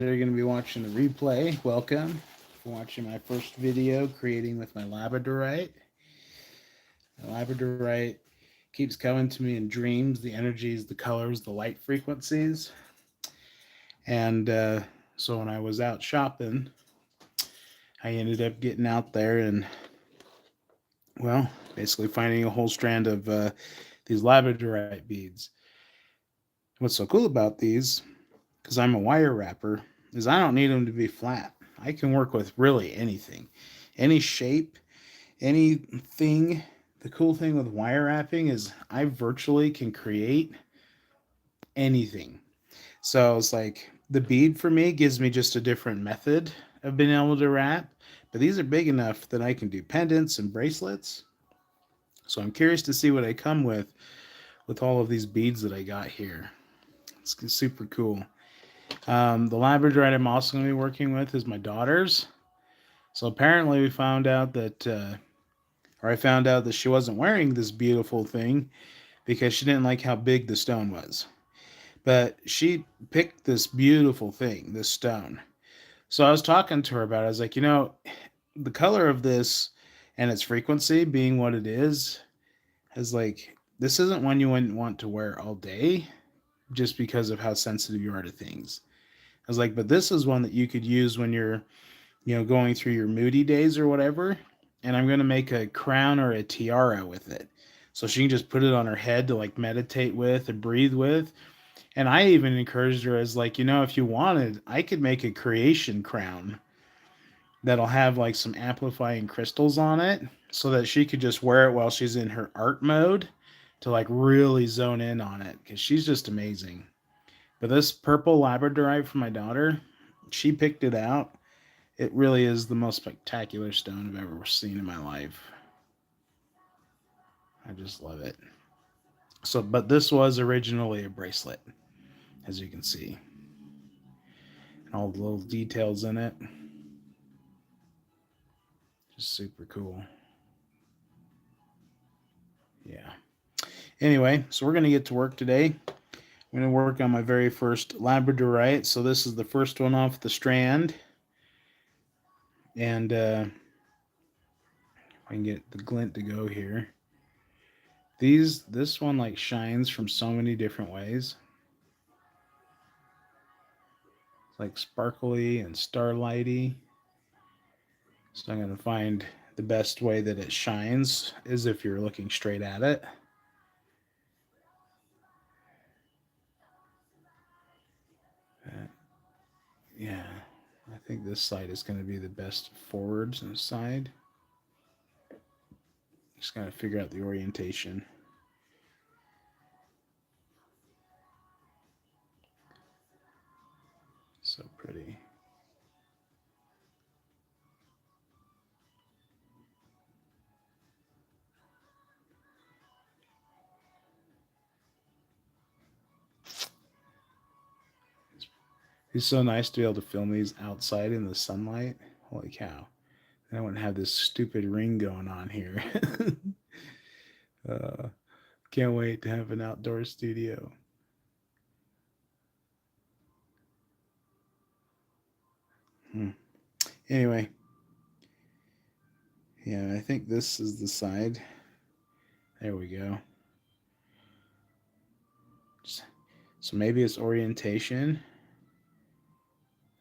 You're going to be watching the replay. Welcome for watching my first video creating with my labradorite. The labradorite keeps coming to me in dreams, the energies, the colors, the light frequencies. And so when I was out shopping, I ended up getting out there and, well, basically finding a whole strand of these labradorite beads. What's so cool about these, because I'm a wire wrapper, is I don't need them to be flat. I can work with really anything, any shape, anything. The cool thing with wire wrapping is I virtually can create anything. So it's like the bead for me gives me just a different method of being able to wrap, but these are big enough that I can do pendants and bracelets. So I'm curious to see what I come with all of these beads that I got here. It's super cool. The labradorite I'm also going to be working with is my daughter's. So apparently we found out that, or I found out that she wasn't wearing this beautiful thing because she didn't like how big the stone was. But she picked this beautiful thing, this stone. So I was talking to her about it. I was like, the color of this and its frequency being what it is like, this isn't one you wouldn't want to wear all day just because of how sensitive you are to things. I was like, but this is one that you could use when you're, going through your moody days or whatever. And I'm going to make a crown or a tiara with it. So she can just put it on her head to like meditate with and breathe with. And I even encouraged her as like, if you wanted, I could make a creation crown that'll have like some amplifying crystals on it so that she could just wear it while she's in her art mode to like really zone in on it because she's just amazing. But this purple labradorite for my daughter, she picked it out. It really is the most spectacular stone I've ever seen in my life. I just love it. So, but this was originally a bracelet, as you can see. And all the little details in it. Just super cool. Yeah. Anyway, so we're going to get to work today. I'm going to work on my very first labradorite. So this is the first one off the strand. And I can get the glint to go here. This one like shines from so many different ways. It's like sparkly and starlighty. So I'm going to find the best way that it shines is if you're looking straight at it. Yeah, I think this side is going to be the best forwards side. Just got to figure out the orientation. So pretty. It's so nice to be able to film these outside in the sunlight. Holy cow. I wouldn't have this stupid ring going on here. uh, can't wait to have an outdoor studio. Anyway, yeah, I think this is the side. There we go. So maybe its orientation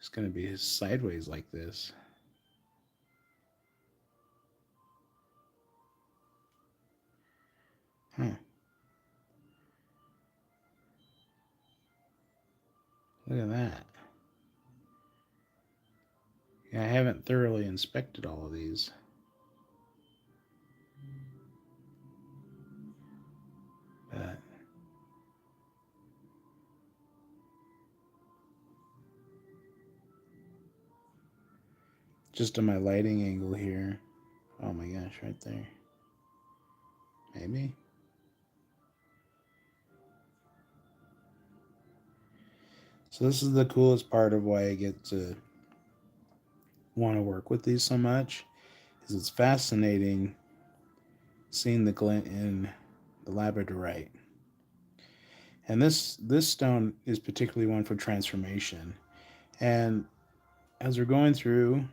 is going to be sideways like this. Huh. Look at that. Yeah, I haven't thoroughly inspected all of these. But just on my lighting angle here. Oh my gosh, right there. Maybe. So this is the coolest part of why I get to want to work with these so much. Is it's fascinating seeing the glint in the labradorite. And this stone is particularly one for transformation. And as we're going through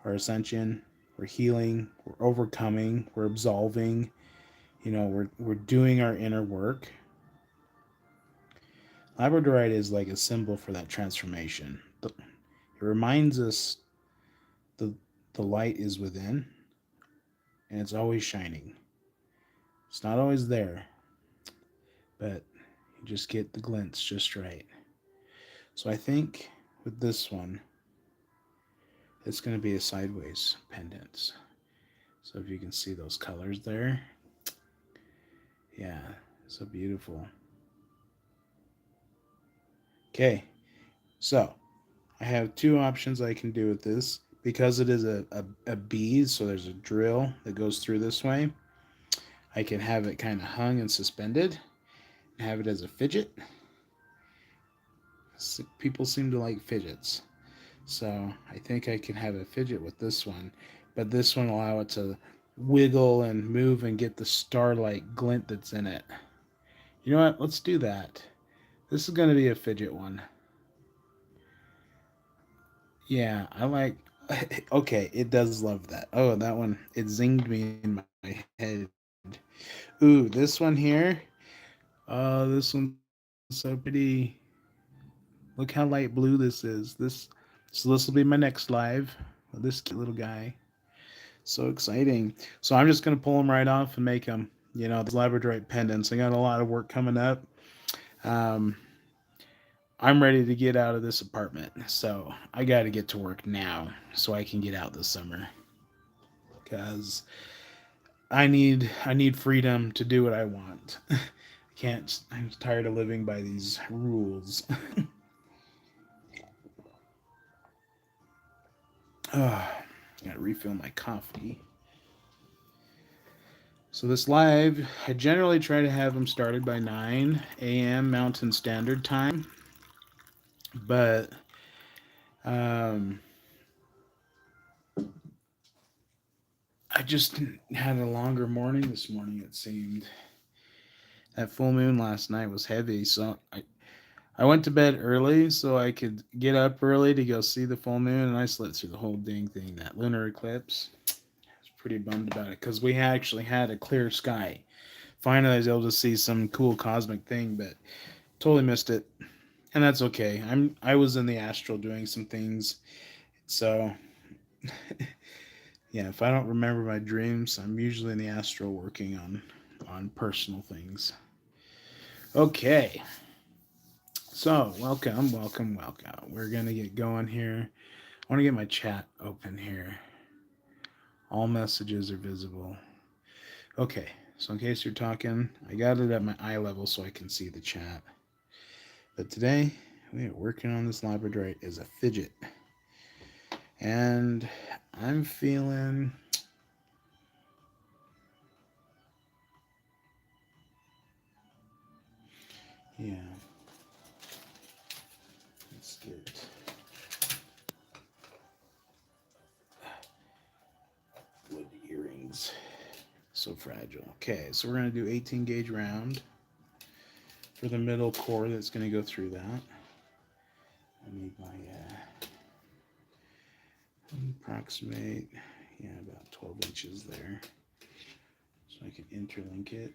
our ascension, we're healing, we're overcoming, we're absolving, we're doing our inner work. Labradorite is like a symbol for that transformation. It reminds us the the light is within and it's always shining. It's not always there, but you just get the glints just right. So I think with this one, it's going to be a sideways pendant. So if you can see those colors there, yeah, so beautiful. Okay, so I have two options I can do with this. Because it is a bead, so there's a drill that goes through this way, I can have it kind of hung and suspended and have it as a fidget. People seem to like fidgets. So I think I can have a fidget with this one, but this one will allow it to wiggle and move and get the starlight glint that's in it. You know what? Let's do that. This is going to be a fidget one. Yeah, I like. Okay, it does love that. Oh, that one, it zinged me in my head. Ooh, this one here. Oh, this one's so pretty. Look how light blue this is. So this will be my next live. This cute little guy. So exciting. So I'm just gonna pull them right off and make them. These labradorite pendants. I got a lot of work coming up. Um, I'm ready to get out of this apartment, so I got to get to work now so I can get out this summer. Because I need freedom to do what I want. I can't. I'm tired of living by these rules. Oh, gotta refill my coffee. So this live, I generally try to have them started by 9 a.m. Mountain Standard Time, but um, I just had a longer morning this morning. It seemed that full moon last night was heavy, so I went to bed early so I could get up early to go see the full moon, and I slept through the whole dang thing. That lunar eclipse, I was pretty bummed about it because we actually had a clear sky. Finally, I was able to see some cool cosmic thing, but totally missed it, and that's okay. I was in the astral doing some things, so yeah. If I don't remember my dreams, I'm usually in the astral working on personal things. Okay, so welcome. We're gonna get going here. I want to get my chat open here. All messages are visible. Okay, so in case you're talking, I got it at my eye level so I can see the chat. But today, we are working on this labradorite as a fidget. And I'm feeling. Yeah. Let's get wood earrings. So fragile. Okay, so we're going to do 18 gauge round for the middle core that's going to go through that. I need my approximate, about 12 inches there. So I can interlink it.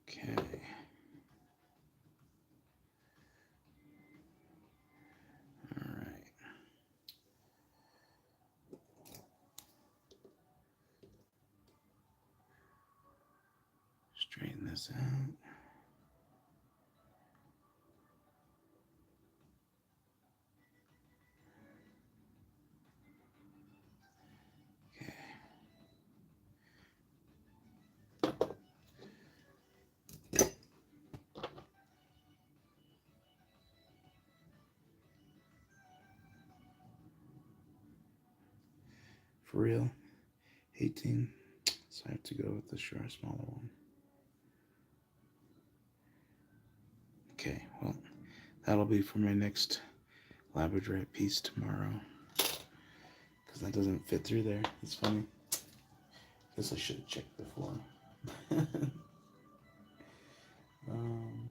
Okay. All right. Straighten this out. Okay. For real, 18. So I have to go with the smaller one. Okay, well, that'll be for my next labradorite piece tomorrow. Because that doesn't fit through there. It's funny. Guess I should have checked before. um,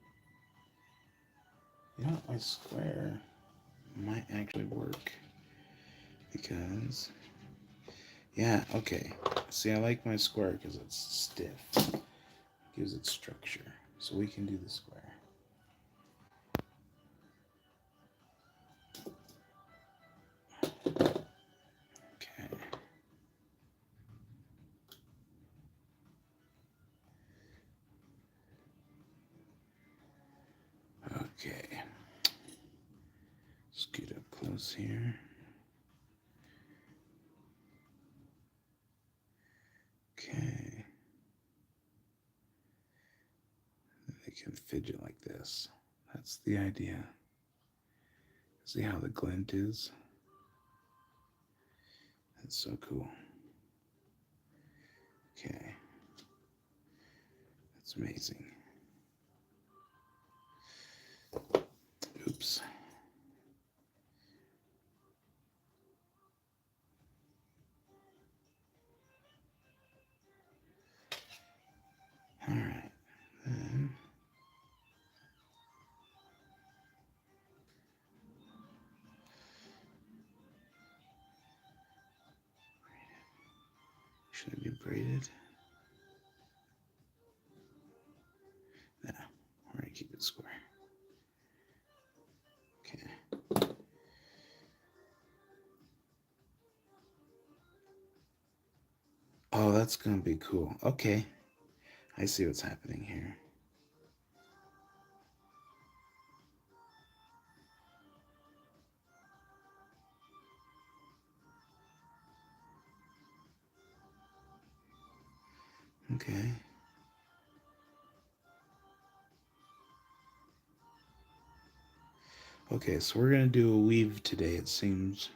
You know, my square might actually work because, yeah, okay. See, I like my square because it's stiff. Gives it structure. So we can do the square. Okay. Okay. Scoot up close here. Okay. They can fidget like this. That's the idea. See how the glint is? That's so cool. Okay. That's amazing. Oops. All right. Then should it be braided? No, we're gonna keep it square. Okay. Oh, that's gonna be cool. Okay. I see what's happening here. Okay. Okay, so we're gonna do a weave today, it seems.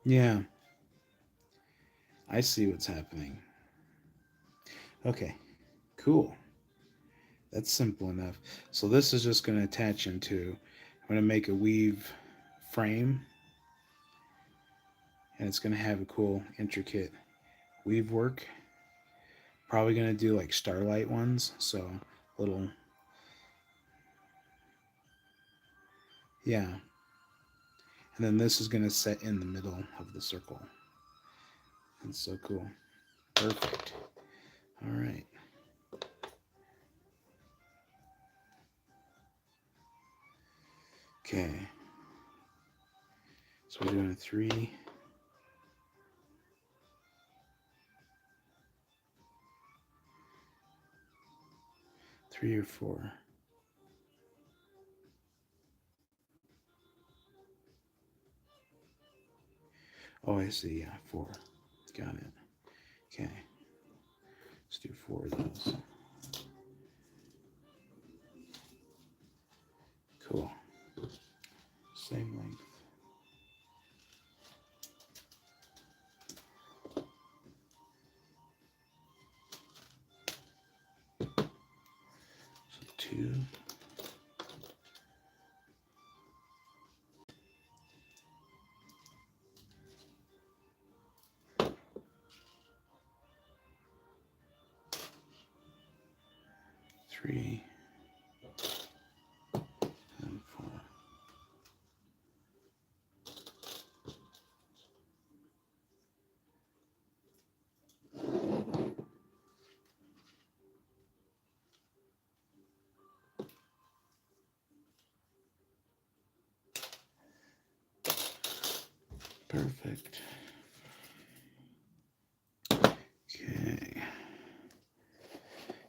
Yeah. I see what's happening. Okay. Cool. That's simple enough. So this is just going to attach into, I'm going to make a weave frame, and it's going to have a cool intricate weave work. Probably going to do like starlight ones, so little, yeah. And then this is going to set in the middle of the circle. That's so cool. Perfect. All right. Okay. So we're doing a 3. 3 or 4. Oh, I see. Yeah, 4. Got it. Okay. Let's do 4 of those. Cool. Same length. So 2. 3 and 4. Perfect. Okay.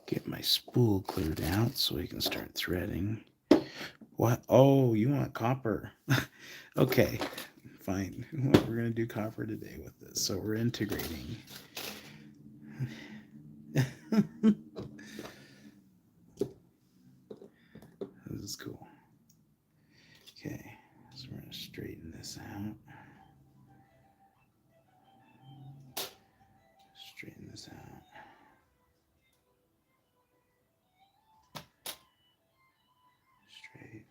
Get my spool cleared out so we can start threading. What? Oh, you want copper. Okay, fine. We're going to do copper today with this. So we're integrating. This is cool. Okay, so we're going to straighten this out. Straighten this out. Straight.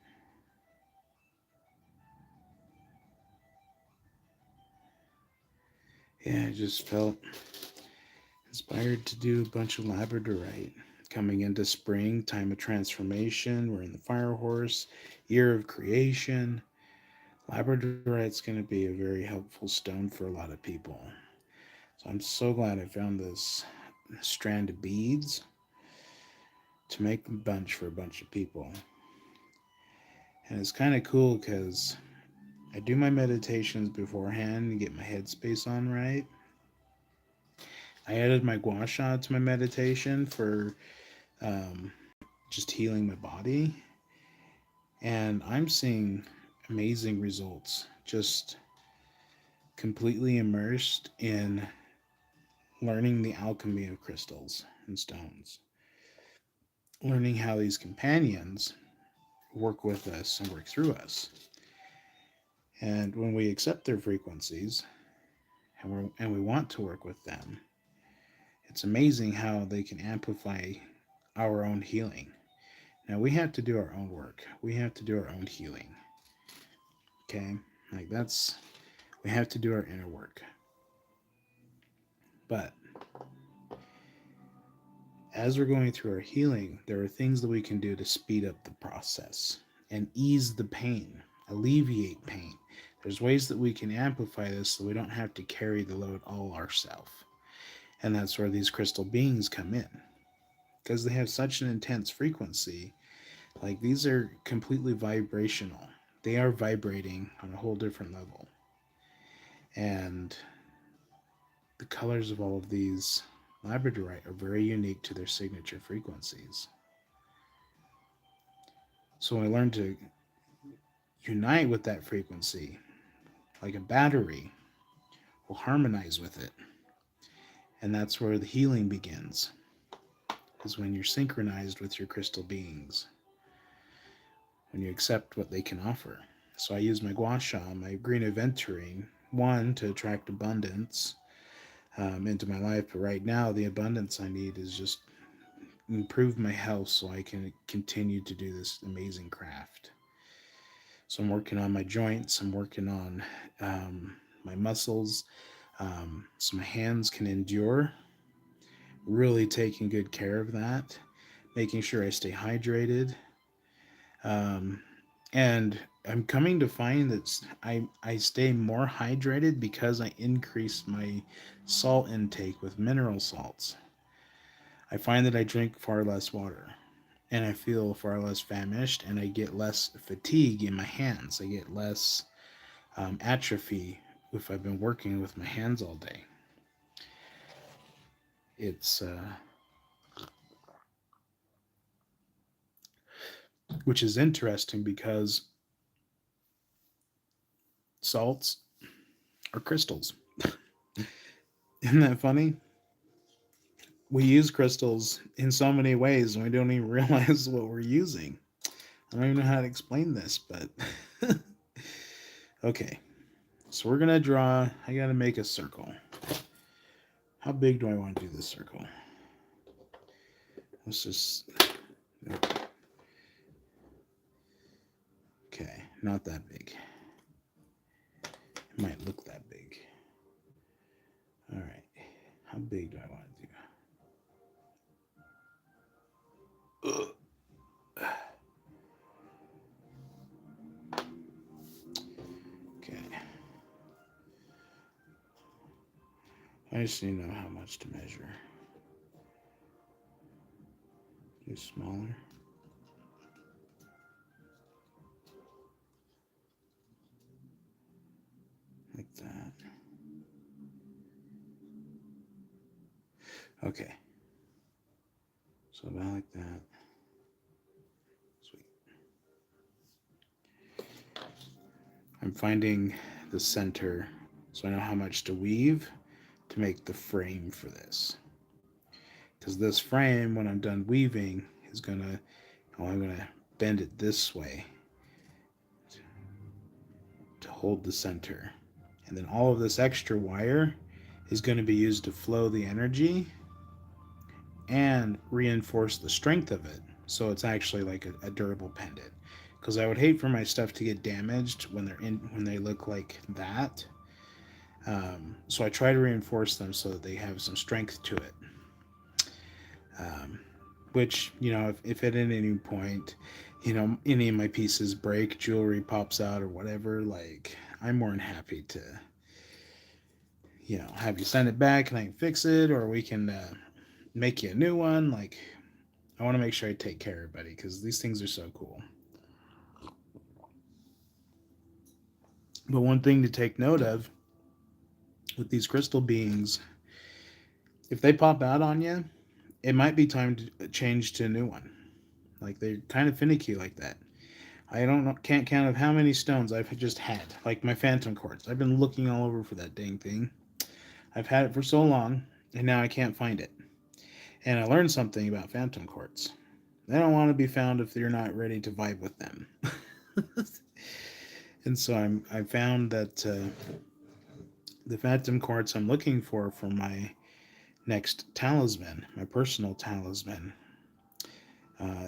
Yeah, I just felt inspired to do a bunch of labradorite. Coming into spring, time of transformation, we're in the fire horse, year of creation. Labradorite's going to be a very helpful stone for a lot of people. So I'm so glad I found this strand of beads to make a bunch for a bunch of people. And it's kind of cool because I do my meditations beforehand and get my headspace on right. I added my gua sha to my meditation for just healing my body. And I'm seeing amazing results. Just completely immersed in learning the alchemy of crystals and stones. Learning how these companions work with us and work through us. And when we accept their frequencies and we want to work with them, it's amazing how they can amplify our own healing. Now we have to do our own work. We have to do our own healing. Okay? Like we have to do our inner work. But as we're going through our healing, there are things that we can do to speed up the process and ease the pain, alleviate pain. There's ways that we can amplify this so we don't have to carry the load all ourselves. And that's where these crystal beings come in. Because they have such an intense frequency, like these are completely vibrational. They are vibrating on a whole different level. And the colors of all of these labradorite are very unique to their signature frequencies. So when I learn to unite with that frequency, like a battery, will harmonize with it. And that's where the healing begins, is when you're synchronized with your crystal beings, when you accept what they can offer. So I use my gua sha, my green aventurine, one, to attract abundance into my life. But right now, the abundance I need is just improve my health so I can continue to do this amazing craft. So I'm working on my joints. I'm working on my muscles, so my hands can endure. Really taking good care of that, making sure I stay hydrated. And I'm coming to find that I stay more hydrated because I increase my salt intake with mineral salts. I find that I drink far less water and I feel far less famished and I get less fatigue in my hands. I get less atrophy if I've been working with my hands all day. It's which is interesting because salts are crystals. Isn't that funny? We use crystals in so many ways and we don't even realize what we're using. I don't even know how to explain this, but okay. So we're gonna draw. I gotta make a circle. How big do I want to do this circle? Let's just. Okay, not that big. It might look that big. All right. How big do I want to do? Okay. I just need to know how much to measure. Do smaller. Like that. Okay. So about like that. Sweet. I'm finding the center so I know how much to weave to make the frame for this. Because this frame, when I'm done weaving, is gonna, I'm gonna bend it this way to hold the center. And then all of this extra wire is going to be used to flow the energy and reinforce the strength of it. So it's actually like a durable pendant. Because I would hate for my stuff to get damaged when they look like that. So I try to reinforce them so that they have some strength to it. Um, which, if at any point, any of my pieces break, jewelry pops out or whatever, like, I'm more than happy to, have you send it back and I can fix it, or we can make you a new one. Like, I want to make sure I take care of everybody because these things are so cool. But one thing to take note of with these crystal beings, if they pop out on you, it might be time to change to a new one. Like, they're kind of finicky like that. I don't know, can't count of how many stones I've just had. Like my phantom quartz. I've been looking all over for that dang thing. I've had it for so long, and now I can't find it. And I learned something about phantom quartz. They don't want to be found if you're not ready to vibe with them. And so I found that the phantom quartz I'm looking for my next talisman, my personal talisman,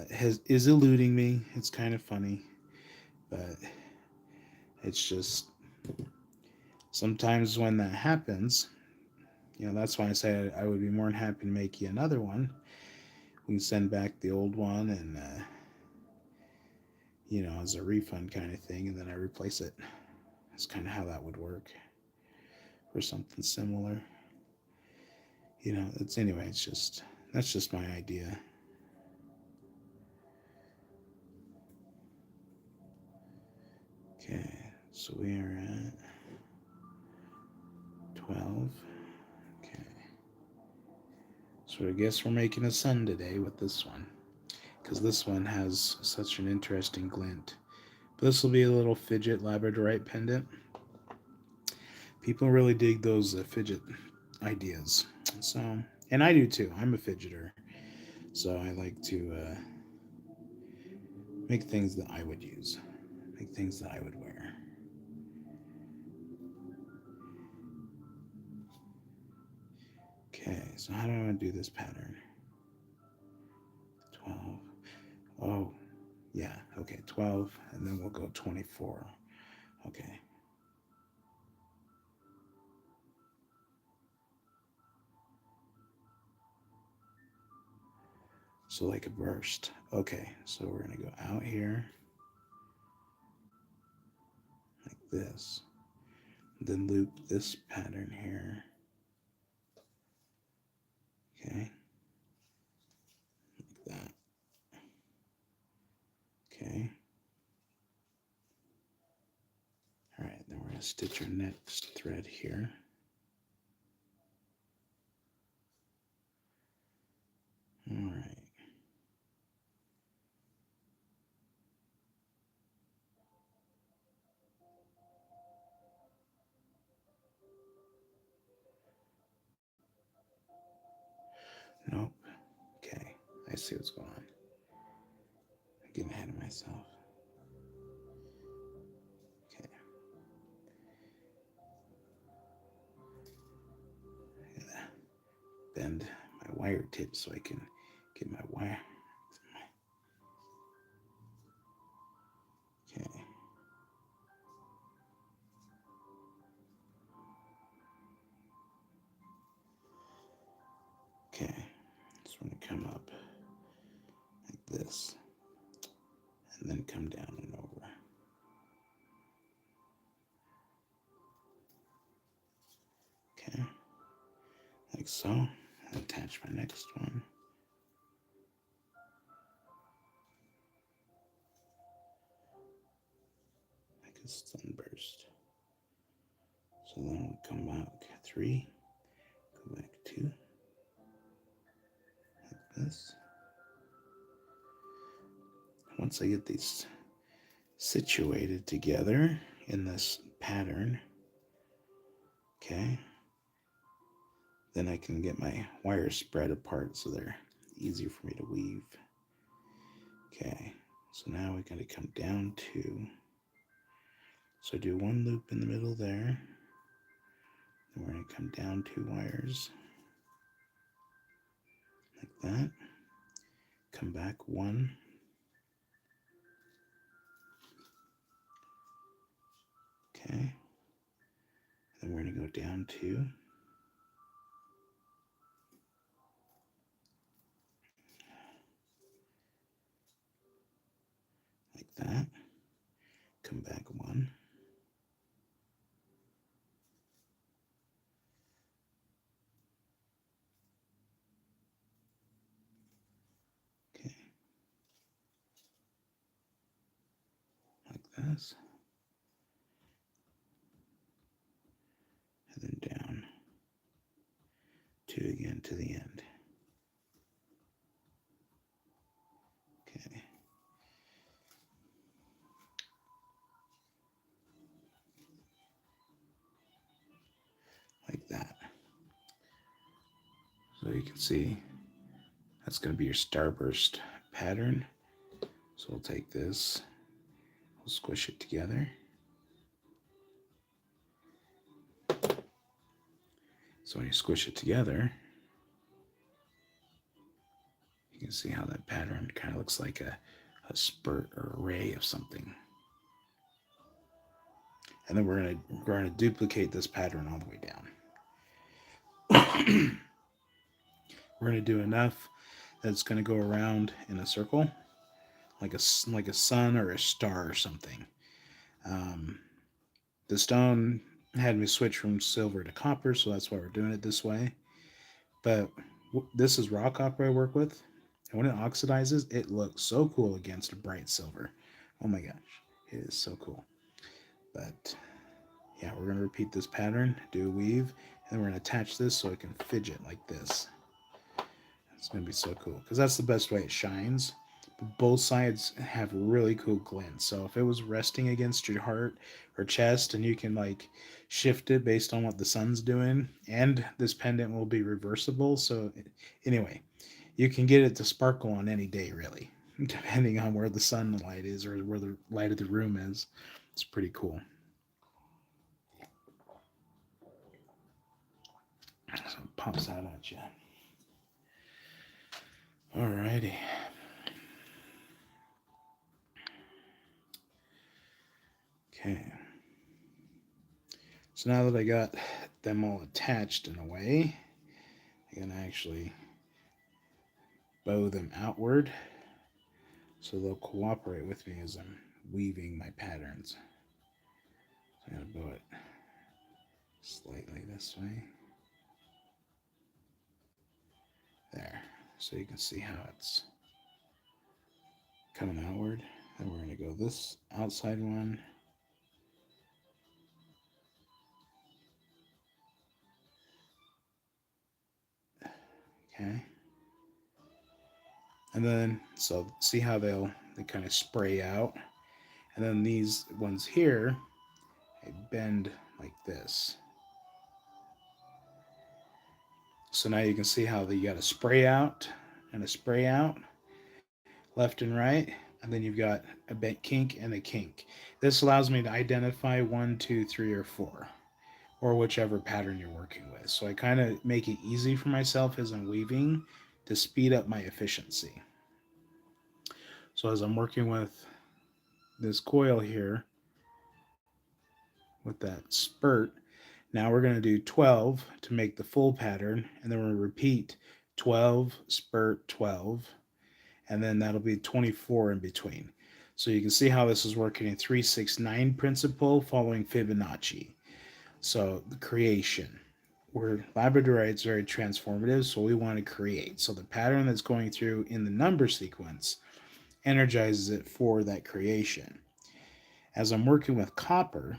is eluding me. It's kind of funny, but it's just sometimes when that happens, that's why I say I would be more than happy to make you another one. We can send back the old one and, as a refund kind of thing, and then I replace it. That's kind of how that would work for something similar. It's just, that's just my idea. Okay, so we are at 12. Okay. So I guess we're making a sun today with this one, because this one has such an interesting glint. But this will be a little fidget labradorite pendant. People really dig those fidget ideas. So, and I do too. I'm a fidgeter. So I like to make things that I would use, make things that I would wear. Okay, so how do I want to do this pattern? 12. Oh, yeah, okay, 12, and then we'll go 24. Okay. So like a burst. Okay, so we're going to go out here like this. Then loop this pattern here. Okay. Like that. Okay. All right, then we're going to stitch our next thread here. All right. Nope. Okay, I see what's going on. I'm getting ahead of myself. Okay. I gotta bend my wire tips so I can get my wire. Okay. Okay. Just want to come up like this and then come down and over. Okay. Like so. Attach my next one. Like a sunburst. So then we'll come back 3, go back 2, like this. Once I get these situated together in this pattern, okay, then I can get my wires spread apart so they're easier for me to weave. Okay, so now we got to come down to, so do one loop in the middle there, then we're going to come down 2 wires like that, come back 1, okay, then And we're going to go down to like that. Come back one. Okay. Like this. And then down two again to the end. Okay. Like that. So you can see that's going to be your starburst pattern. So we'll take this, we'll squish it together. So when you squish it together, you can see how that pattern kind of looks like a spurt or a ray of something. And then we're gonna duplicate this pattern all the way down. We're gonna do enough that's gonna go around in a circle, like a sun or a star or something. The stone had me switch from silver to copper, so that's why we're doing it this way. But this is raw copper I work with, and when it oxidizes, it looks so cool against a bright silver. Oh my gosh, it is so cool. But yeah, we're going to repeat this pattern, do a weave, and we're going to attach this so it can fidget like this. It's going to be so cool because that's the best way it shines. But both sides have really cool glint. So if it was resting against your heart or chest, and you can like shift it based on what the sun's doing, and this pendant will be reversible. So anyway, you can get it to sparkle on any day, really, depending on where the sunlight is or where the light of the room is. It's pretty cool. So it pops out at you. Alrighty. Okay. So now that I got them all attached in a way, I'm going to actually bow them outward so they'll cooperate with me as I'm weaving my patterns. So I'm going to bow it slightly this way. There. So you can see how it's coming outward. Then we're going to go this outside one. Okay. And then, so see how they kind of spray out. And then these ones here, they bend like this. So now you can see how you got a spray out and a spray out, left and right, and then you've got a bent kink and a kink. This allows me to identify 1, 2, 3, or 4, or whichever pattern you're working with. So I kind of make it easy for myself as I'm weaving to speed up my efficiency. So as I'm working with this coil here, with that spurt, now we're going to do 12 to make the full pattern, and then we'll repeat 12, spurt 12, and then that'll be 24 in between. So you can see how this is working in 369 principle following Fibonacci. So the creation, where labradorite is very transformative, so we want to create. So the pattern that's going through in the number sequence energizes it for that creation. As I'm working with copper,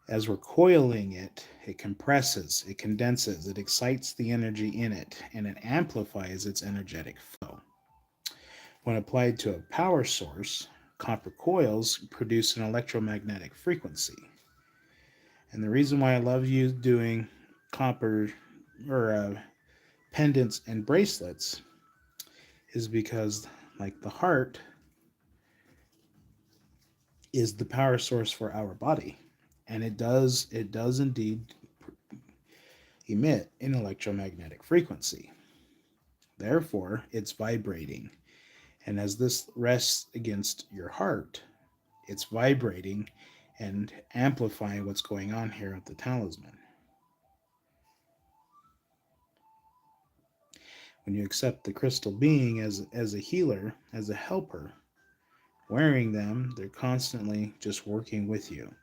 as we're coiling it, it compresses, it condenses, it excites the energy in it, and it amplifies its energetic flow. When applied to a power source, copper coils produce an electromagnetic frequency. And the reason why I love doing copper or pendants and bracelets is because, like the heart, is the power source for our body, and it does indeed emit an electromagnetic frequency. Therefore, it's vibrating. And as this rests against your heart, it's vibrating and amplify what's going on here with the talisman. When you accept the crystal being as a healer, as a helper, wearing them, they're constantly just working with you.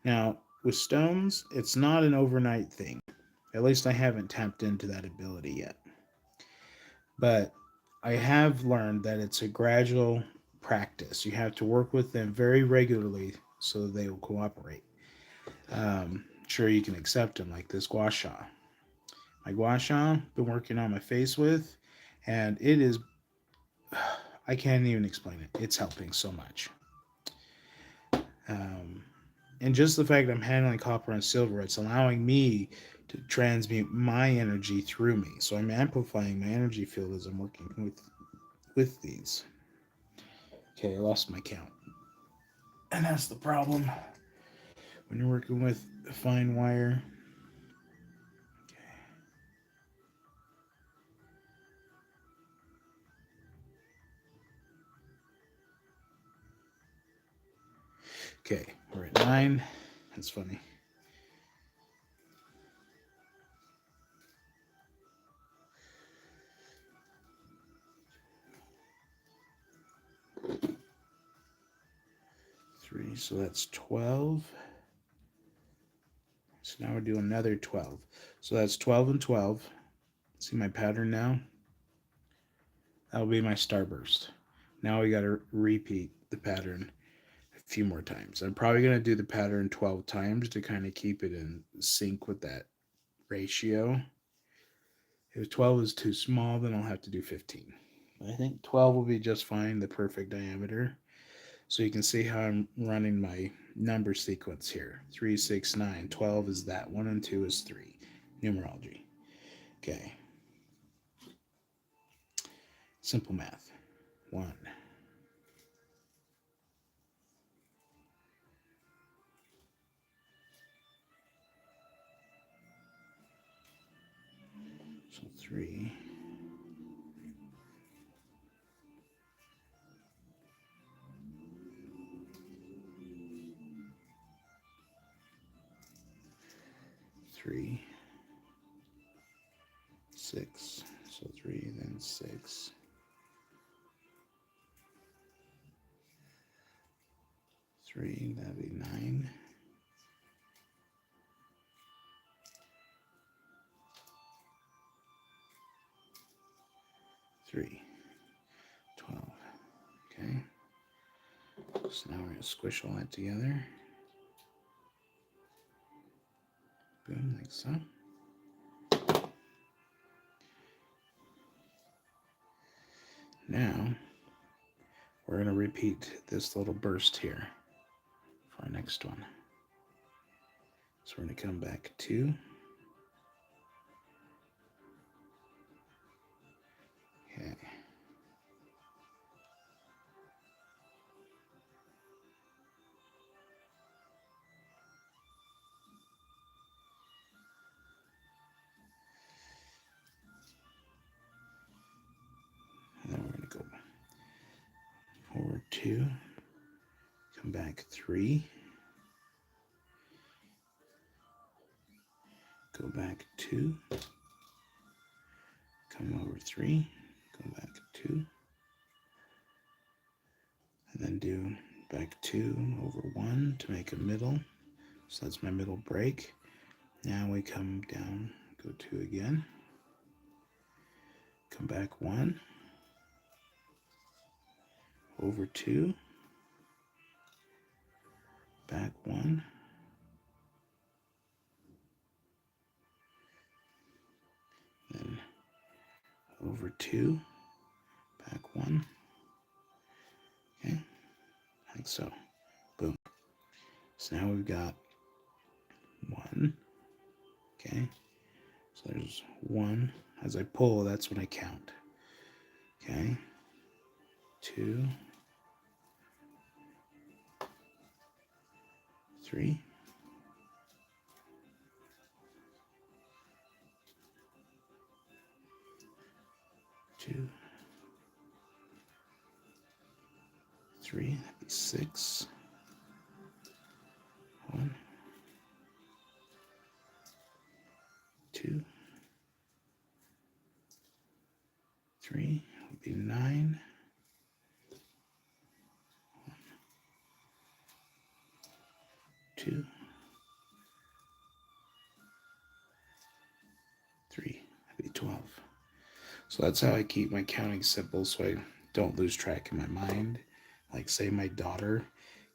Now, with stones, it's not an overnight thing. At least I haven't tapped into that ability yet. But I have learned that it's a gradual practice. You have to work with them very regularly so that they will cooperate. Sure, you can accept them like this gua sha. My gua sha, been working on my face with, and it is, I can't even explain it. It's helping so much. Um, and just the fact that I'm handling copper and silver, it's allowing me to transmute my energy through me. So I'm amplifying my energy field as I'm working with these. Okay, I lost my count. And that's the problem when you're working with a fine wire. Okay, we're at 9. That's funny. Three, so that's 12. So now we're doing another 12. So that's 12 and 12. See my pattern now? That'll be my starburst. Now we got to repeat the pattern a few more times. I'm probably going to do the pattern 12 times to kind of keep it in sync with that ratio. If 12 is too small, then I'll have to do 15. I think 12 will be just fine, the perfect diameter. So you can see how I'm running my number sequence here. 3, 6, 9. 12 is that. 1 and 2 is 3. Numerology. Okay. Simple math. 1. So 3. 3. 6. So 3, then 6. 3, that'd be 9. 3. 12. Okay. So now we're going to squish all that together. Boom, like so. Now, we're going to repeat this little burst here for our next one. So we're going to come back 2. Okay. And then we're going to go forward 2, come back 3, go back 2, come over 3, go back 2, and then do back 2 over 1 to make a middle. So that's my middle break. Now we come down, go 2 again, come back 1, over 2, back 1, then over 2, back 1, okay, like so, boom. So now we've got 1, okay, so there's 1, as I pull, that's when I count, okay, 2, 3, 2, 3, that'd be 6, 2, 3 would be 9. 2, 3, that'd be 12. So that's how I keep my counting simple so I don't lose track in my mind. Like, say my daughter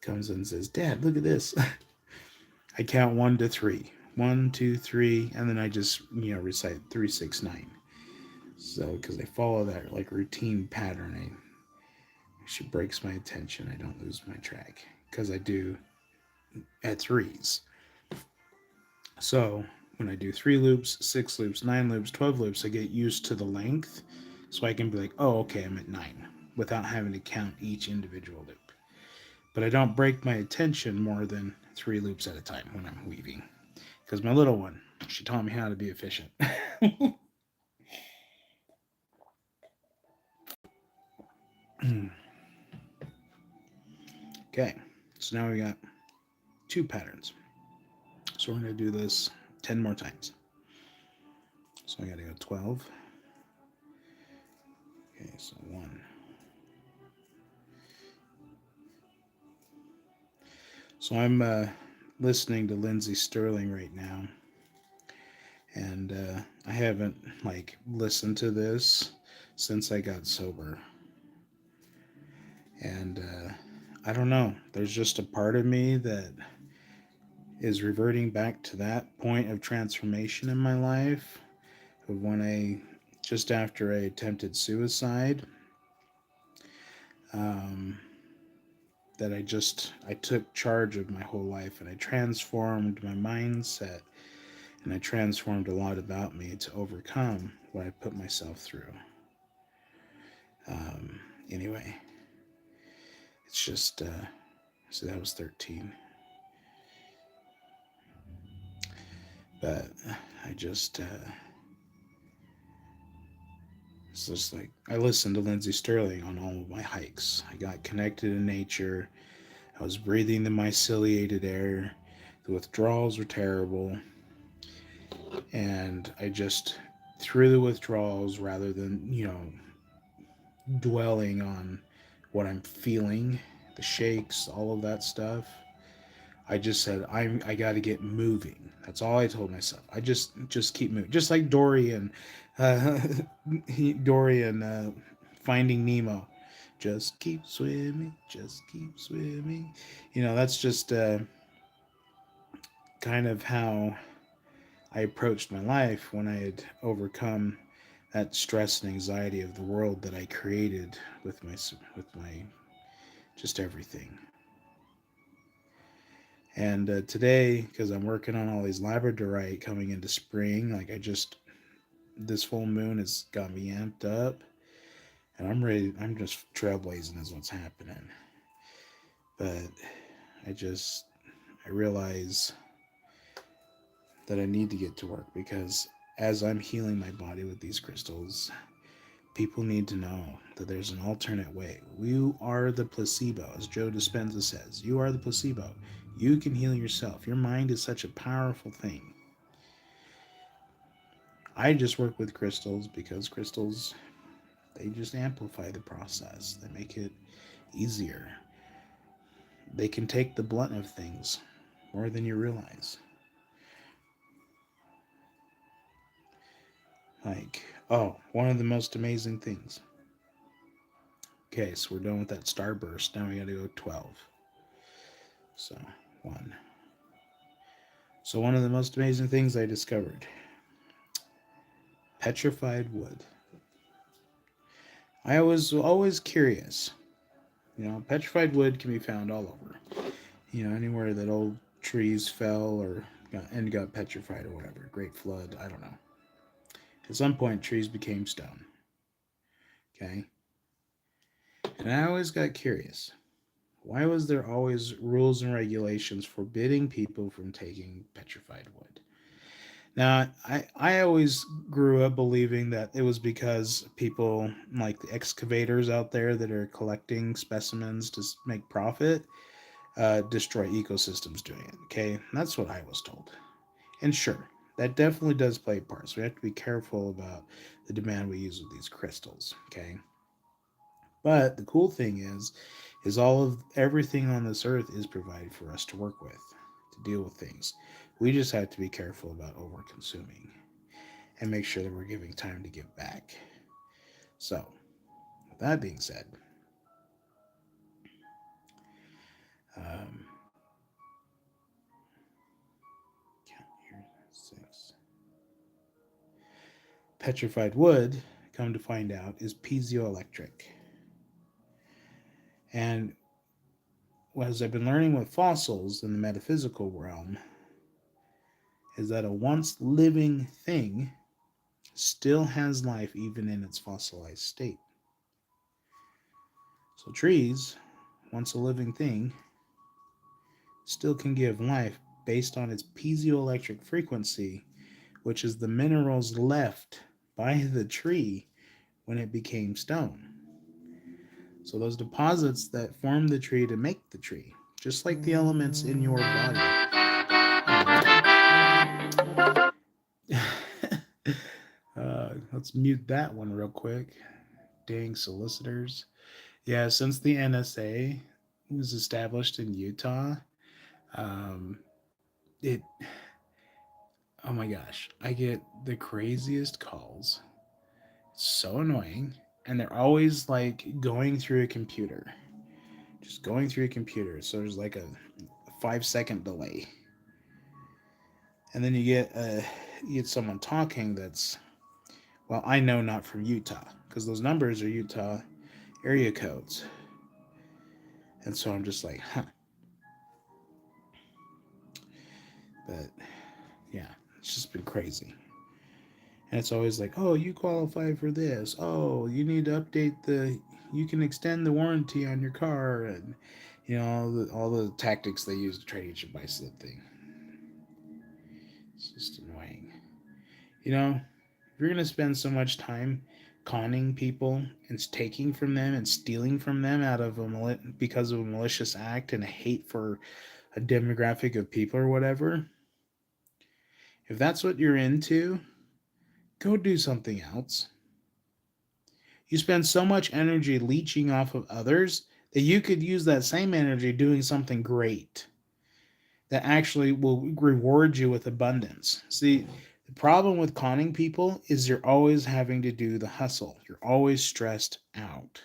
comes and says, Dad, look at this. I count 1 to 3. 1, 2, 3, and then I just, recite 3, 6, 9. So, because I follow that like routine pattern, she breaks my attention. I don't lose my track because I do at threes. So when I do 3 loops, 6 loops, 9 loops, 12 loops, I get used to the length, so I can be like, oh, okay, I'm at 9, without having to count each individual loop. But I don't break my attention more than 3 loops at a time when I'm weaving, because my little one, she taught me how to be efficient. Okay, so now we got 2 patterns. So we're going to do this 10 more times. So I got to go 12. Okay, so 1. So I'm listening to Lindsey Sterling right now, and I haven't listened to this since I got sober. And I don't know. There's just a part of me that is reverting back to that point of transformation in my life of when just after I attempted suicide, that I took charge of my whole life and I transformed my mindset and I transformed a lot about me to overcome what I put myself through. Anyway, it's just, so that was 13. But I just, it's just like, I listened to Lindsey Sterling on all of my hikes. I got connected in nature. I was breathing the myceliated air. The withdrawals were terrible. And I just, through the withdrawals, rather than, dwelling on what I'm feeling, the shakes, all of that stuff, I just said, I got to get moving. That's all I told myself. I just keep moving. Just like uh, Dory Finding Nemo. Just keep swimming, just keep swimming. That's just kind of how I approached my life when I had overcome that stress and anxiety of the world that I created with my just everything. And today, because I'm working on all these labradorite coming into spring, this full moon has got me amped up, and I'm ready. I'm just trailblazing is what's happening. But I realize that I need to get to work because as I'm healing my body with these crystals, people need to know that there's an alternate way. You are the placebo, as Joe Dispenza says. You are the placebo. You can heal yourself. Your mind is such a powerful thing. I just work with crystals because crystals, they just amplify the process. They make it easier. They can take the blunt of things more than you realize. One of the most amazing things. Okay, so we're done with that starburst. Now we gotta go 12. So, 1. So one of the most amazing things I discovered. Petrified wood. I was always curious. Petrified wood can be found all over. Anywhere that old trees fell or got petrified or whatever. Great flood, I don't know. At some point, trees became stone. Okay? And I always got curious. Why was there always rules and regulations forbidding people from taking petrified wood? Now, I always grew up believing that it was because people like the excavators out there that are collecting specimens to make profit destroy ecosystems doing it. Okay, and that's what I was told. And sure, that definitely does play a part. So we have to be careful about the demand we use with these crystals. Okay. But the cool thing is all of everything on this earth is provided for us to work with, to deal with things. We just have to be careful about over consuming and make sure that we're giving time to give back. So, with that being said, um, count here, six. Petrified wood, come to find out, is piezoelectric. And as I've been learning with fossils in the metaphysical realm, is that a once living thing still has life even in its fossilized state. So trees, once a living thing, still can give life based on its piezoelectric frequency, which is the minerals left by the tree when it became stone. So those deposits that form the tree to make the tree, just like the elements in your body. Let's mute that one real quick. Dang solicitors. Yeah, since the NSA was established in Utah, um, it, oh my gosh, I get the craziest calls. It's so annoying. And they're always like going through a computer, just going through a computer. So there's like a 5 second delay. And then you get someone talking that's, well, I know not from Utah, because those numbers are Utah area codes. And so I'm just like, huh. But yeah, it's just been crazy. And it's always like, oh, you qualify for this. Oh, you need to update you can extend the warranty on your car. And, all the tactics they use to try to get you to buy something. It's just annoying. If you're going to spend so much time conning people and taking from them and stealing from them because of a malicious act and a hate for a demographic of people or whatever, if that's what you're into, go do something else. You spend so much energy leeching off of others that you could use that same energy doing something great that actually will reward you with abundance. See, the problem with conning people is you're always having to do the hustle. You're always stressed out.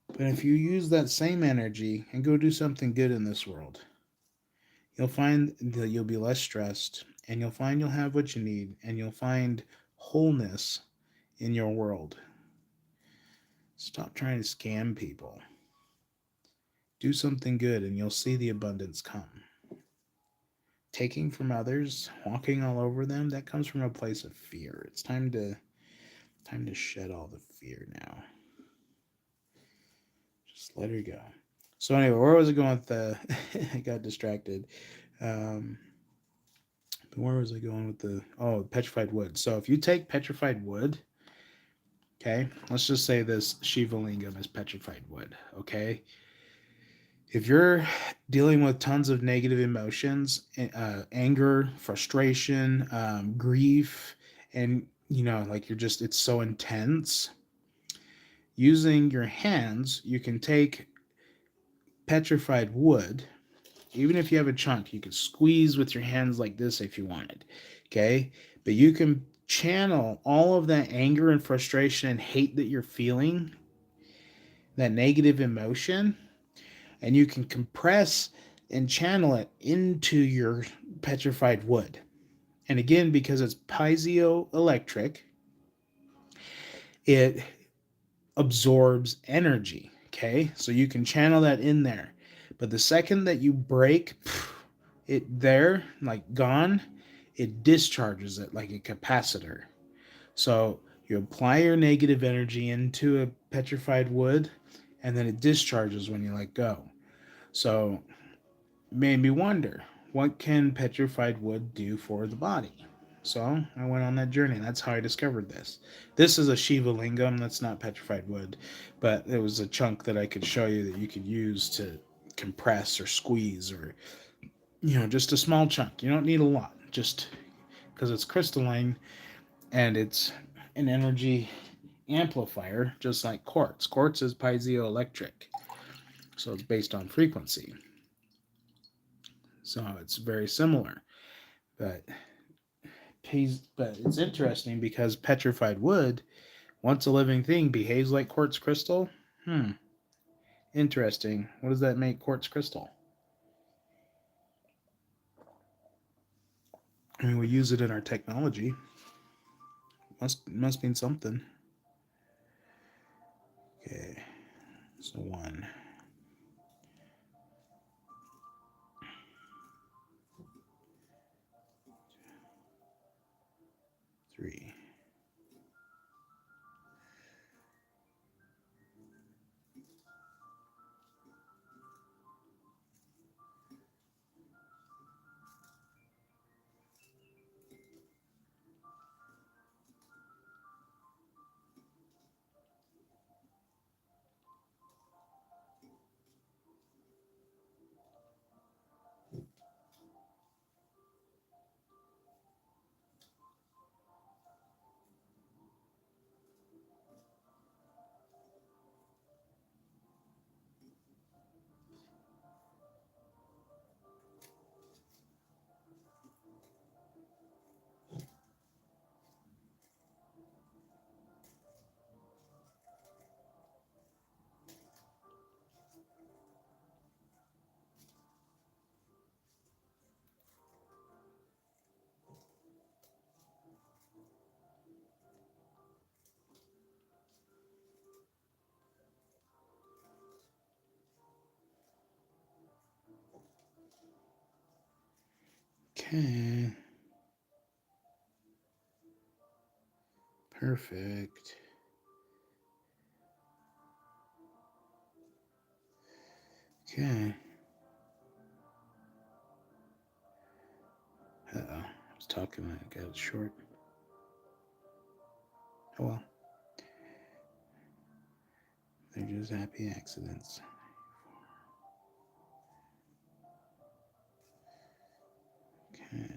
But if you use that same energy and go do something good in this world, you'll find that you'll be less stressed and you'll find you'll have what you need and you'll find wholeness in your world. Stop trying to scam people. Do something good and you'll see the abundance come. Taking from others, walking all over them, that comes from a place of fear. It's time to shed all the fear now. Just let her go. So anyway, where was I going with the I got distracted. Um but where was I going with petrified wood. So if you take petrified wood, okay, let's just say this Shiva lingam is petrified wood, okay? If you're dealing with tons of negative emotions, anger, frustration, grief, and like it's so intense, using your hands, you can take petrified wood. Even if you have a chunk, you could squeeze with your hands like this if you wanted. Okay? But you can channel all of that anger and frustration and hate that you're feeling, that negative emotion, and you can compress and channel it into your petrified wood. And again, because it's piezoelectric, it absorbs energy. Okay, so you can channel that in there. But the second that you break it there, like gone, it discharges it like a capacitor. So you apply your negative energy into a petrified wood, and then it discharges when you let go. So made me wonder, what can petrified wood do for the body? So I went on that journey. That's how I discovered this. This is a Shiva lingam. That's not petrified wood, but it was a chunk that I could show you that you could use to compress or squeeze or just a small chunk. You don't need a lot, just because it's crystalline and it's an energy amplifier, just like quartz. Quartz is piezoelectric, so it's based on frequency. So it's very similar, but it's interesting because petrified wood, once a living thing, behaves like quartz crystal. Interesting. What does that make quartz crystal? I mean, we use it in our technology. Must mean something. Okay, so 1, 3. Okay. Perfect. Okay. Uh-oh. I was talking and I got it short. Oh well. They're just happy accidents. Okay.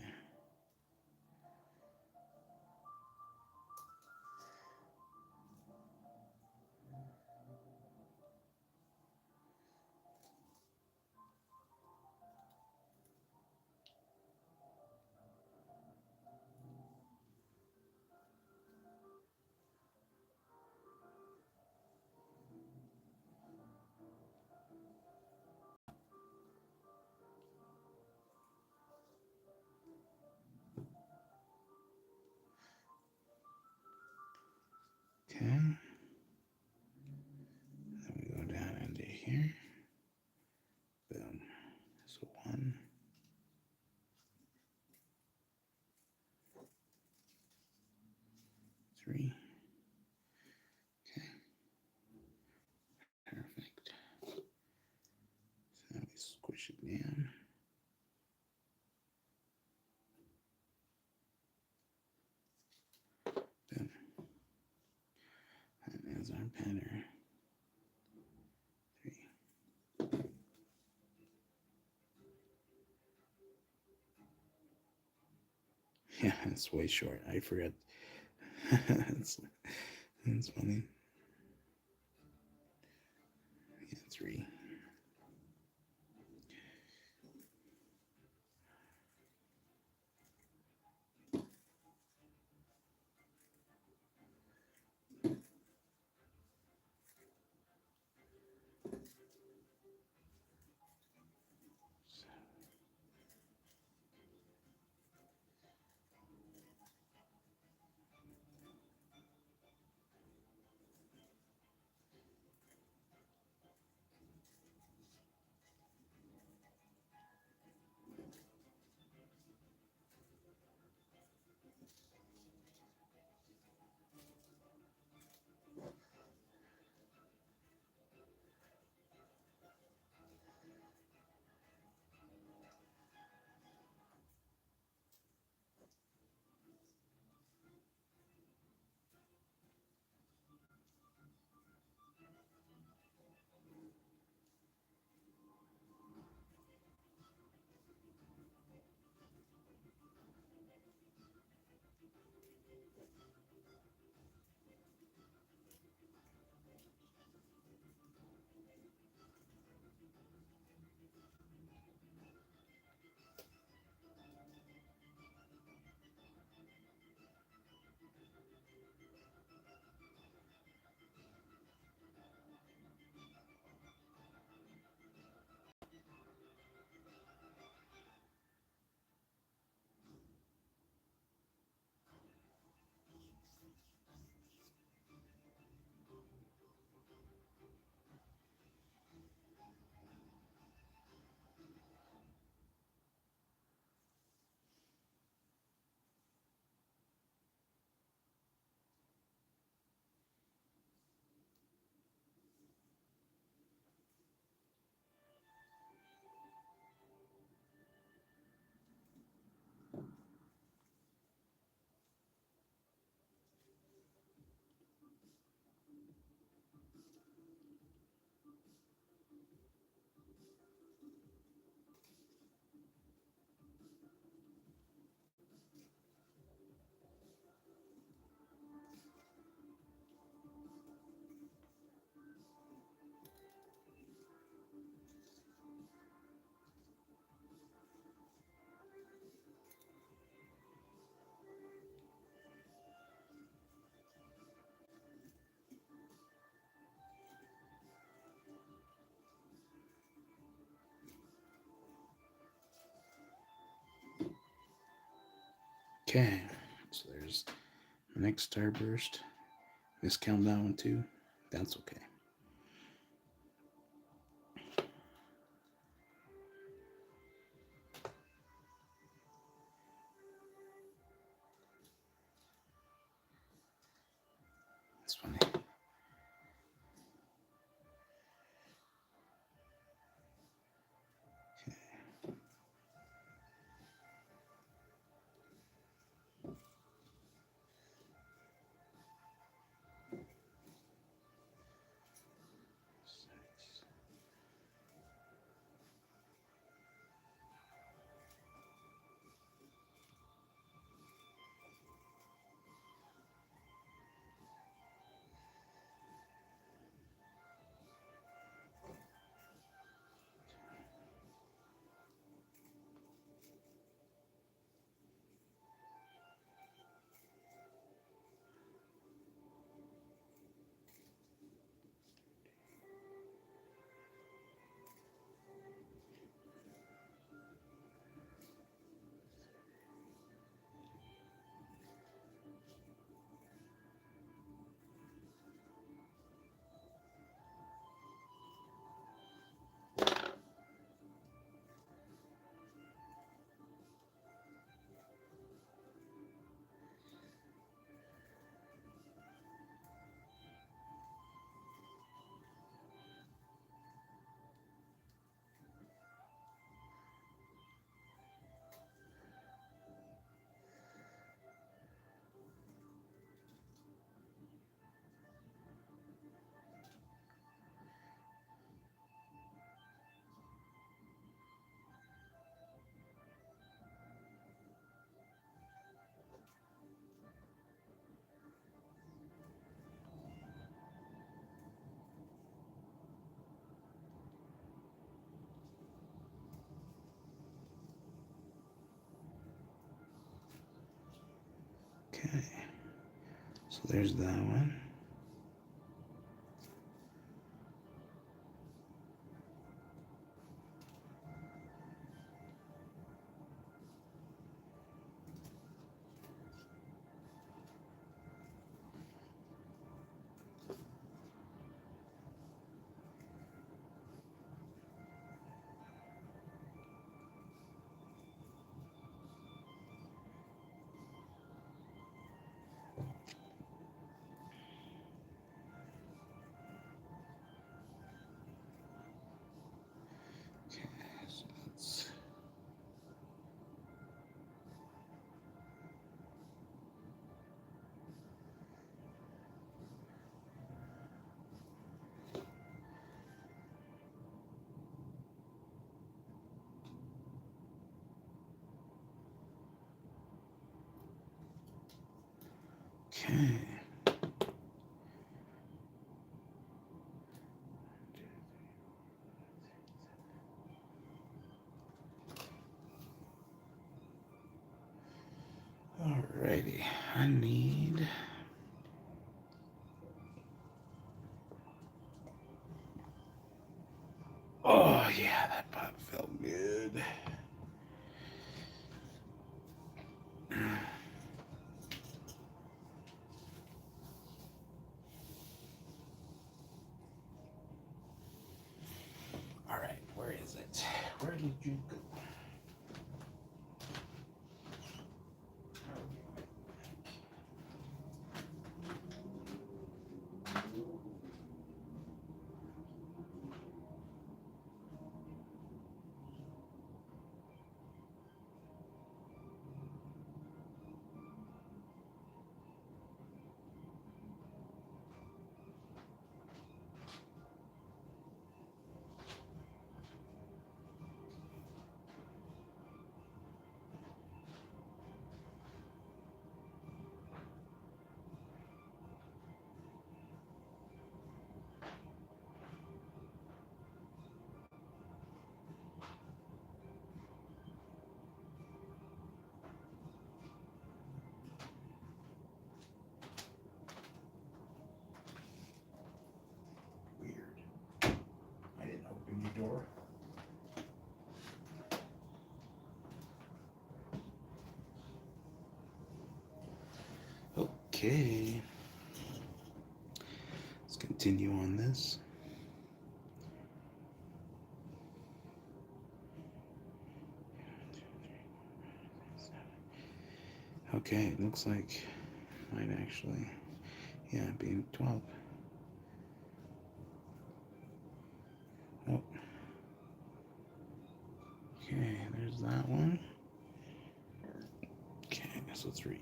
Okay. Then we go down into here. Boom. So 1, 3. Okay. Perfect. So now we squish it down. Boom. That is our pattern. 3. Yeah, it's way short. I forgot. that's, that's funny. Yeah, 3. Okay, so there's the next starburst. Miscount that one too. That's okay. It's funny. Okay, so there's that one. Okay, so that's okay. Alrighty, I need. Oh yeah, that pop felt good. All right, where is it? Where did you go? Okay. Let's continue on this. Okay, it looks like might actually, yeah, be 12. Oh. Okay, there's that one. Okay, so 3,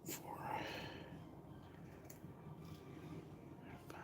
4, 5.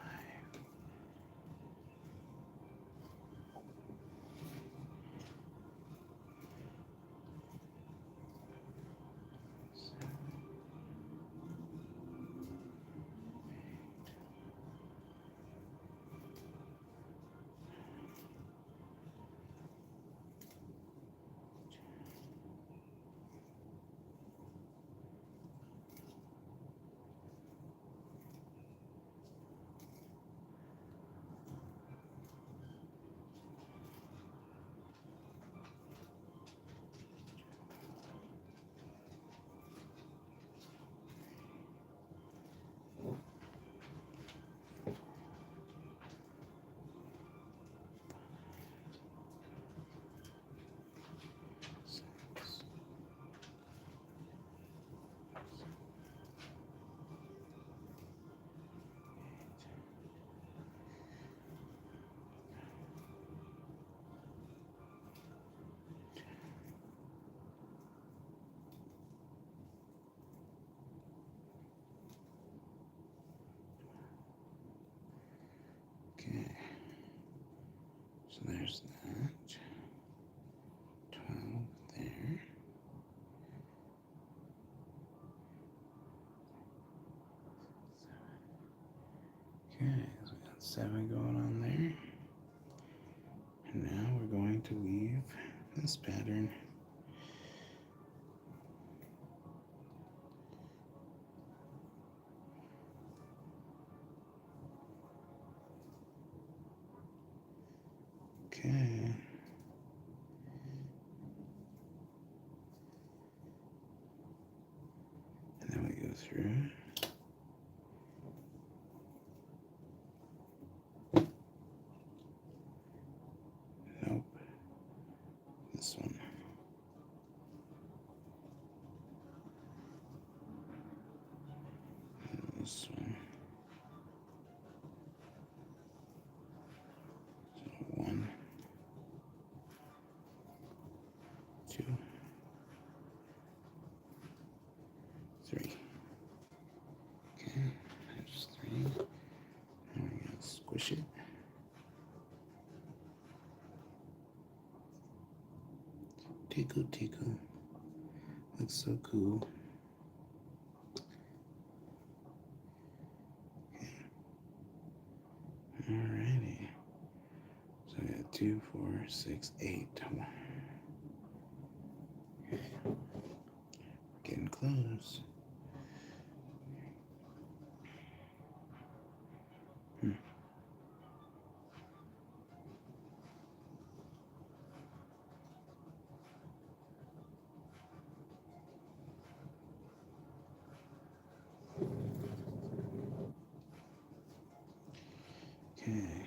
Okay, so there's that. 12 there. Okay, so we got 7 going on there. And now we're going to weave this pattern. Okay. And then we go through. Nope. This one. And this one. So 1, 2, 3. Okay, there's 3. Now we're going to squish it. Tickle, tickle. Looks so cool. Okay. Alrighty. So I got 2, 4, 6, 8. Okay. Getting close. Okay.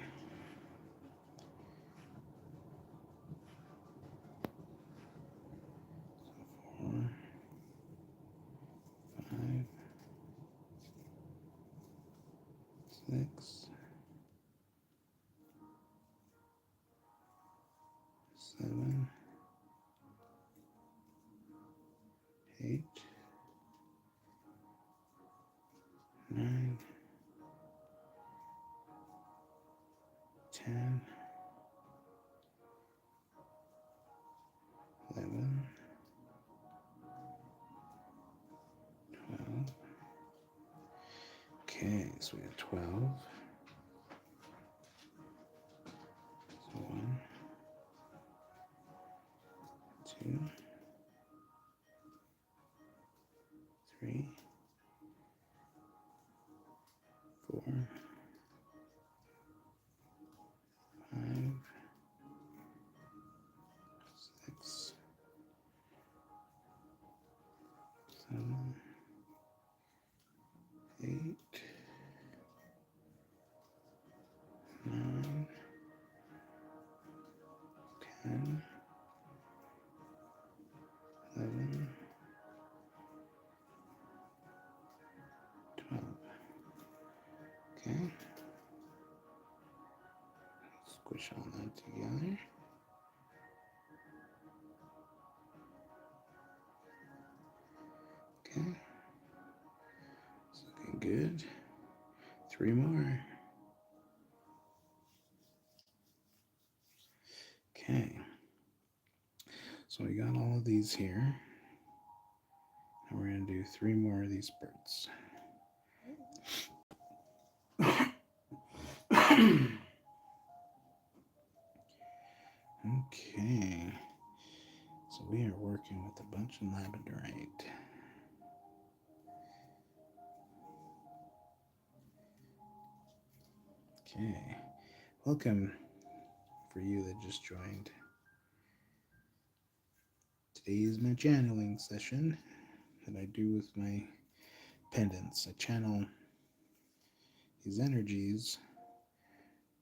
So 4, 5, 6, 7, 8, 9, 10, 11, 12. Okay, so we have 12. So 1, 2, 3, 4, 5, 6, 7, 11, 12. Okay. Squish all that together. Okay. It's looking good. 3 more. Okay. So we got all of these here. And we're going to do 3 more of these birds. Okay. So we are working with a bunch of labradorite. Okay. Welcome for you that just joined. Today is my channeling session that I do with my pendants. I channel these energies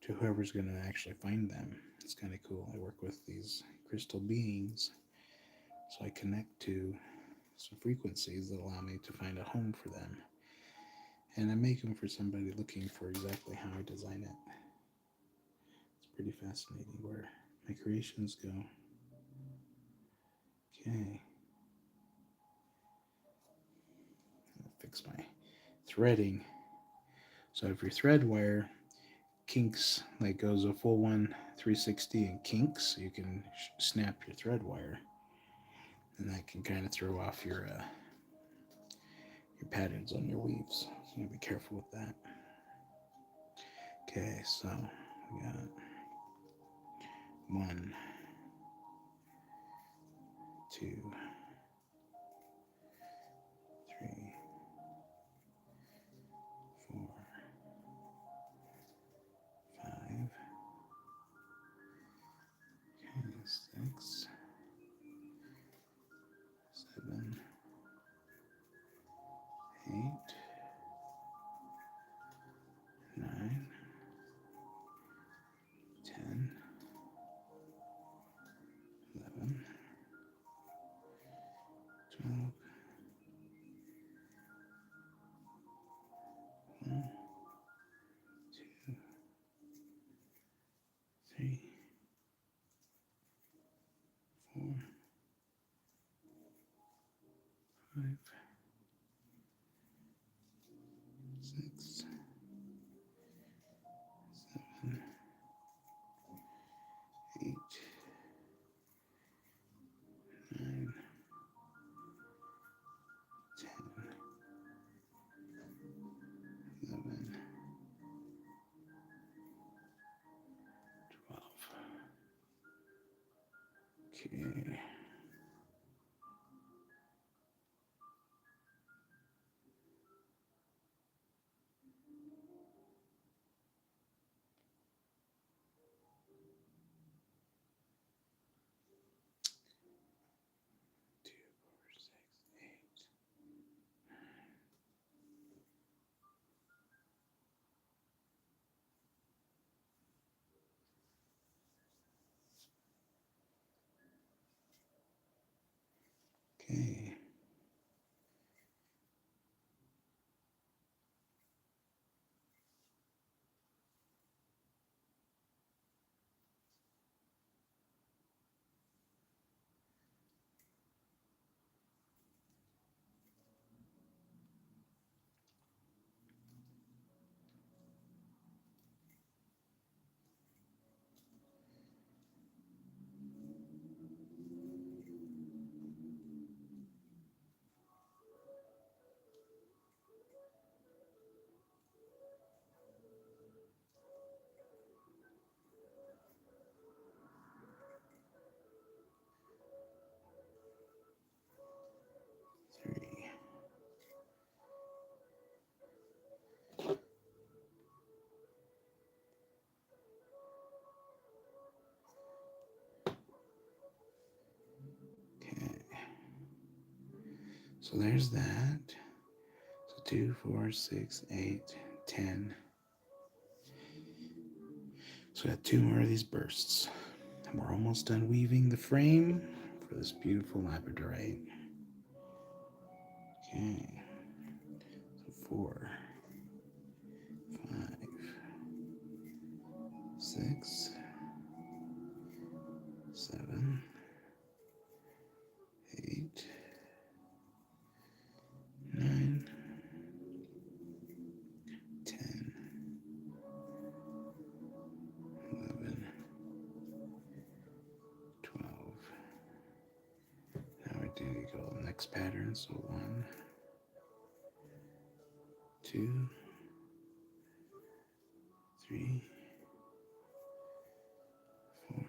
to whoever's going to actually find them. It's kind of cool. I work with these crystal beings, so I connect to some frequencies that allow me to find a home for them. And I make them for somebody looking for exactly how I design it. It's pretty fascinating where my creations go. Okay. I'll fix my threading. So if your thread wire kinks, like goes a full 360 and kinks, you can snap your thread wire, and that can kind of throw off your patterns on your weaves. So you gotta be careful with that. Okay, so we got 1, 2, 3, 4, 5, okay, 6, 7, 8, 9, 10, 11, 12, 1, 2, 3, 4, 5, 6, 7, 8, 9, 10, 11, 12. Okay. Okay. Three. Okay. So there's that. So 2, 4, 6, 8, 10. So we got 2 more of these bursts. And we're almost done weaving the frame for for this beautiful labradorite. Okay, so 4, 5, 6, 7, 8, 9, 10, 11, 12. Now we do go to the next pattern. So 1, 2, 3, 4,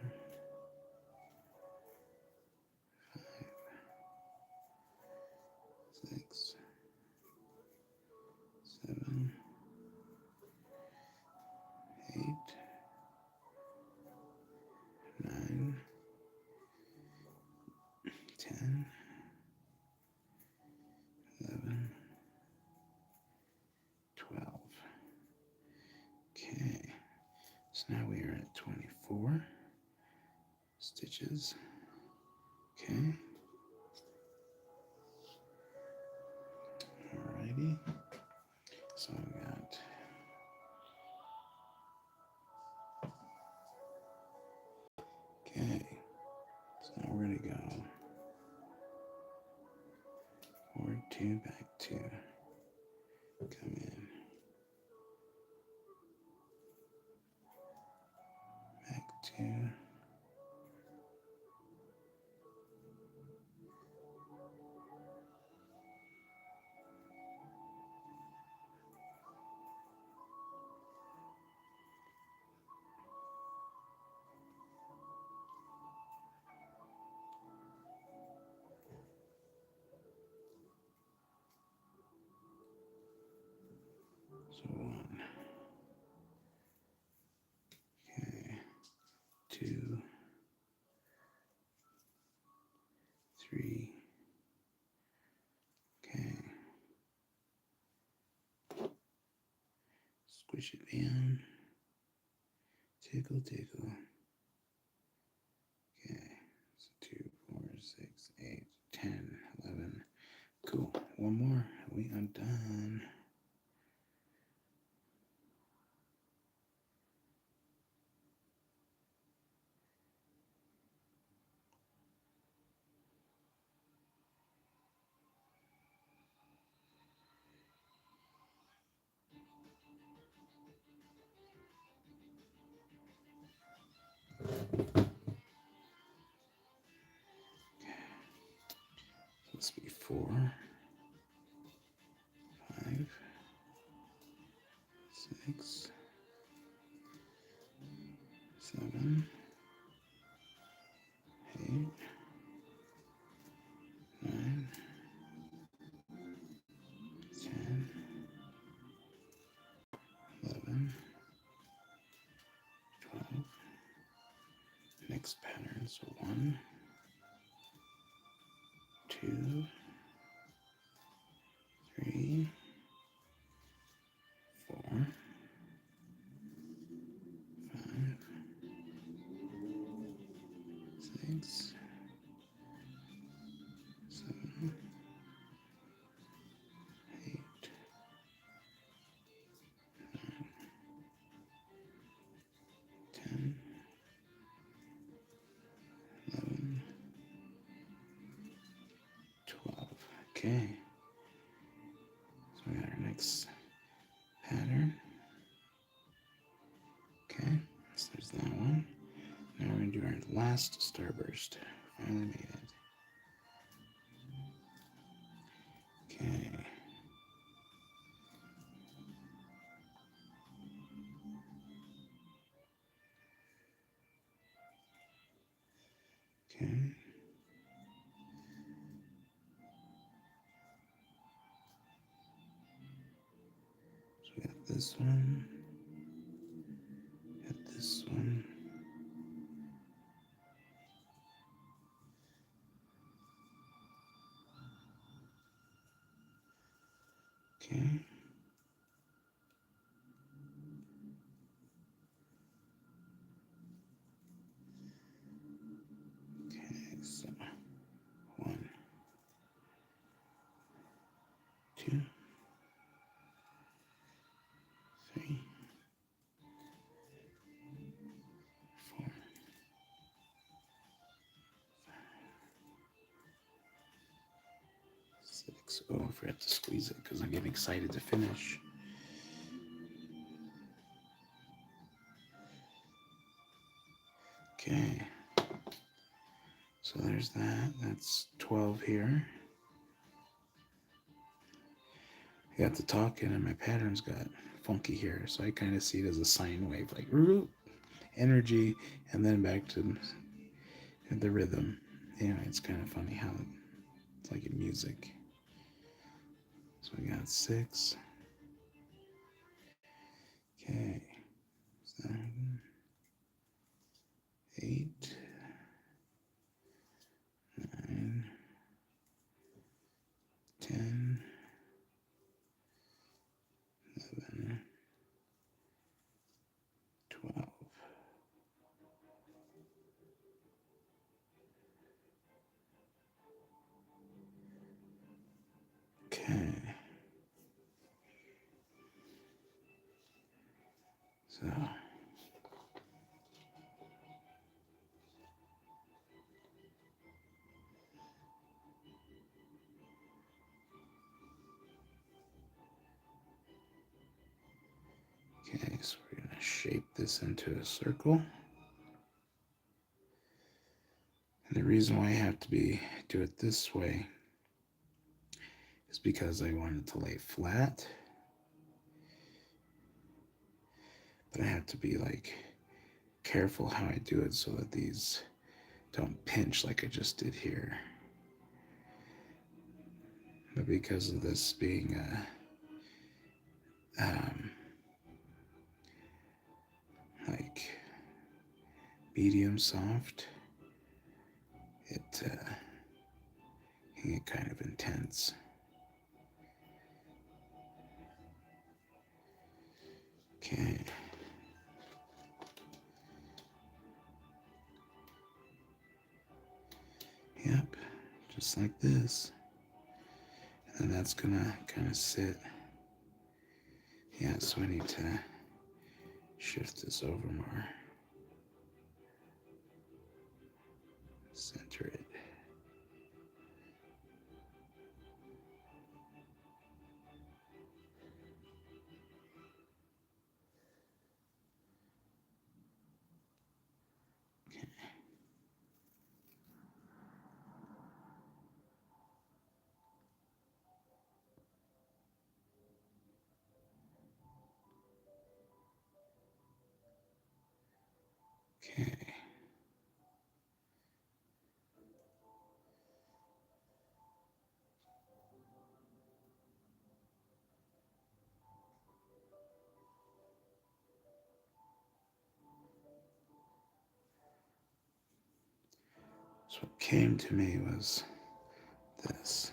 5, 6, 7, 8, 9, 10, 11, 12. Okay, so now we are at 24 stitches. Okay. Alrighty. So we got okay. So now we're gonna go forward 2, back 2. Come in. Back 2. So 1. Okay. 2, 3. Okay. Squish it down. Tickle, tickle. Okay. So 2, 4, 6, 8, 10, 11. Cool. One more. We are done. Must be 4, 5, 6, 7, 8, 9, 10, 11, 12. Next pattern. So 1, 2, 3, 4, 5, 6, 7, 8, 9, 10, 11, 12. Okay. So we got our next pattern. Okay. So there's that one. Now we're going to do our last starburst. Finally made it. Okay. Okay. So we got this one. Got this one. Okay. Okay, so 2, 3, 4, 6. Oh, I forgot to squeeze it because I'm getting excited to finish. Okay. So there's that. That's 12 here. I got to talking and my patterns got funky here. So I kind of see it as a sine wave, like energy, and then back to the rhythm. Anyway, it's kind of funny how it's like in music. So we got 6. Okay. 7, 8, 9, 10, 11, 12. Okay. So okay, so we're gonna shape this into a circle. And the reason why I have to do it this way is because I want it to lay flat. But I have to be like careful how I do it so that these don't pinch like I just did here. But because of this being like medium soft, it can get kind of intense. Okay. Yep, just like this. And then that's gonna kind of sit. Yeah, so I need to shift this over more. Center it. Okay. Okay. So what came to me was this.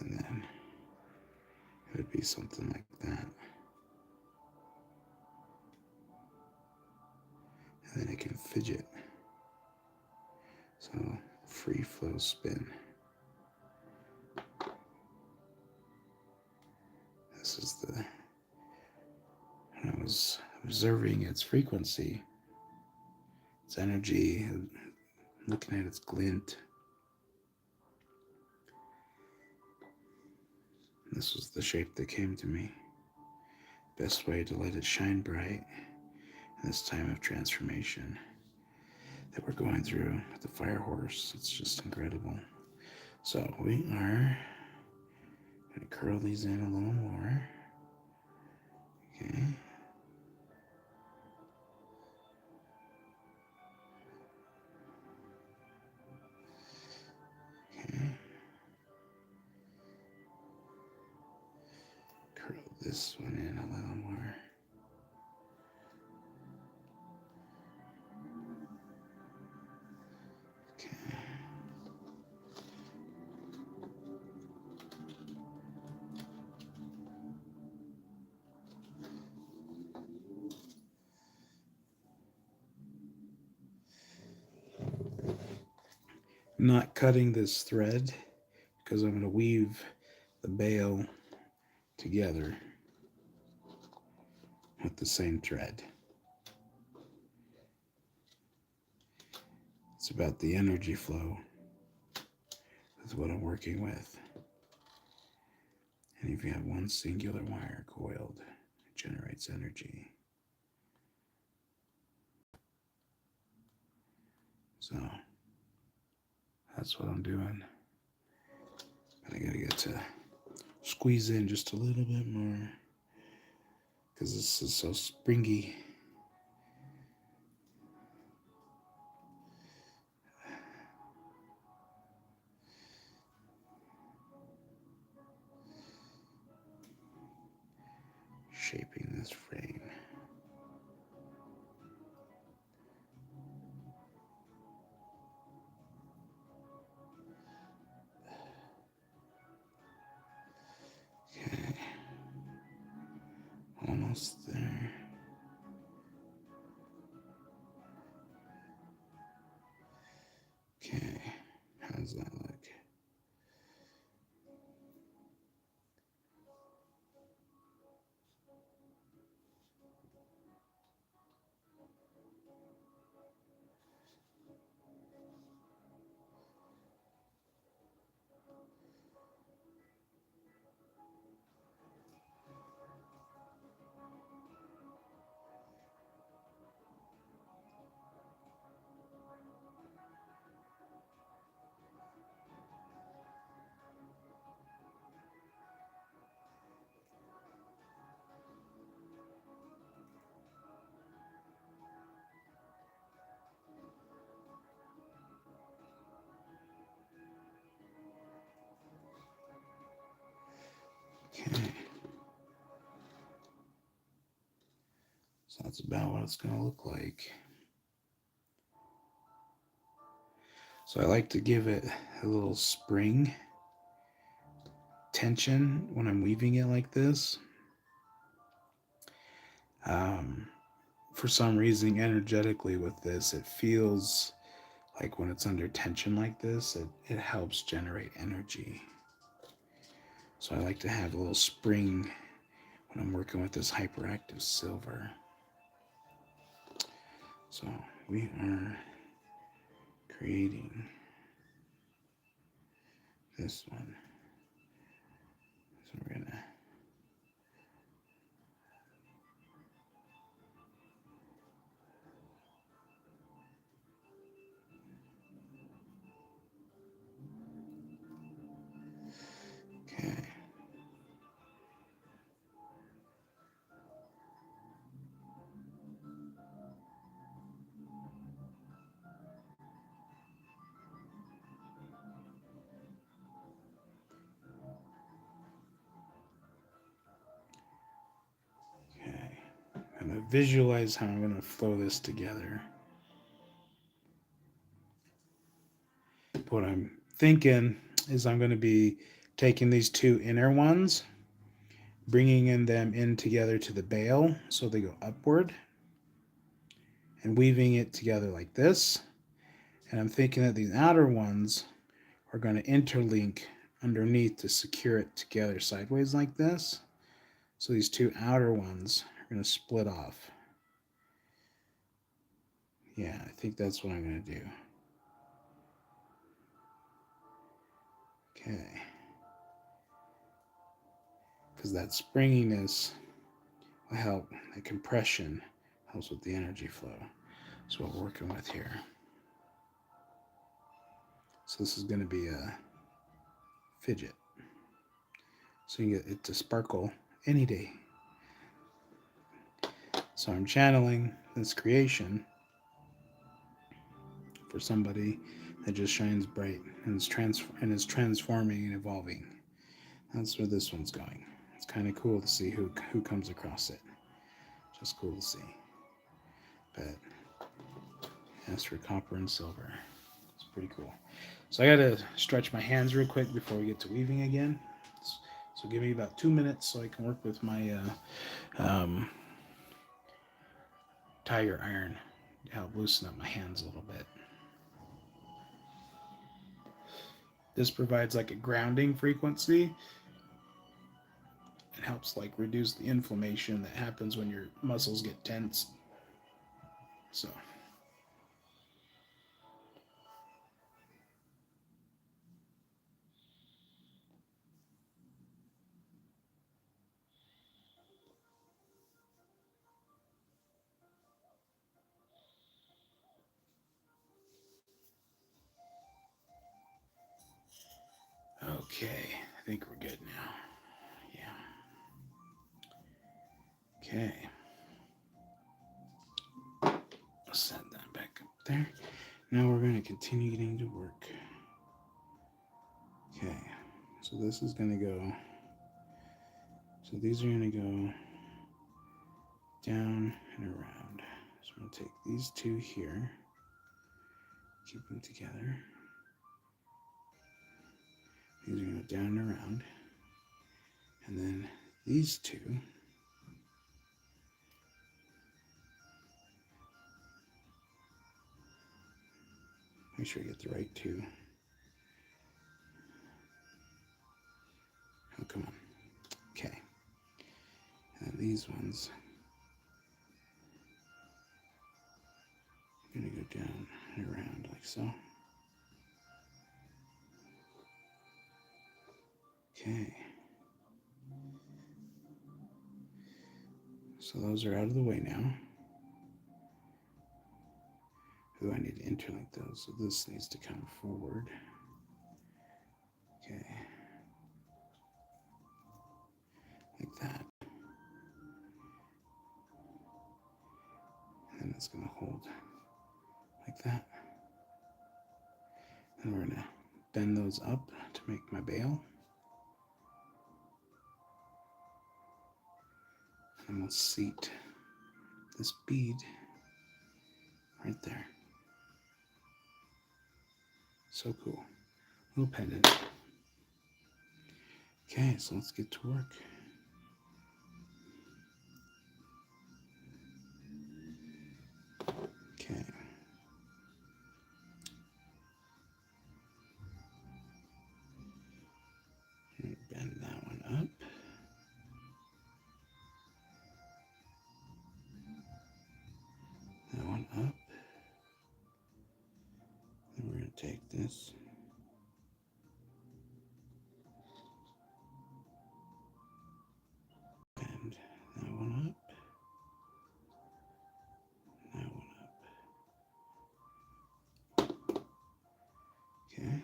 And then it would be something like that. And then it can fidget. So free flow spin. This is when I was observing its frequency, its energy, looking at its glint. This was the shape that came to me. Best way to let it shine bright in this time of transformation that we're going through with the fire horse. It's just incredible. So we are going to curl these in a little more. Okay. Okay. Curl this one in a little more. Okay. Not cutting this thread because I'm going to weave the bale together with the same thread. It's about the energy flow. That's what I'm working with. And if you have one singular wire coiled, it generates energy. So that's what I'm doing. But I gotta get to squeeze in just a little bit more because this is so springy. Shaping this frame. Okay. Almost there. Okay. How does that look? Okay. So that's about what it's going to look like. So I like to give it a little spring tension when I'm weaving it like this. For some reason, energetically with this, it feels like when it's under tension like this, it helps generate energy. So I like to have a little spring when I'm working with this hyperactive silver. So we are creating this one. So we're gonna okay. Okay. I'm gonna visualize how I'm gonna flow this together. What I'm thinking is I'm going to be taking these two inner ones, bringing them in together to the bale so they go upward, and weaving it together like this. And I'm thinking that these outer ones are going to interlink underneath to secure it together sideways like this. So these two outer ones are going to split off. Yeah, I think that's what I'm going to do. Okay. Because that springiness will help, the compression helps with the energy flow. That's what we're working with here. So this is going to be a fidget. So you get it to sparkle any day. So I'm channeling this creation for somebody that just shines bright and is transforming and evolving. That's where this one's going. It's kind of cool to see who comes across it. Just cool to see. But as for copper and silver, it's pretty cool. So I got to stretch my hands real quick before we get to weaving again. So give me about 2 minutes so I can work with my tiger iron to help loosen up my hands a little bit. This provides like a grounding frequency. It helps like reduce the inflammation that happens when your muscles get tense. So okay, I think we're good now. Yeah. Okay. I'll set that back up there. Now we're going to continue getting to work. Okay. So this is going to go. So these are going to go down and around. So I'm going to take these two here, keep them together. These are going to go down and around. And then these two, make sure I get the right two. Oh, come on. Okay. And these ones are going to go down and around like so. Okay. So those are out of the way now. Ooh, I need to interlink those, so this needs to come forward. Okay. Like that. And then it's going to hold like that. And we're going to bend those up to make my bail. And we'll seat this bead right there. So cool. Little pendant. Okay, so let's get to work. Okay. Bend that one up. That one up. Then we're going to take this. Bend that one up. That one up. Okay.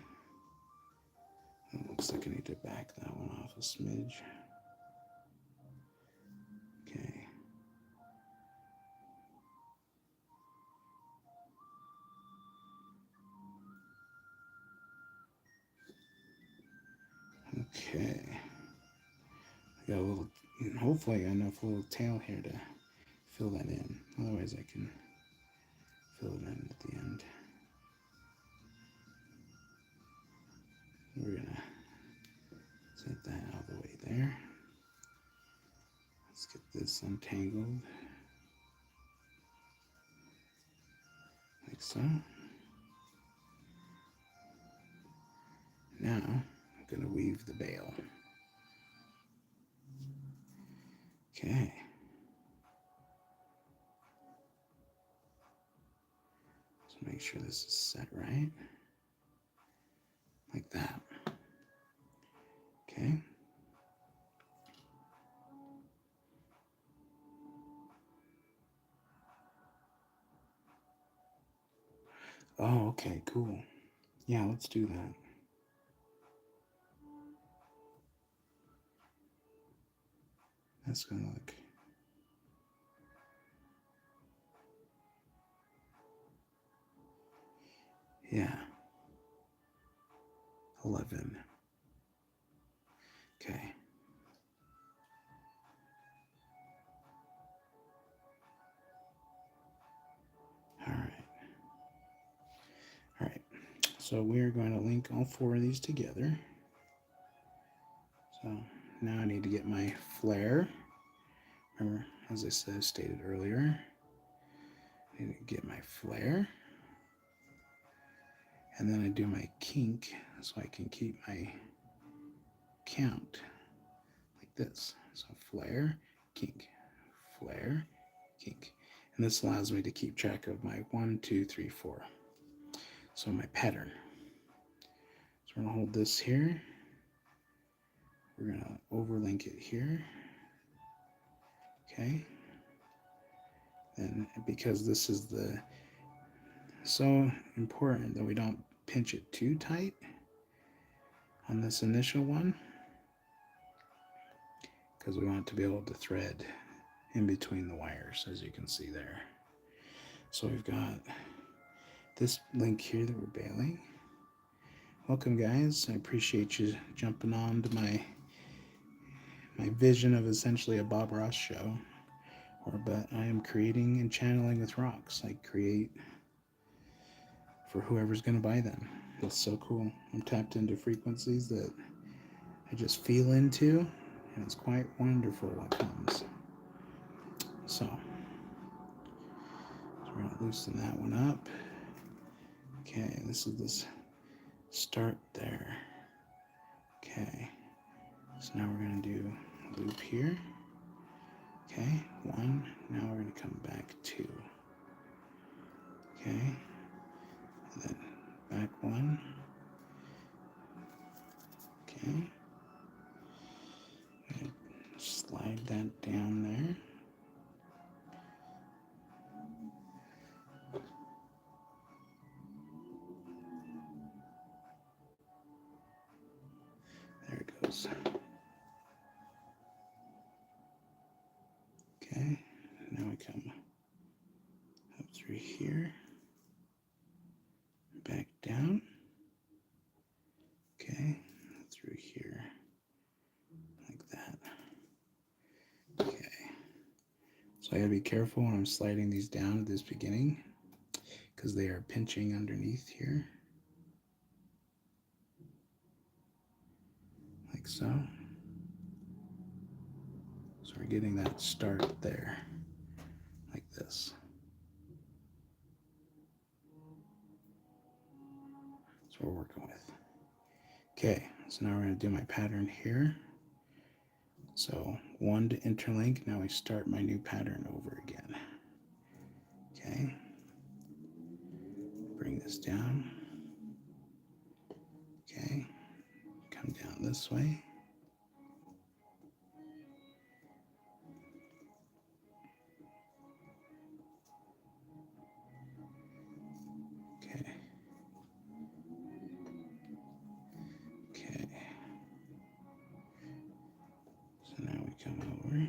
It looks like I need to back that one off a smidge. Okay. Okay. I got a little, hopefully I got enough little tail here to fill that in. Otherwise I can fill it in at the end. We're gonna set that out of the way there. Let's get this untangled. Like so. Now I'm gonna weave the bail. Okay. So make sure this is set right. Like that. Okay. Oh, okay, cool. Yeah, let's do that. That's gonna look. Yeah. 11. Okay. All right. All right. So we're going to link all four of these together. So now I need to get my flare. Remember, as I stated earlier, I need to get my flare. And then I do my kink so I can keep my count like this. So flare, kink, flare, kink. And this allows me to keep track of my 1, 2, 3, 4. So my pattern. So we're gonna hold this here. We're gonna overlink it here. Okay. And because this is so important that we don't pinch it too tight on this initial one, because we want it to be able to thread in between the wires, as you can see there. So we've got this link here that we're bailing. Welcome, guys. I appreciate you jumping on to my vision of essentially a Bob Ross show. But I am creating and channeling with Roxx. I create for whoever's going to buy them. It's so cool. I'm tapped into frequencies that I just feel into, and it's quite wonderful what comes. So we're going to loosen that one up. Okay, this is this start there. Okay, so now we're going to do a loop here. Okay, 1. Now we're going to come back 2. Okay, and then back 1. Okay, slide that down there. There it goes. Okay, now we come up through here, back down. Okay, through here, like that. Okay, so I gotta be careful when I'm sliding these down at this beginning, because they are pinching underneath here, like so. So we're getting that start there, like this. That's what we're working with. Okay, so now we're going to do my pattern here. So 1 to interlink. Now I start my new pattern over again. Okay, bring this down. Okay, come down this way. Okay. Okay. So now we come over.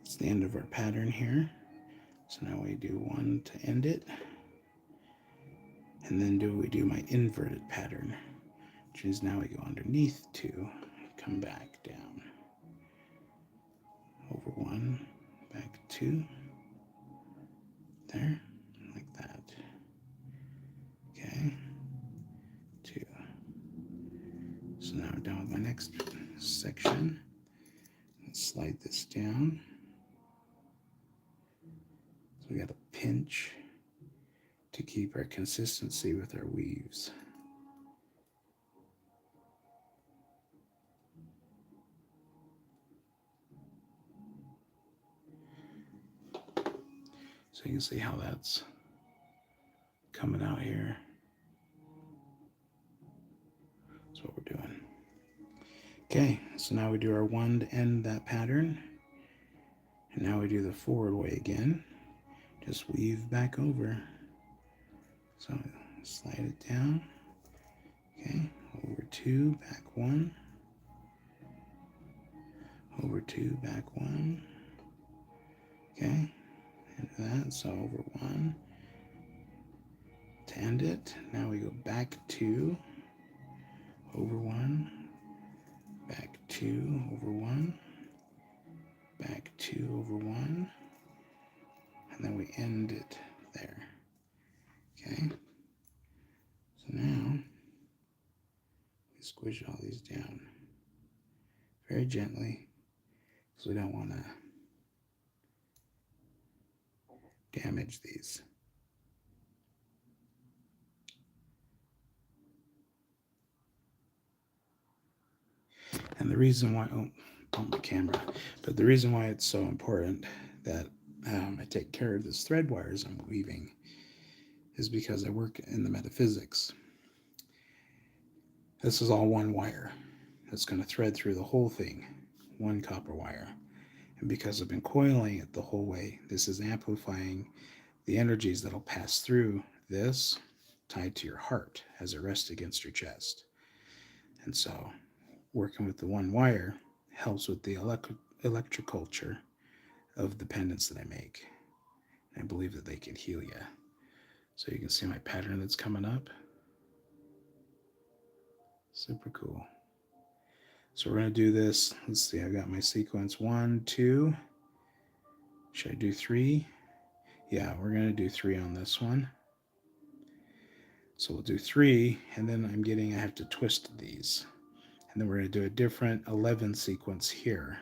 It's the end of our pattern here. So now we do 1 to end it. And then we do my inverted pattern, which is now we go underneath 2, come back down. Over 1, back 2. There, like that. Okay, 2. So now we're done with my next section. Let's slide this down. So we got to pinch to keep our consistency with our weaves. So you can see how that's coming out here. That's what we're doing. Okay, so now we do our 1 to end that pattern. And now we do the forward way again. Just weave back over. So slide it down. Okay, over 2, back 1. Over 2, back 1. Okay, and that, so over 1. To end it, now we go back 2, over 1, back 2, over 1, back 2, over 1, and then we end it there. Okay, so now we squish all these down very gently, because we don't want to damage these. And the reason why, on my camera, but the reason why it's so important that I take care of this thread wires I'm weaving is because I work in the metaphysics. This is all one wire that's going to thread through the whole thing, one copper wire. And because I've been coiling it the whole way, this is amplifying the energies that'll pass through this tied to your heart as it rests against your chest. And so working with the one wire helps with the electroculture of the pendants that I make. I believe that they can heal you. So you can see my pattern that's coming up. Super cool. So we're going to do this. Let's see, I've got my sequence 1, 2. Should I do 3? Yeah, we're going to do 3 on this one. So we'll do 3, and then I have to twist these. And then we're going to do a different 11 sequence here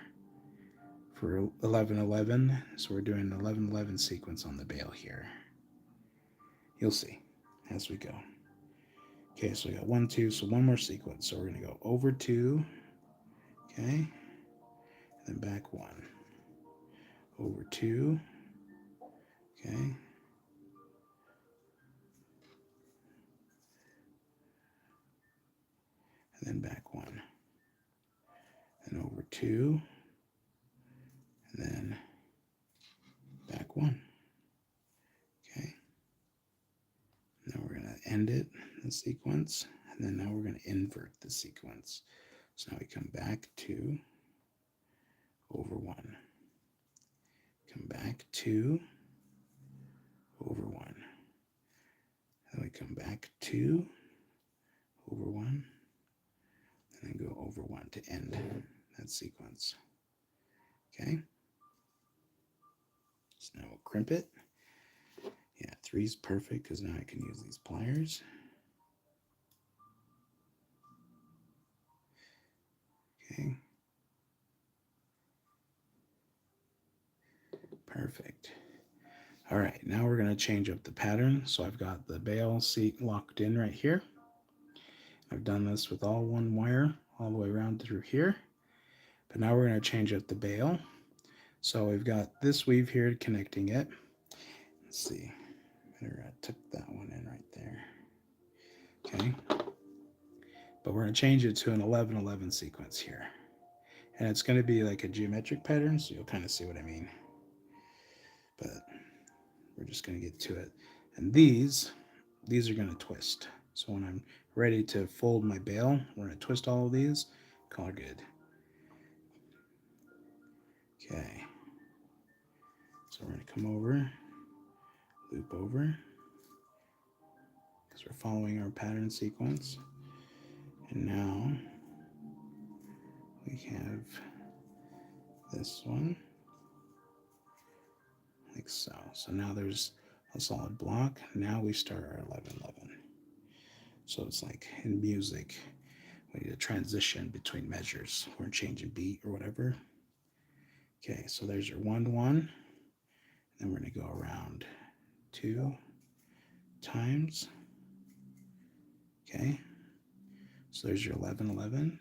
for 11-11. So we're doing an 11-11 sequence on the bale here. You'll see as we go. Okay, so we got 1, 2, so one more sequence. So we're going to go over 2, okay, and then back 1. Over 2, okay, and then back 1. And over 2, and then back 1. Okay. Now we're going to end it, the sequence, and then now we're going to invert the sequence. So now we come back 2, over 1. Come back 2, over 1. Then we come back 2, over 1, and then go over 1 to end that sequence. Okay. So now we'll crimp it. Yeah, 3 is perfect because now I can use these pliers. Okay. Perfect. All right, now we're going to change up the pattern. So I've got the bale seat locked in right here. I've done this with all one wire all the way around through here. But now we're going to change up the bale. So we've got this weave here connecting it. Let's see. Better tuck that one in right there. Okay. But we're going to change it to an 11-11 sequence here. And it's going to be like a geometric pattern, so you'll kind of see what I mean. But we're just going to get to it. And these are going to twist. So when I'm ready to fold my bale, we're going to twist all of these. Call it good. Okay. So we're going to come over, loop over, because we're following our pattern sequence. And now we have this one, like so. So now there's a solid block. Now we start our 11-11. So it's like in music, we need a transition between measures. We're changing beat or whatever. Okay, so there's your 1-1. Then we're going to go around 2 times. Okay, so there's your 11-11. Then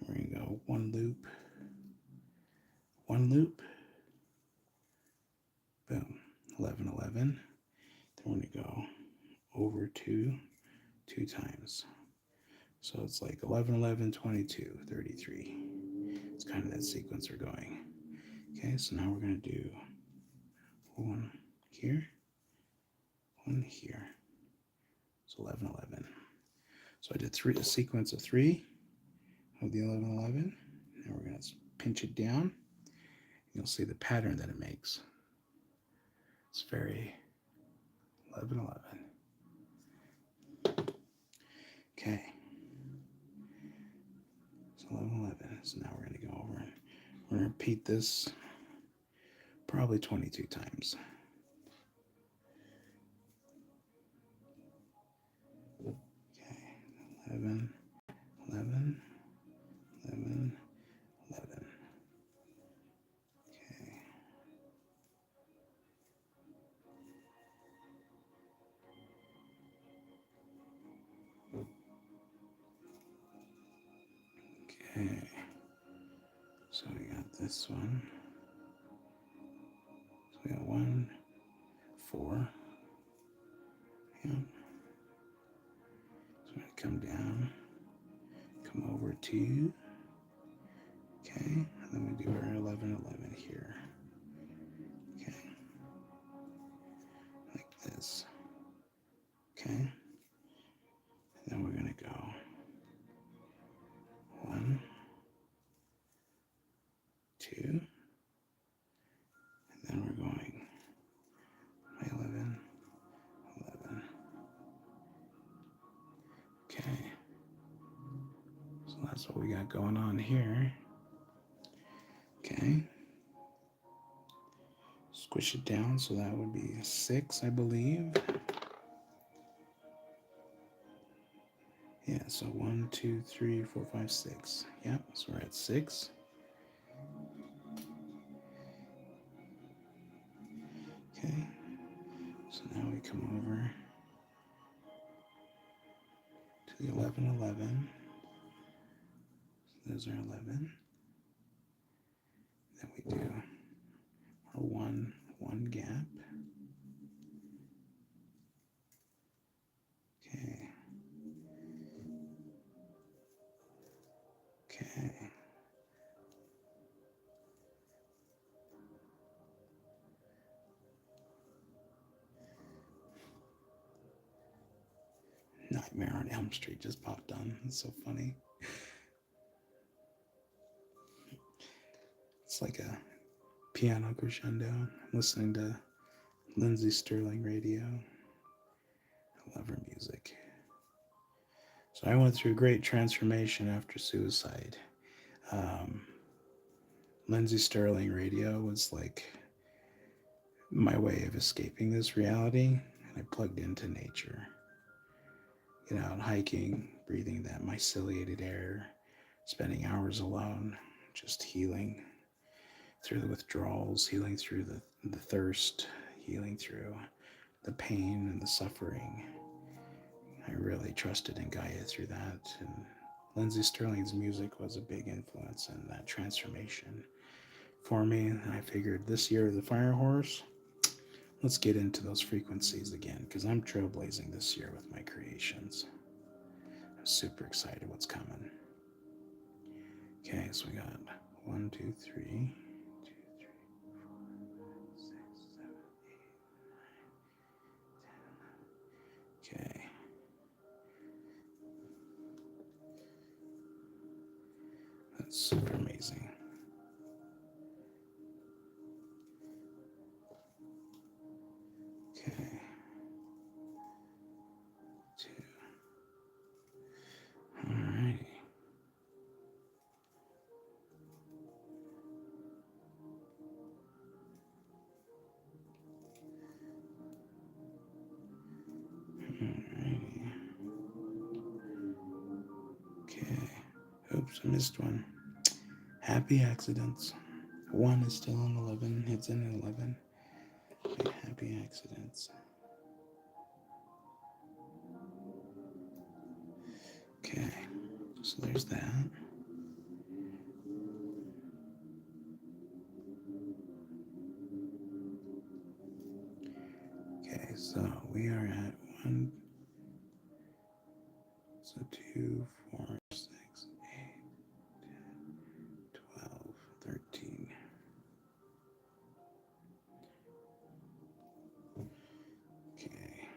we're going to go 1 loop, 1 loop. Boom, 11-11. Then we're going to go over 2 times. So it's like 11-11, 22, 33. It's kind of that sequence we're going. Okay, so now we're going to do 1 here, 1 here. So 11-11. So I did a sequence of 3 of the 11-11. Now we're going to pinch it down. You'll see the pattern that it makes. It's very 11-11. Okay. So 11-11. So now we're going to go over and we're going to repeat this probably 22 times. Okay. 11, 11, 11, 11. Okay. Okay. So we got this one. So we got 1, 4. Yeah. So we're going to come down, come over 2. Okay. And then we do our 11, 11 here. Okay. Like this. Okay. And then we're going to go 1, 2. And then we're going 11, 11. Okay. So that's what we got going on here. Okay. Squish it down, so that would be 6, I believe. Yeah, so 1, 2, 3, 4, 5, 6. Yeah, so we're at 6. Okay. So now we come over to the 11, 11. So those are 11. Then we do our 1, 1 gap. Okay. Okay. Nightmare on Elm Street just popped on. It's so funny. It's like a piano crescendo. I'm listening to Lindsay Sterling radio. I love her music. So I went through a great transformation after suicide. Lindsay Sterling radio was like my way of escaping this reality, and I plugged into nature. Get out hiking, breathing that myceliated air, spending hours alone, just healing through the withdrawals, healing through the thirst, healing through the pain and the suffering. I really trusted in Gaia through that, and Lindsay Sterling's music was a big influence in that transformation for me. And I figured this year, the Fire Horse, let's get into those frequencies again, because I'm trailblazing this year with my creations. I'm super excited what's coming. Okay, so we got 1, 2, 3. 10. Okay. That's super amazing. Okay. 2. Alrighty. Alrighty. Okay. Oops, I missed one. Happy accidents. 1 is still in 11. It's in 11. Okay, happy accidents. Okay, so there's that. Okay, so we are at 1, so 2, 4, 6, 8, 10, 12, 13. Okay.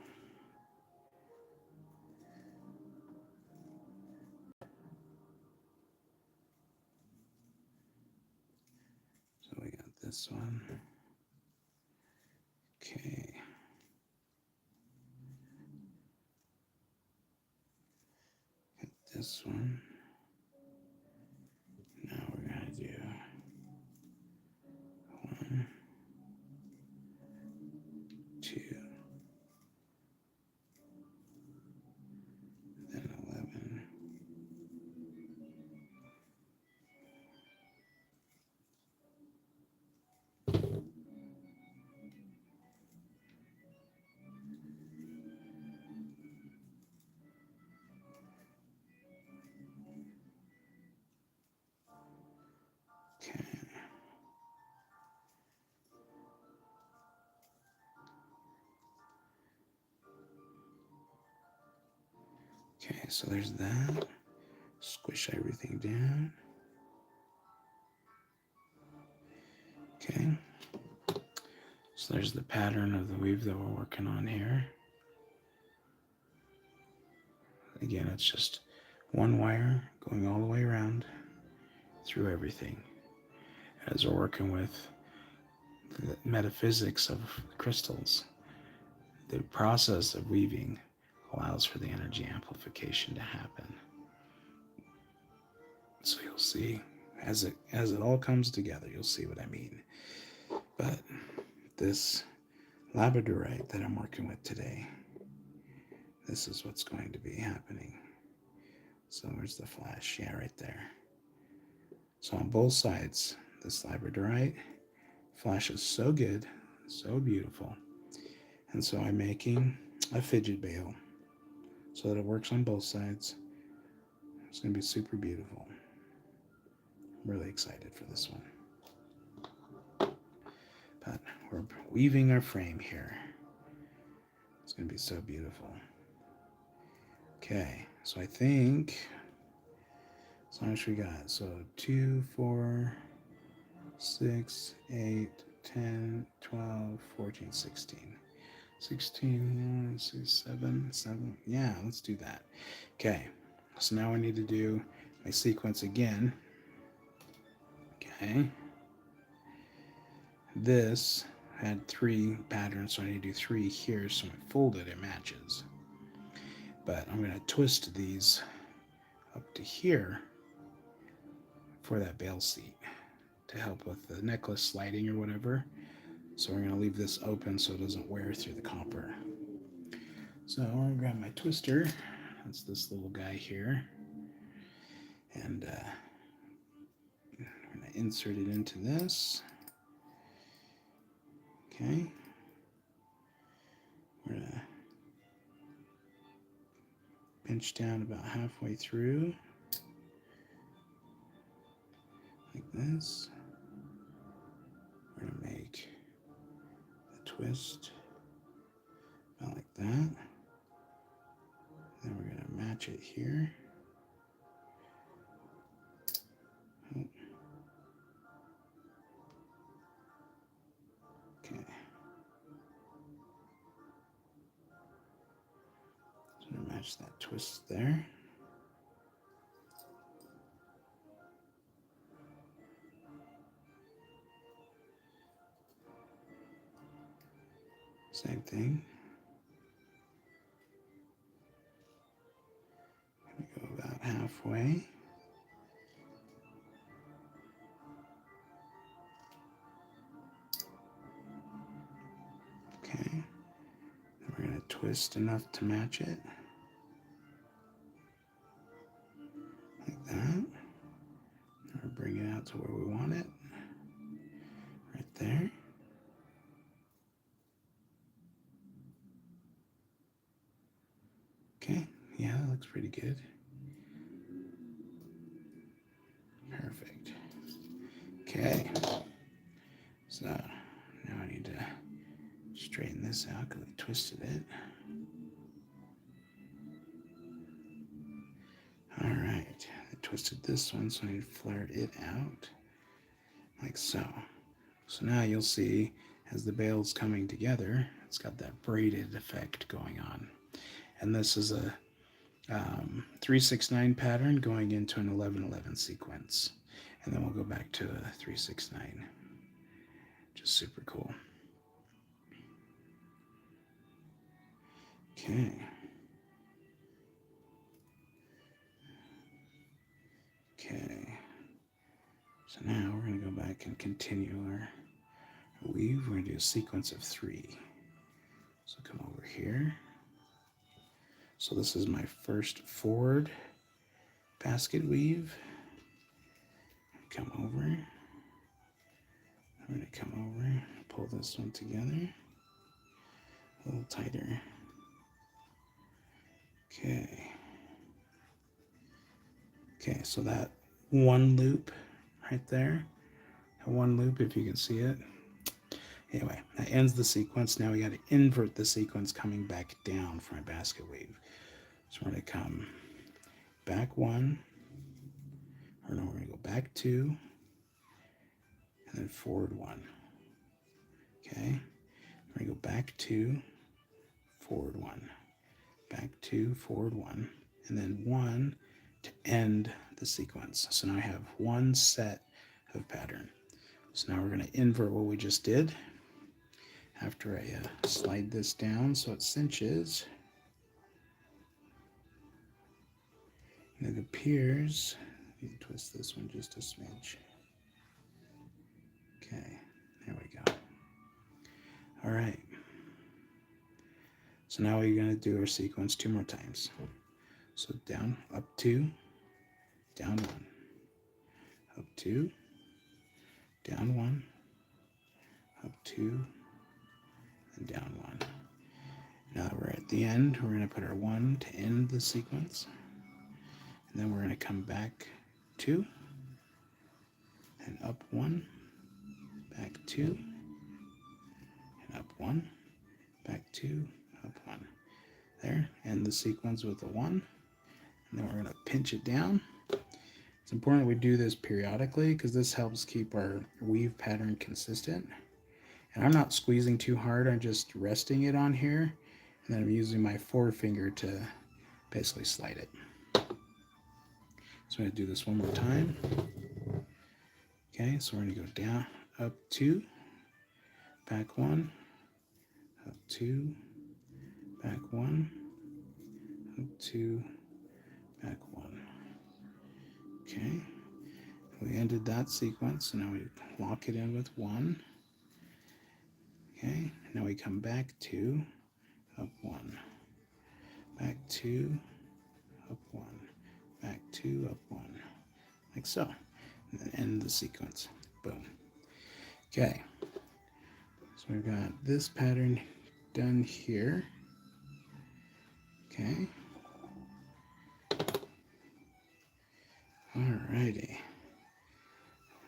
So we got this one. Okay. Got this one. Now we're gonna do 1, 2, then 11. Okay, so there's that. Squish everything down. Okay. So there's the pattern of the weave that we're working on here. Again, it's just one wire going all the way around through everything. As we're working with the metaphysics of crystals, the process of weaving allows for the energy amplification to happen. So you'll see, as it all comes together, you'll see what I mean. But this labradorite that I'm working with today, this is what's going to be happening. So where's the flash? Yeah, right there. So on both sides, this labradorite flashes so good, so beautiful. And so I'm making a fidget bale so that it works on both sides. It's going to be super beautiful. I'm really excited for this one. But we're weaving our frame here. It's going to be so beautiful. Okay, so I think, so how much we got? So 2, 4, 6, 8, 10, 12, 14, 16. 16, 7. Yeah, let's do that. Okay, so now I need to do my sequence again. Okay. This had 3 patterns, so I need to do 3 here, so when I fold it, it matches. But I'm going to twist these up to here for that bail seat to help with the necklace sliding or whatever. So we're going to leave this open so it doesn't wear through the copper. So I'm going to grab my twister. That's this little guy here. And I'm going to insert it into this. Okay. We're going to pinch down about halfway through. Like this. We're going to make the twist about like that. Then we're going to match it here. Oh. Okay. So I'm going to match that twist there. Same thing. We go about halfway. Okay. Then we're going to twist enough to match it. Like that. And we'll bring it out to where we want it. Right there. Okay. Yeah, that looks pretty good. Perfect. Okay. So now I need to straighten this out because I twisted it. All right. I twisted this one, so I need to flare it out like so. So now you'll see as the bale's coming together, it's got that braided effect going on. And this is a 369 pattern going into an 1111 sequence. And then we'll go back to a 369. Just super cool. Okay. Okay. So now we're going to go back and continue our weave. We're going to do a sequence of 3. So come over here. So this is my first forward basket weave. Come over. I'm going to come over, pull this one together. A little tighter. Okay. Okay, so that one loop right there, that one loop, if you can see it. Anyway, that ends the sequence. Now we got to invert the sequence coming back down for my basket weave. So we're going to come back 1, or no, we're going to go back 2, and then forward 1. Okay, we're going to go back 2, forward 1, back 2, forward 1, and then 1 to end the sequence. So now I have one set of pattern. So now we're going to invert what we just did. After I slide this down so it cinches, and it appears, let me twist this one just a smidge. Okay, there we go. All right. So now we're going to do our sequence 2 more times. So down, up 2, down 1, up 2, down 1, up 2, and down 1. Now that we're at the end, we're going to put our 1 to end the sequence. And then we're going to come back 2, and up 1, back 2, and up 1, back 2, up 1. There, end the sequence with a 1. And then we're going to pinch it down. It's important we do this periodically because this helps keep our weave pattern consistent. And I'm not squeezing too hard, I'm just resting it on here. And then I'm using my forefinger to basically slide it. So I'm going to do this one more time. Okay, so we're going to go down, up 2, back 1, up 2, back 1, up 2, back 1. Okay, we ended that sequence, so now we lock it in with 1. Okay, now we come back 2, up 1, back 2, up 1, back 2, up 1, like so. And then end the sequence. Boom. Okay, so we've got this pattern done here. Okay. Alrighty.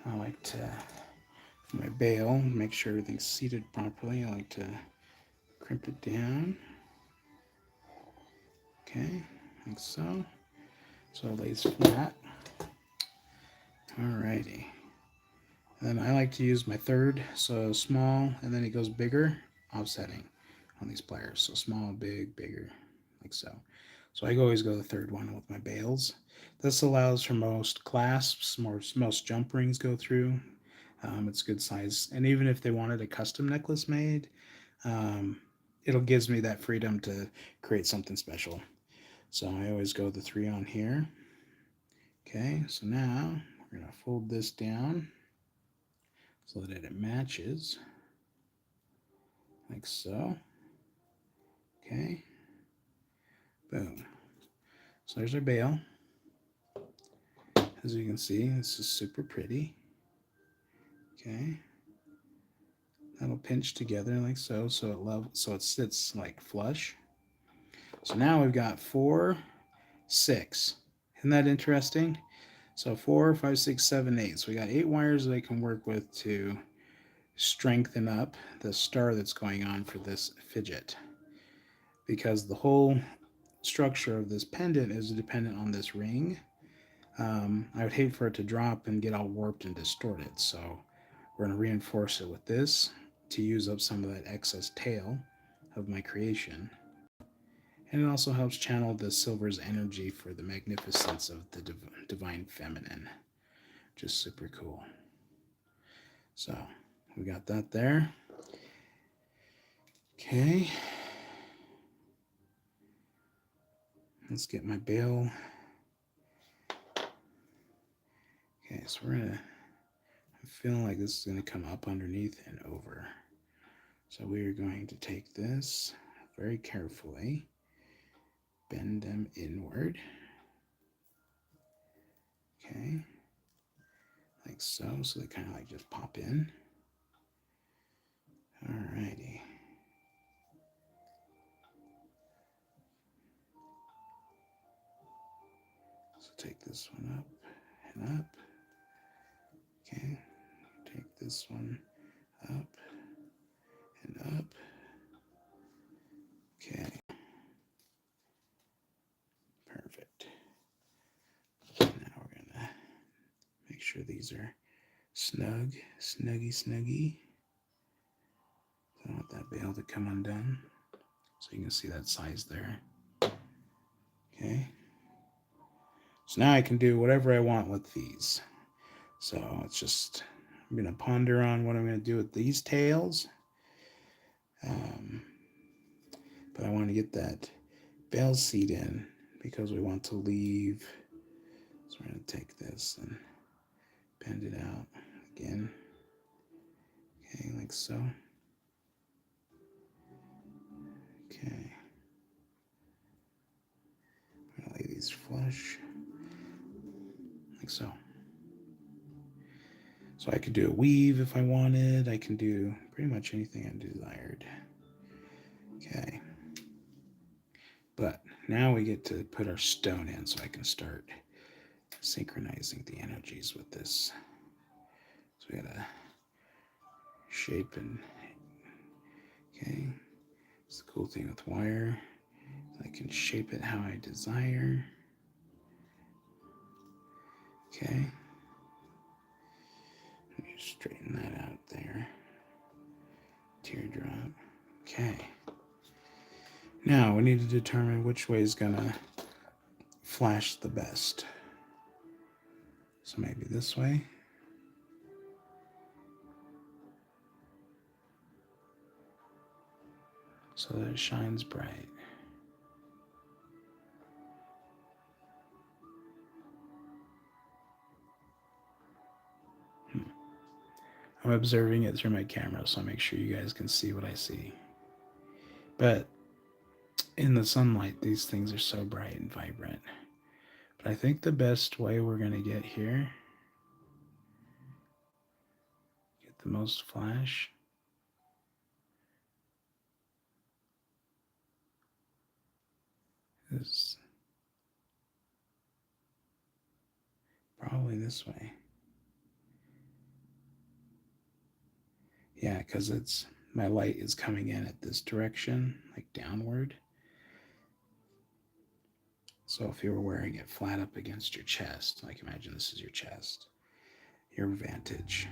I like to, for my bail, make sure everything's seated properly. I like to crimp it down. Okay, like so. So it lays flat. Alrighty. And then I like to use my third, so small, and then it goes bigger, offsetting on these pliers. So small, big, bigger, like so. So I always go the third one with my bails. This allows for most clasps, most jump rings go through. It's good size. And even if they wanted a custom necklace made, it'll gives me that freedom to create something special. So I always go the 3 on here. Okay, so now we're going to fold this down so that it matches, like so. Okay, boom. So there's our bail. As you can see, this is super pretty. Okay, that'll pinch together like so, so it sits like flush. So now we've got 4, 6. Isn't that interesting? So 4, 5, 6, 7, 8. So we got 8 wires that I can work with to strengthen up the star that's going on for this fidget, because the whole structure of this pendant is dependent on this ring. I would hate for it to drop and get all warped and distorted, so we're going to reinforce it with this to use up some of that excess tail of my creation. And it also helps channel the silver's energy for the magnificence of the divine feminine. Just super cool. So we got that there. Okay. Let's get my bail. Okay, so we're gonna, I'm feeling like this is gonna come up underneath and over. So we are going to take this very carefully, bend them inward. Okay, like so, so they kind of like just pop in. Alrighty. So take this one up and up. Okay, take this one up and up. Okay. sure these are snuggy. I don't want that bail to come undone. So you can see that size there. Okay. So now I can do whatever I want with these. So it's just, I'm going to ponder on what I'm going to do with these tails. But I want to get that bail seat in because we want to leave. So we're going to take this and bend it out again. Okay, like so. Okay. I'm going to lay these flush. Like so. So I could do a weave if I wanted. I can do pretty much anything I desired. Okay. But now we get to put our stone in so I can start synchronizing the energies with this. So we gotta shape and, okay. It's the cool thing with wire. I can shape it how I desire. Okay. Let me straighten that out there. Teardrop. Okay. Now we need to determine which way is gonna flash the best. So maybe this way. So that it shines bright. I'm observing it through my camera, so I'll make sure you guys can see what I see. But in the sunlight, these things are so bright and vibrant. But I think the best way we're going to get here, get the most flash, is probably this way. Yeah, because it's, my light is coming in at this direction, like downward. So if you were wearing it flat up against your chest, like imagine this is your chest, your vantage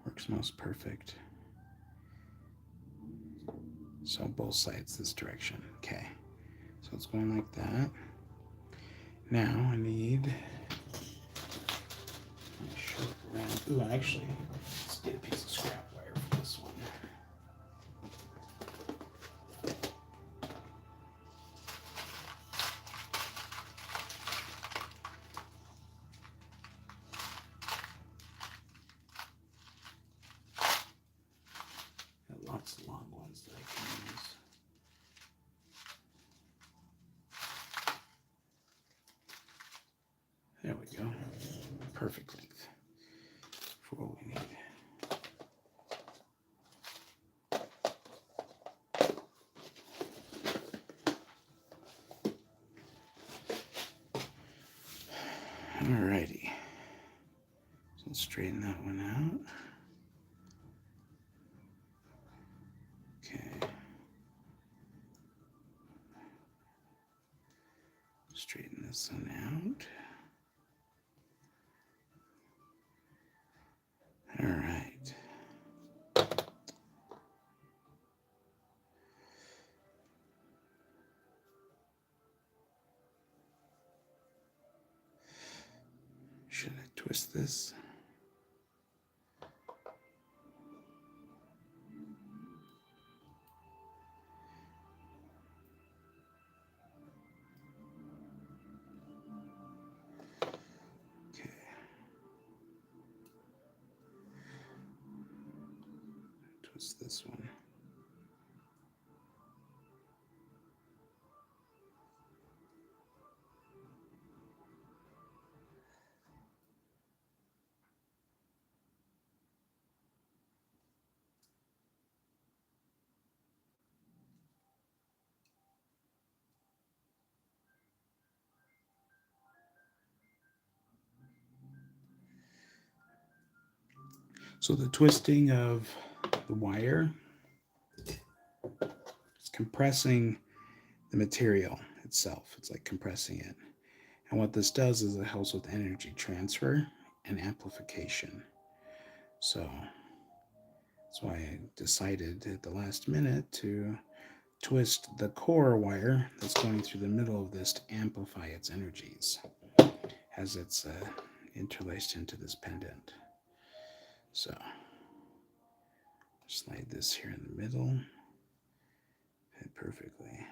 works most perfect. So both sides this direction. Okay. So it's going like that. Now I need around. Ooh, actually, let's get a piece of scrap wire for this one. Got lots of long ones that I can use. There we go. Perfect length for what we need. Alrighty. So let's straighten that one out. Okay. Straighten this one out. All right. Should I twist this? Okay. Twist this one. So the twisting of the wire is compressing the material itself. It's like compressing it. And what this does is it helps with energy transfer and amplification. So that's why I decided at the last minute to twist the core wire that's going through the middle of this to amplify its energies as it's interlaced into this pendant. So slide this here in the middle, fit perfectly.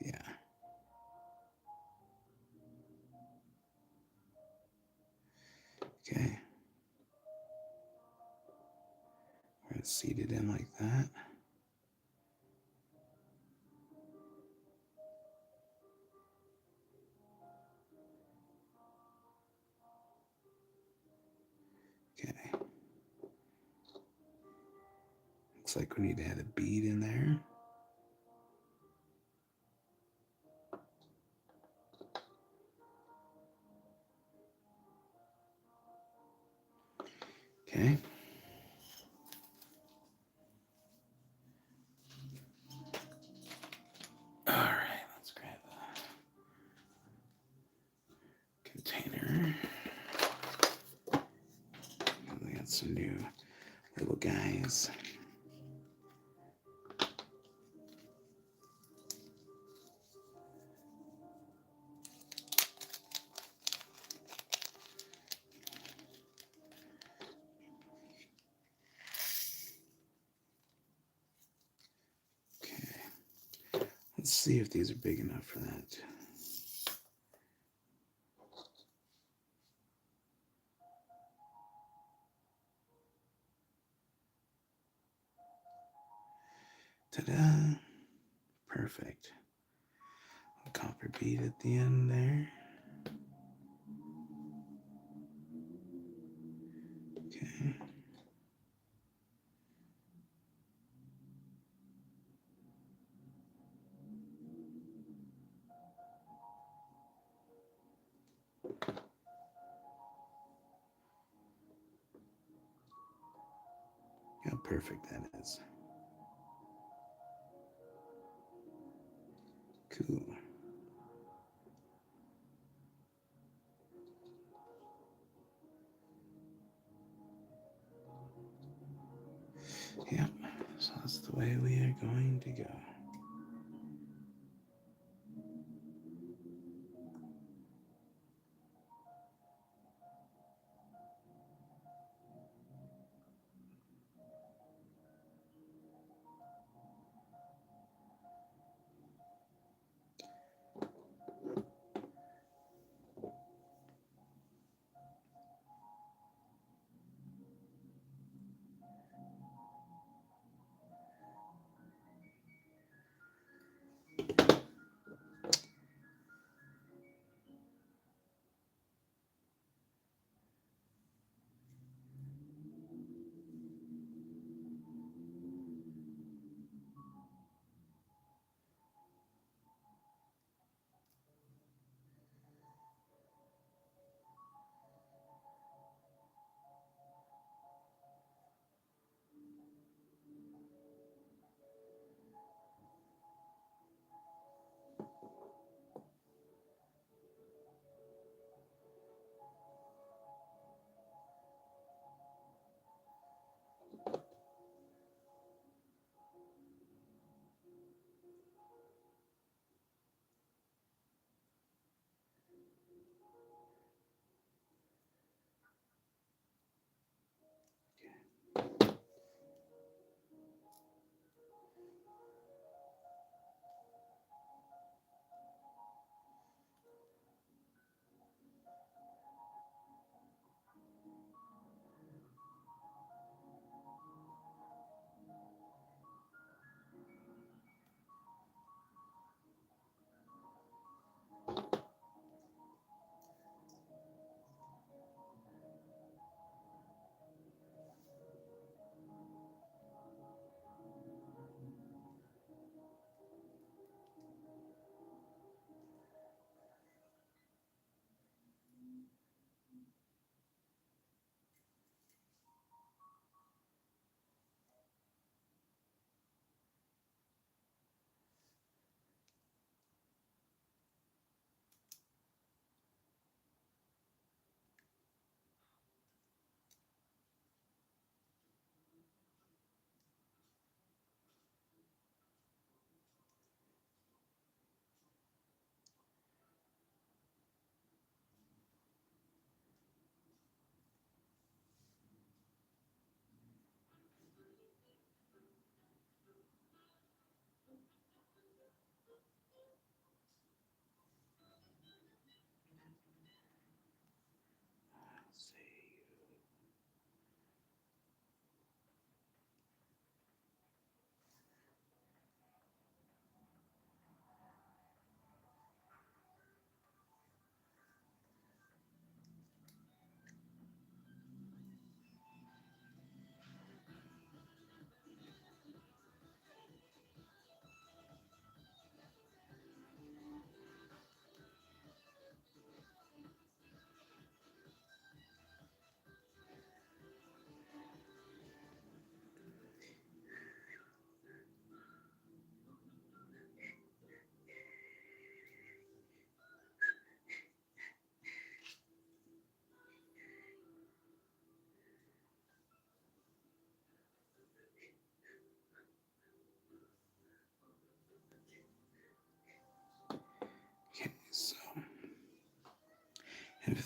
Yeah. Okay. We're going to seat it in like that. Okay. Looks like we need to add a bead in there. Okay. All right, let's grab a container. We got some new little guys. Okay. Let's see if these are big enough for that. Ta-da! Perfect. A copper bead at the end there. Okay. How perfect that is. Cool. Yep, so that's the way we are going to go.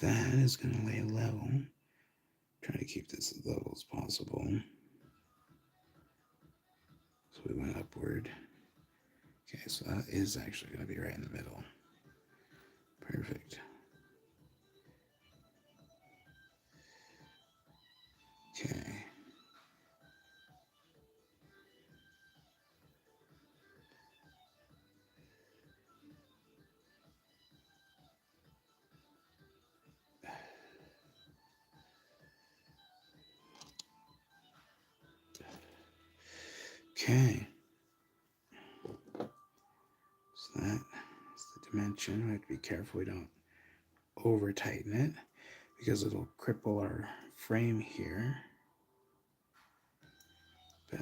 that is going to lay level. Try to keep this as level as possible. So we went upward. Okay, so that is actually going to be right in the middle. Perfect. Okay. Okay. So that's the dimension. We have to be careful we don't over tighten it because it'll cripple our frame here. But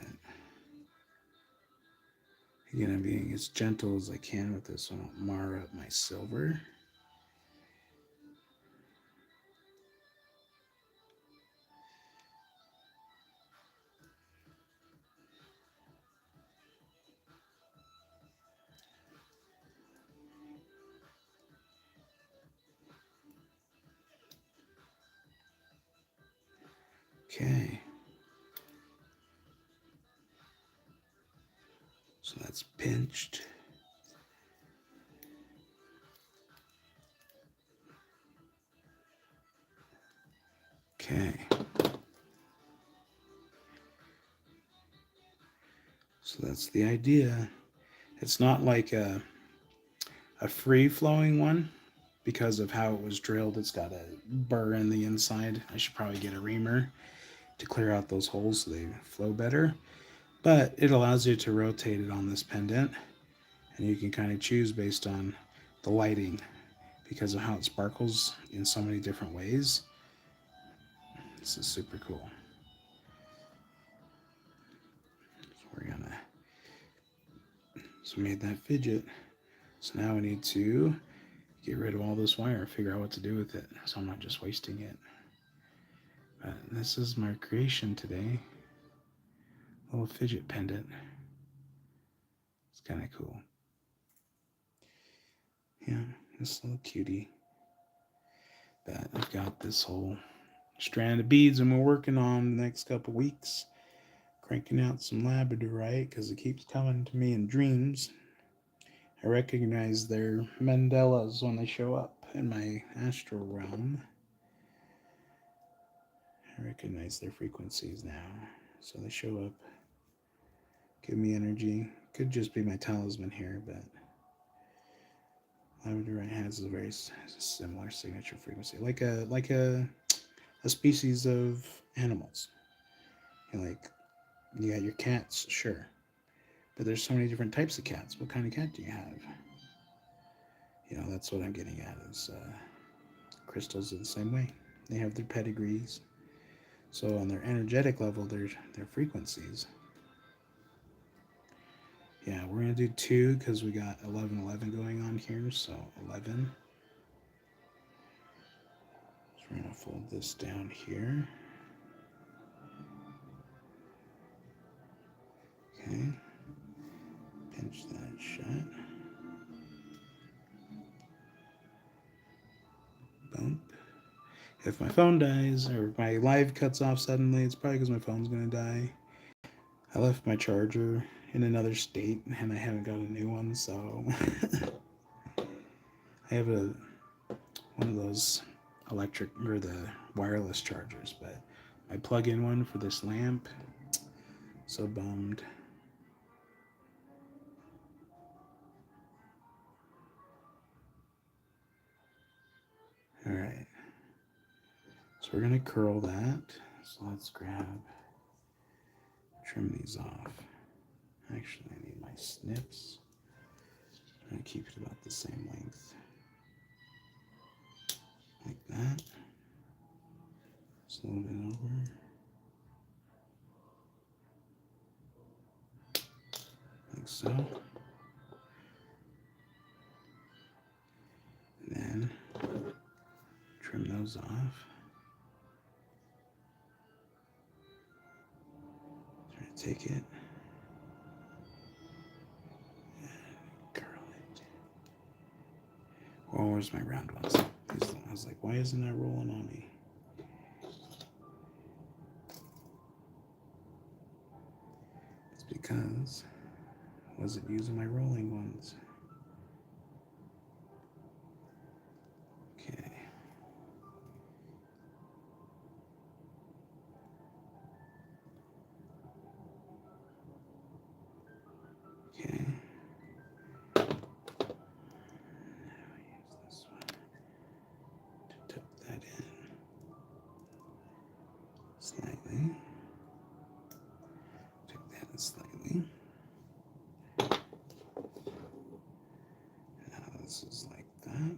again, I'm being as gentle as I can with this so I don't mar up my silver. Okay. So that's pinched. Okay. So that's the idea. It's not like a free-flowing one because of how it was drilled. It's got a burr in the inside. I should probably get a reamer to clear out those holes so they flow better. But it allows you to rotate it on this pendant, and you can kind of choose based on the lighting because of how it sparkles in so many different ways. This is super cool. So we're gonna, so we made that fidget. So now we need to get rid of all this wire, figure out what to do with it so I'm not just wasting it. But this is my creation today. Little fidget pendant. It's kind of cool. Yeah, this little cutie. But I've got this whole strand of beads and we're working on the next couple weeks. Cranking out some labradorite because it keeps coming to me in dreams. I recognize their mandalas when they show up in my astral realm. I recognize their frequencies now. So they show up, give me energy. Could just be my talisman here, but labradorite has a very similar signature frequency, like a species of animals. Like you got your cats, sure, but there's so many different types of cats. What kind of cat do you have? You know, that's what I'm getting at. Is crystals are the same way. They have their pedigrees. So on their energetic level, their frequencies. Yeah, we're gonna do 2 because we got 1111 going on here. So 11. So we're gonna fold this down here. Okay. Pinch that shut. Bump. If my phone dies or my live cuts off suddenly, it's probably because my phone's gonna die. I left my charger in another state and I haven't got a new one, so I have one of those electric or the wireless chargers, but my plug-in one for this lamp, so bummed. All right, so we're gonna curl that. So let's trim these off. Actually, I need my snips. I'm gonna keep it about the same length, like that. Slide it over. Like so. And then trim those off. Try to take it and curl it. Oh, where's my round ones? I was like, why isn't that rolling on me? It's because I wasn't using my rolling ones. Okay. Okay. Now I use this one to tip that in slightly. Tip that in slightly. Now this is like that.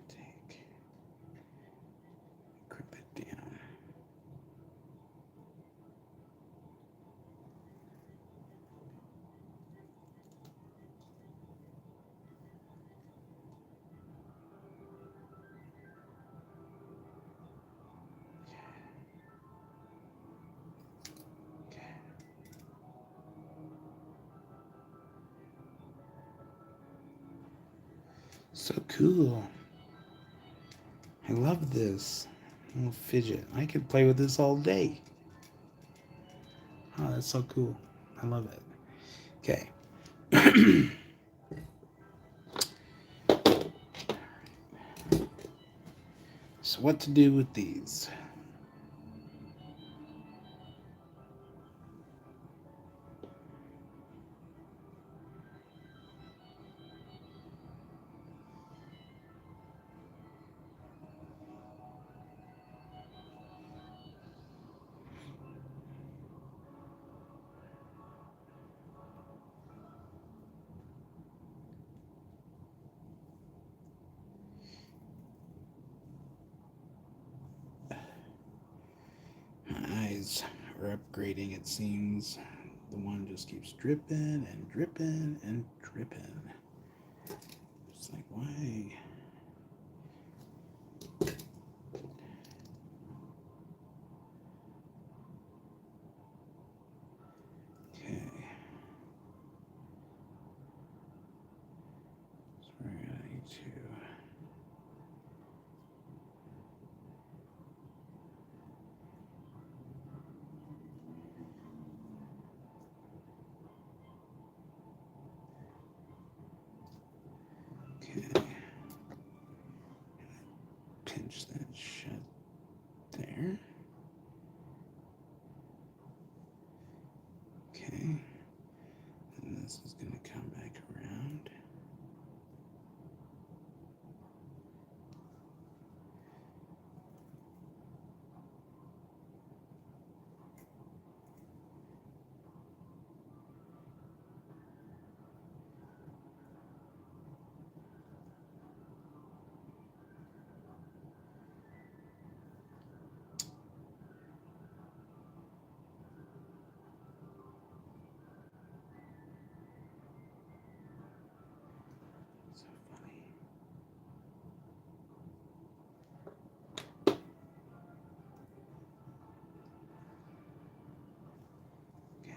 Take, grip it down. So cool. I love this little fidget. I could play with this all day. Oh, that's so cool. I love it. Okay. So what to do with these? My eyes are upgrading, it seems. The one just keeps dripping and dripping and dripping. It's like, why? Okay. So we're gonna need to okay. Pinch that shut there. Okay. And this is gonna come back around. So funny. Okay.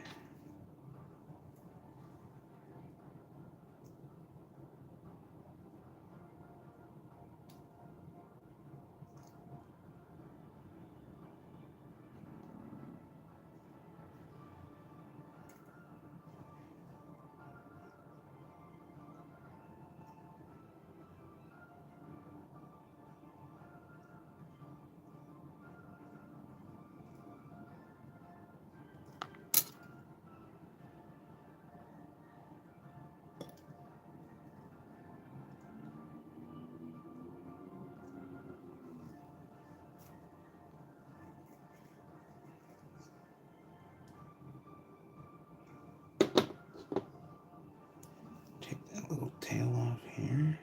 Take that little tail off here.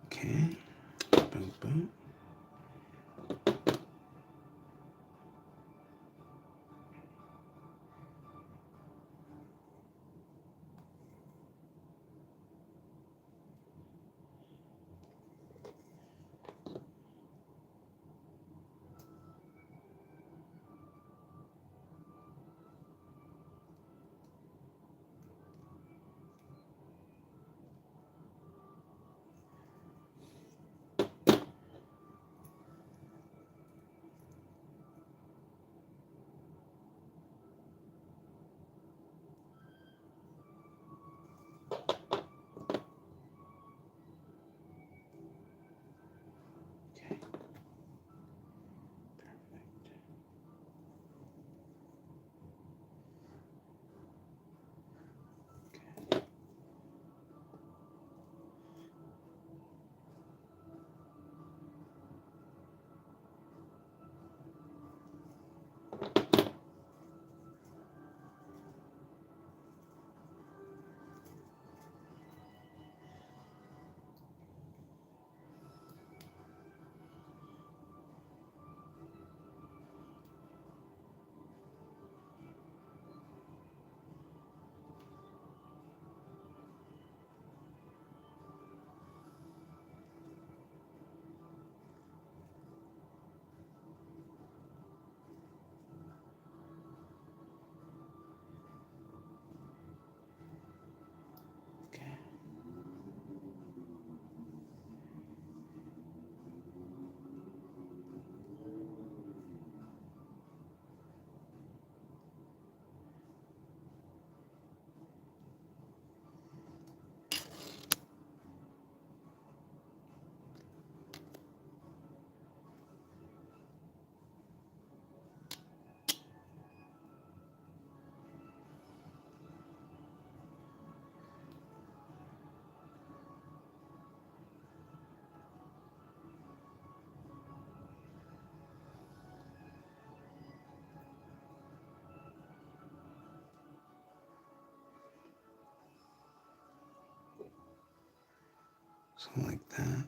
Okay. Boom, boom. Something like that.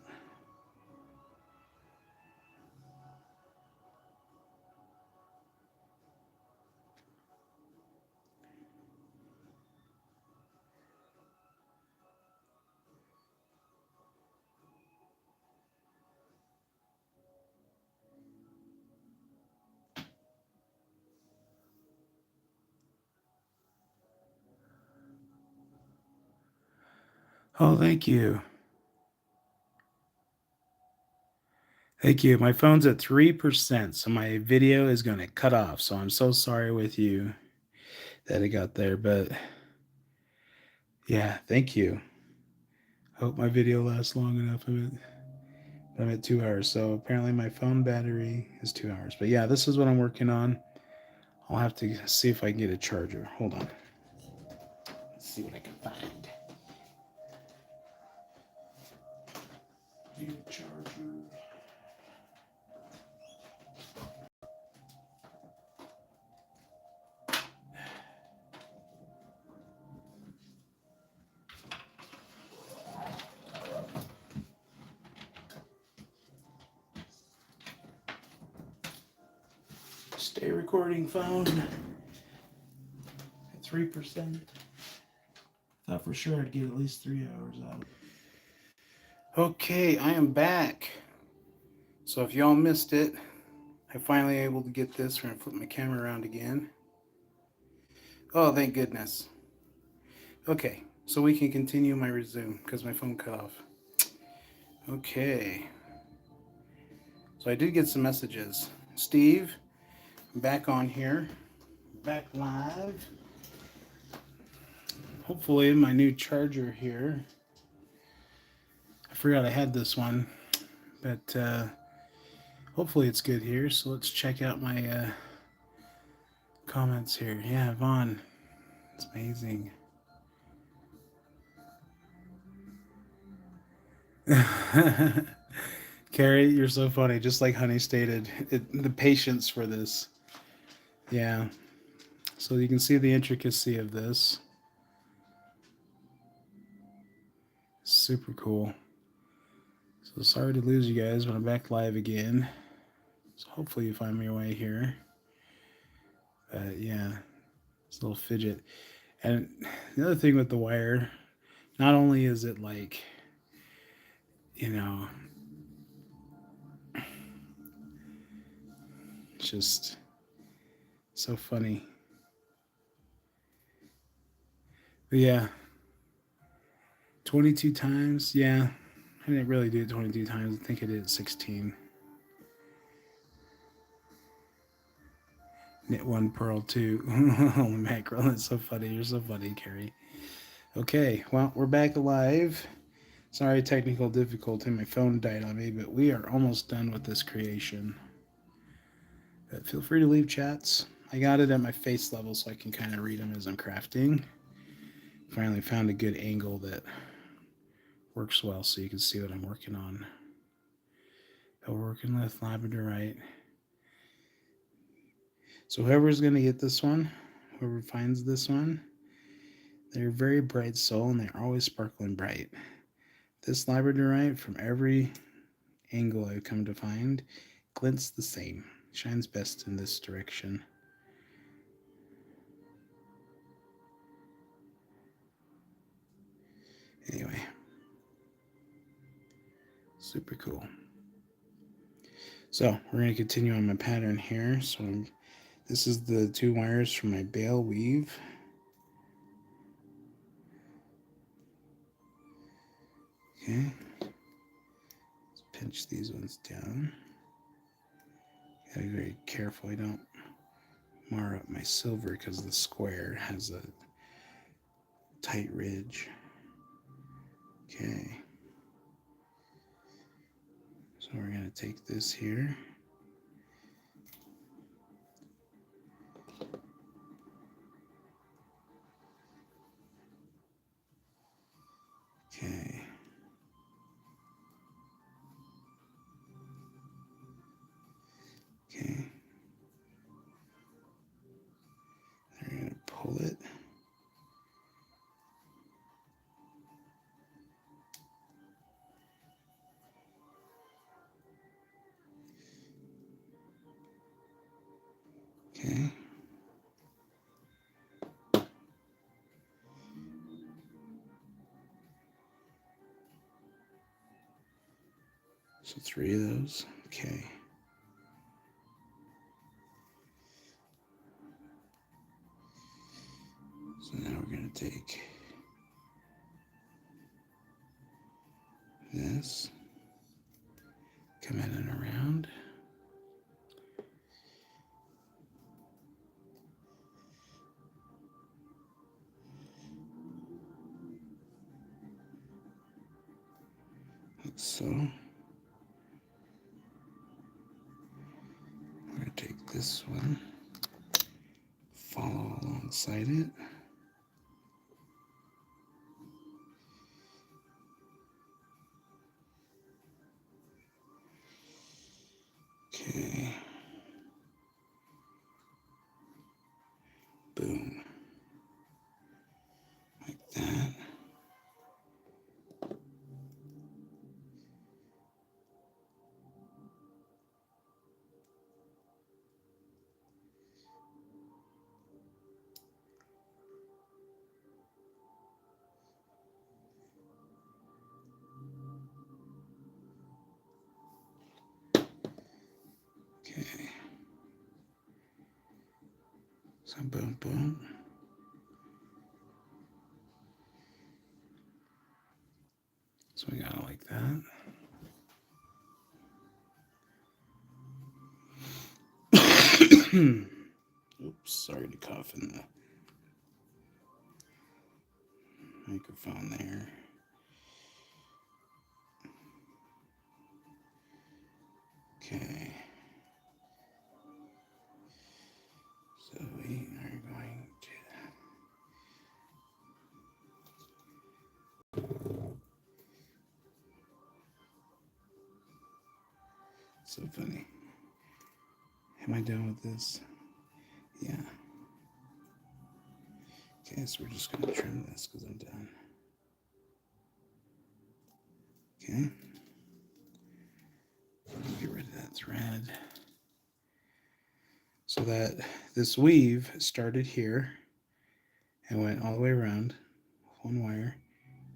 Oh, thank you. Thank you. My phone's at 3%, so my video is going to cut off. So I'm so sorry with you that it got there, but yeah, thank you. Hope my video lasts long enough. I'm at 2 hours, so apparently my phone battery is 2 hours. But yeah, this is what I'm working on. I'll have to see if I can get a charger. Hold on. Let's see what I can find. Get a charger. Stay recording phone at 3%. Thought for sure I'd get at least 3 hours out. Okay, I am back. So if y'all missed it, I finally able to get this. We're gonna flip my camera around again. Oh, thank goodness. Okay, so we can continue my resume because my phone cut off. Okay. So I did get some messages. Steve, I'm back on here. Back live. Hopefully my new charger here. I forgot I had this one, but hopefully it's good here. So let's check out my comments here. Yeah, Vaughn, it's amazing. Carrie, you're so funny. Just like Honey stated, the patience for this. Yeah. So you can see the intricacy of this. Super cool. So sorry to lose you guys, but I'm back live again. So hopefully you find your way here. Yeah, it's a little fidget. And the other thing with the wire, not only is it like, you know, just so funny. But yeah, 22 times. Yeah, I didn't really do it 22 times. I think I did it 16. Knit one, purl two. Oh, mackerel. That's so funny. You're so funny, Carrie. Okay, well, we're back alive. Sorry, technical difficulty. My phone died on me, but we are almost done with this creation. But feel free to leave chats. I got it at my face level so I can kind of read them as I'm crafting. Finally found a good angle that works well so you can see what I'm working on. But we're working with labradorite. So whoever's going to get this one, whoever finds this one, they're very bright soul and they're always sparkling bright. This labradorite, from every angle I've come to find, glints the same. Shines best in this direction. Anyway, super cool. So we're going to continue on my pattern here. So this is the 2 wires from my bale weave. Okay, let's pinch these ones down. Gotta be very careful I don't mar up my silver because the square has a tight ridge. Okay, so we're gonna take this here. Okay. Okay. We're gonna pull it. Okay. So 3 of those. Okay. So now we're going to take this, come in and around. Like so. We're going to take this one, follow alongside it. Okay. Boom. Like that. Okay. So boom, boom. So we got it like that. Oops, sorry to cough in the microphone there. Okay. So we are going to. So funny. Am I done with this? Yeah. Okay, so we're just going to trim this because I'm done. Okay. Get rid of that thread. So that this weave started here and went all the way around with one wire,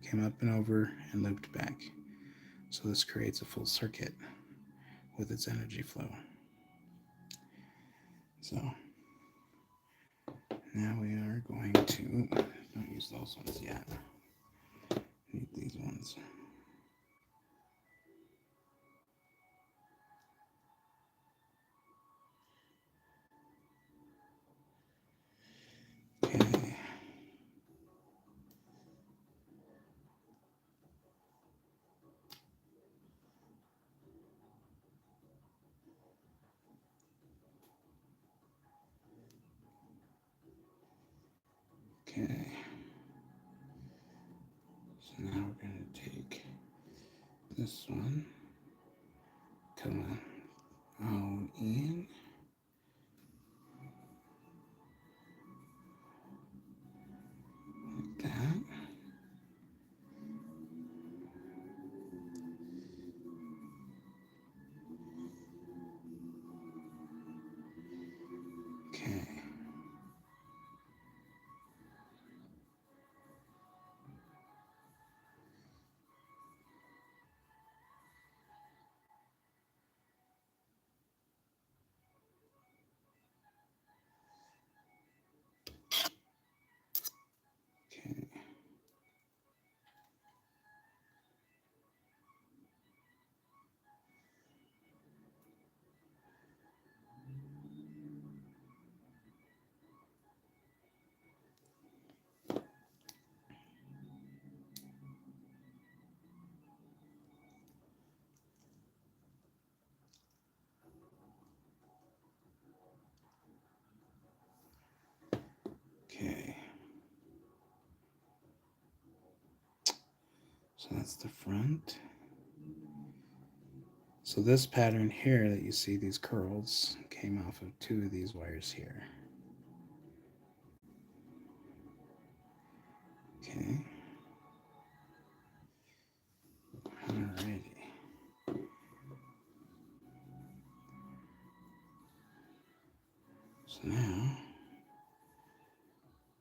came up and over and looped back. So this creates a full circuit with its energy flow. So now we are going to, don't use those ones yet, need these ones. Okay. Okay. So now we're going to take this one, come on in, like that. Okay. Okay. Okay. So that's the front. So this pattern here that you see, these curls, came off of 2 of these wires here. Okay. Alrighty. So now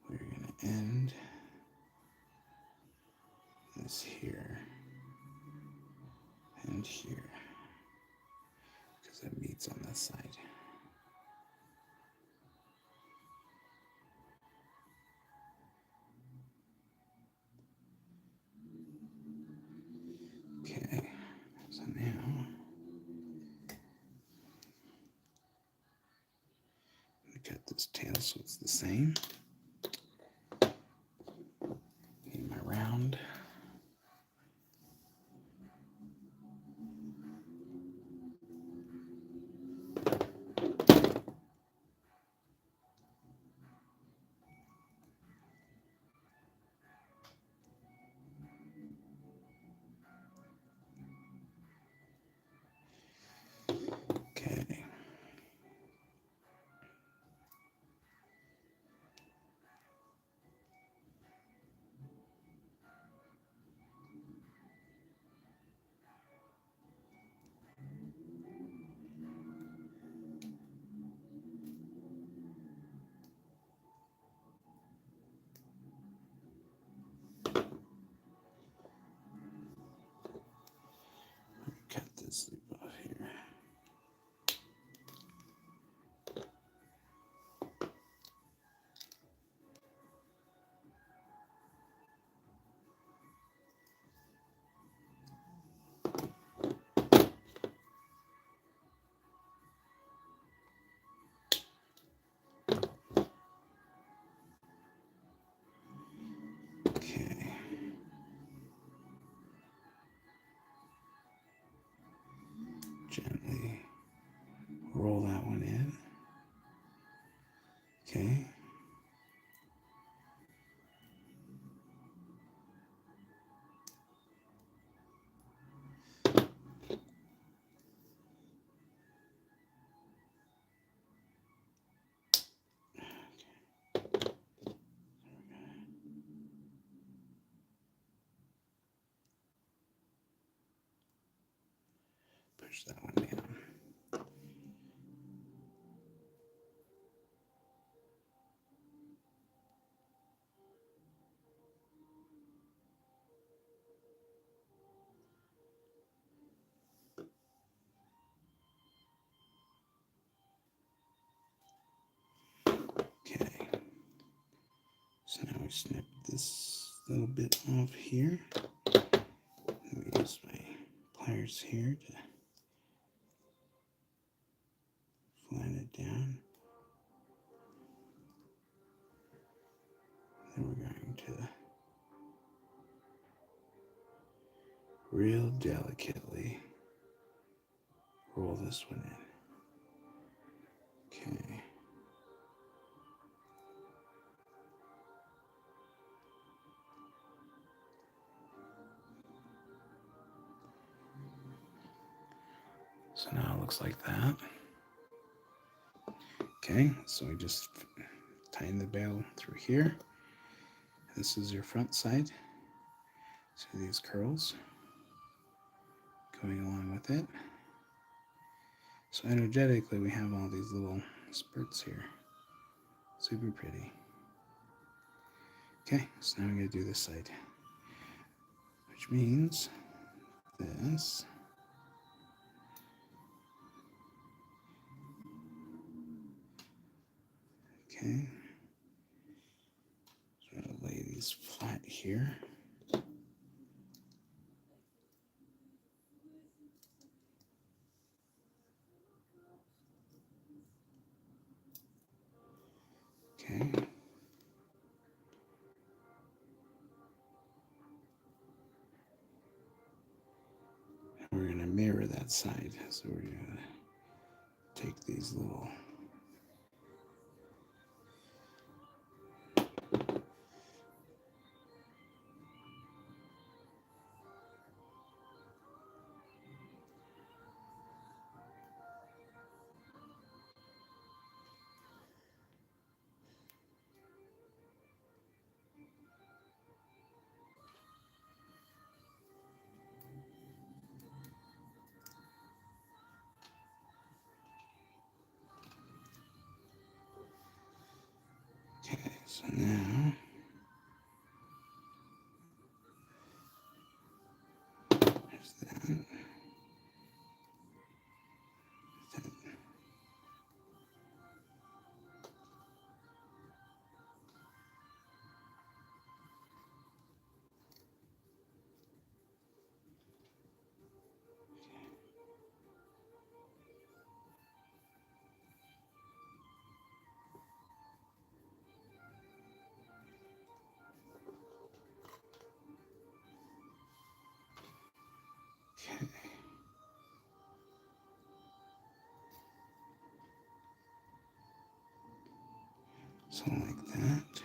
we're going to end this here and here because it meets on this side. Okay, so now cut this tail so it's the same. Need my round. Okay. Cut this loop off here. Okay. Gently roll that one in. Okay. Push that one down. Okay. So now we snip this little bit off here. Let me use my pliers here to flatten it down. Then we're going to real delicately roll this one in. Okay. So now it looks like that. Okay, so we just tighten the bail through here. This is your front side. So these curls going along with it. So energetically, we have all these little spurts here. Super pretty. Okay, so now we're going to do this side, which means this. Okay, so I'm going to lay these flat here. Okay. And we're going to mirror that side. So we're going to take these little So now there's that. Okay. So like that.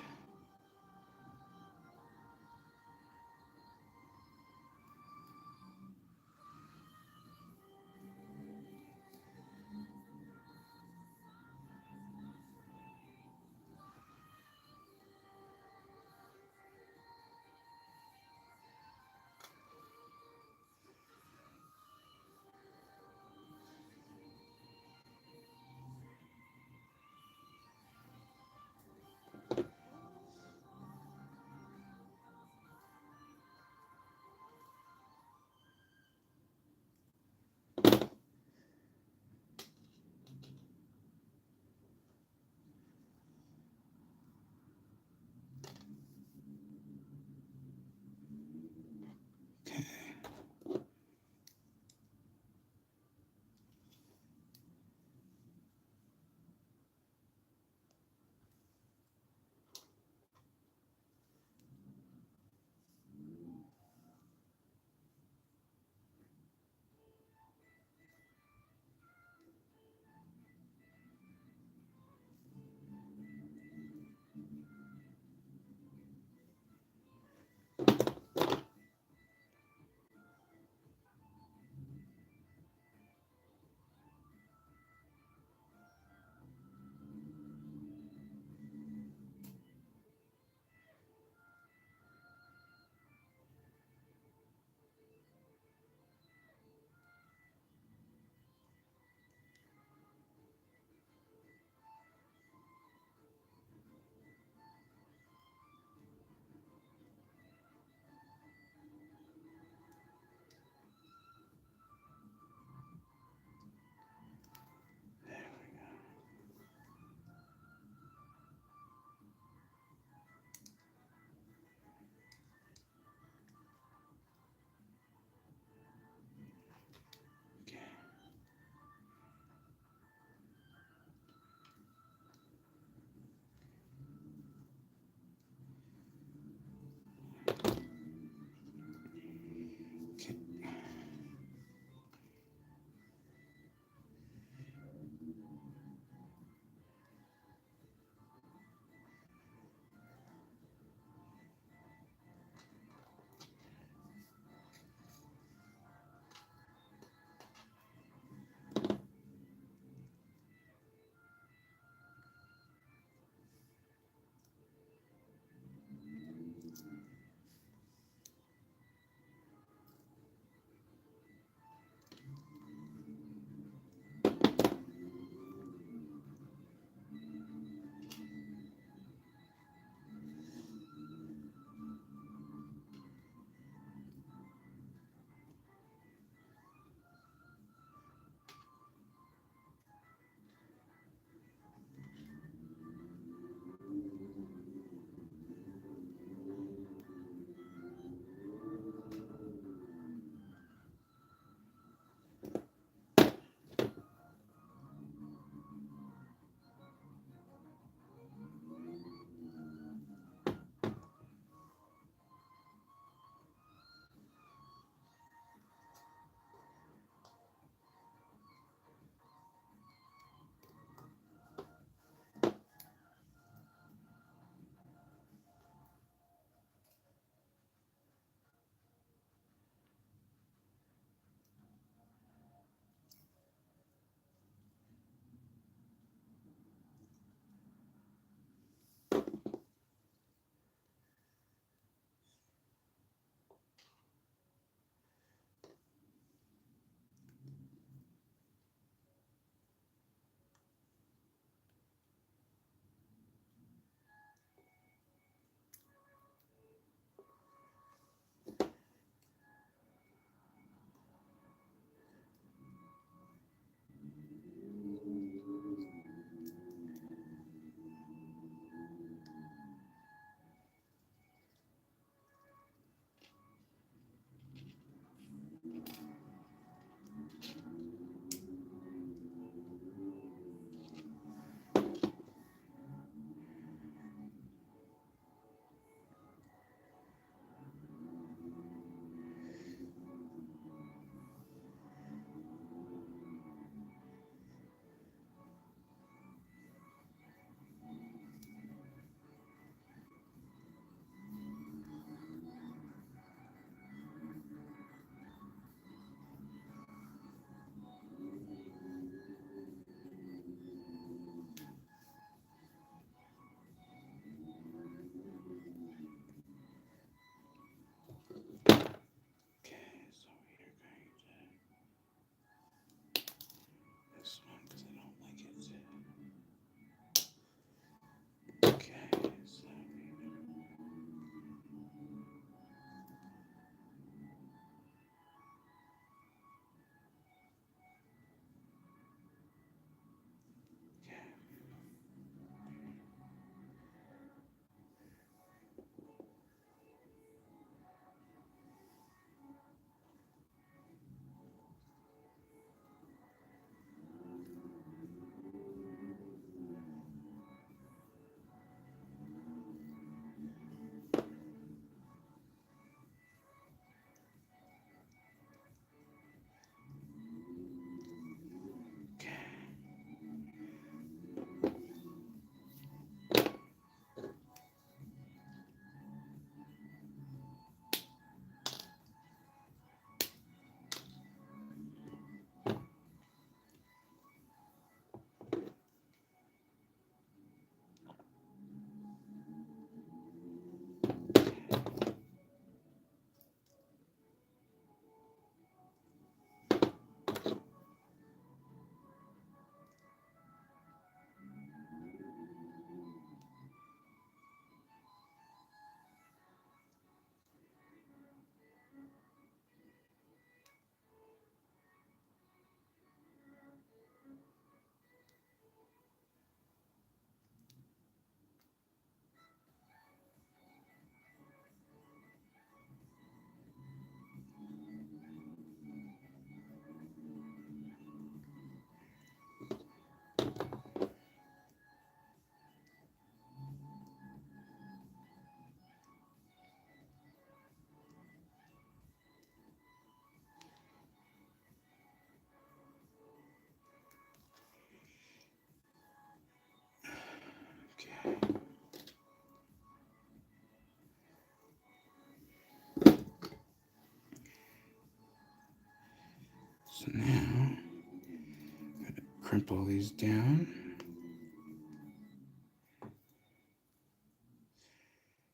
Crimp all these down.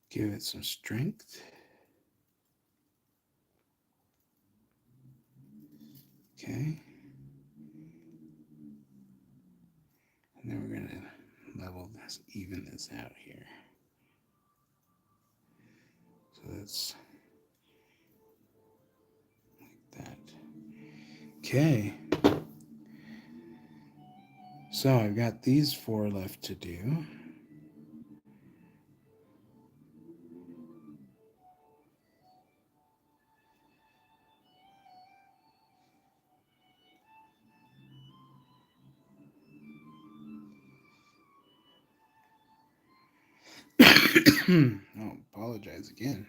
Give it some strength. Okay. And then we're going to level this, even this out here. So that's like that. Okay. So I've got these 4 left to do. Oh, apologize again.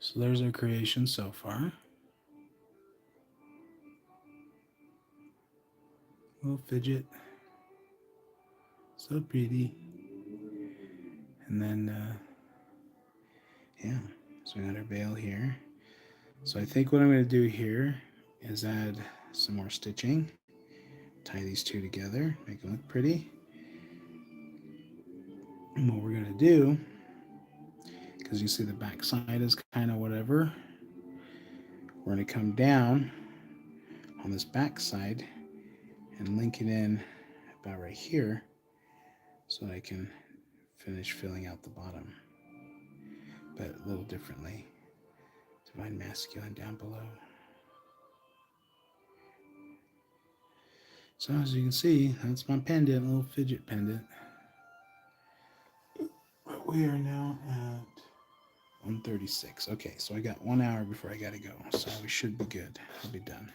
So there's our creation so far. Little fidget. So pretty. And then, yeah, so we got our veil here. So I think what I'm going to do here is add some more stitching. Tie these 2 together, make them look pretty. And what we're going to do, because you see the back side is kind of whatever, we're going to come down on this back side and link it in about right here so I can finish filling out the bottom, but a little differently. Divine Masculine down below. So as you can see, that's my pendant, a little fidget pendant. But we are now at 1:36. Okay, so I got 1 hour before I gotta go, so we should be good. I'll be done.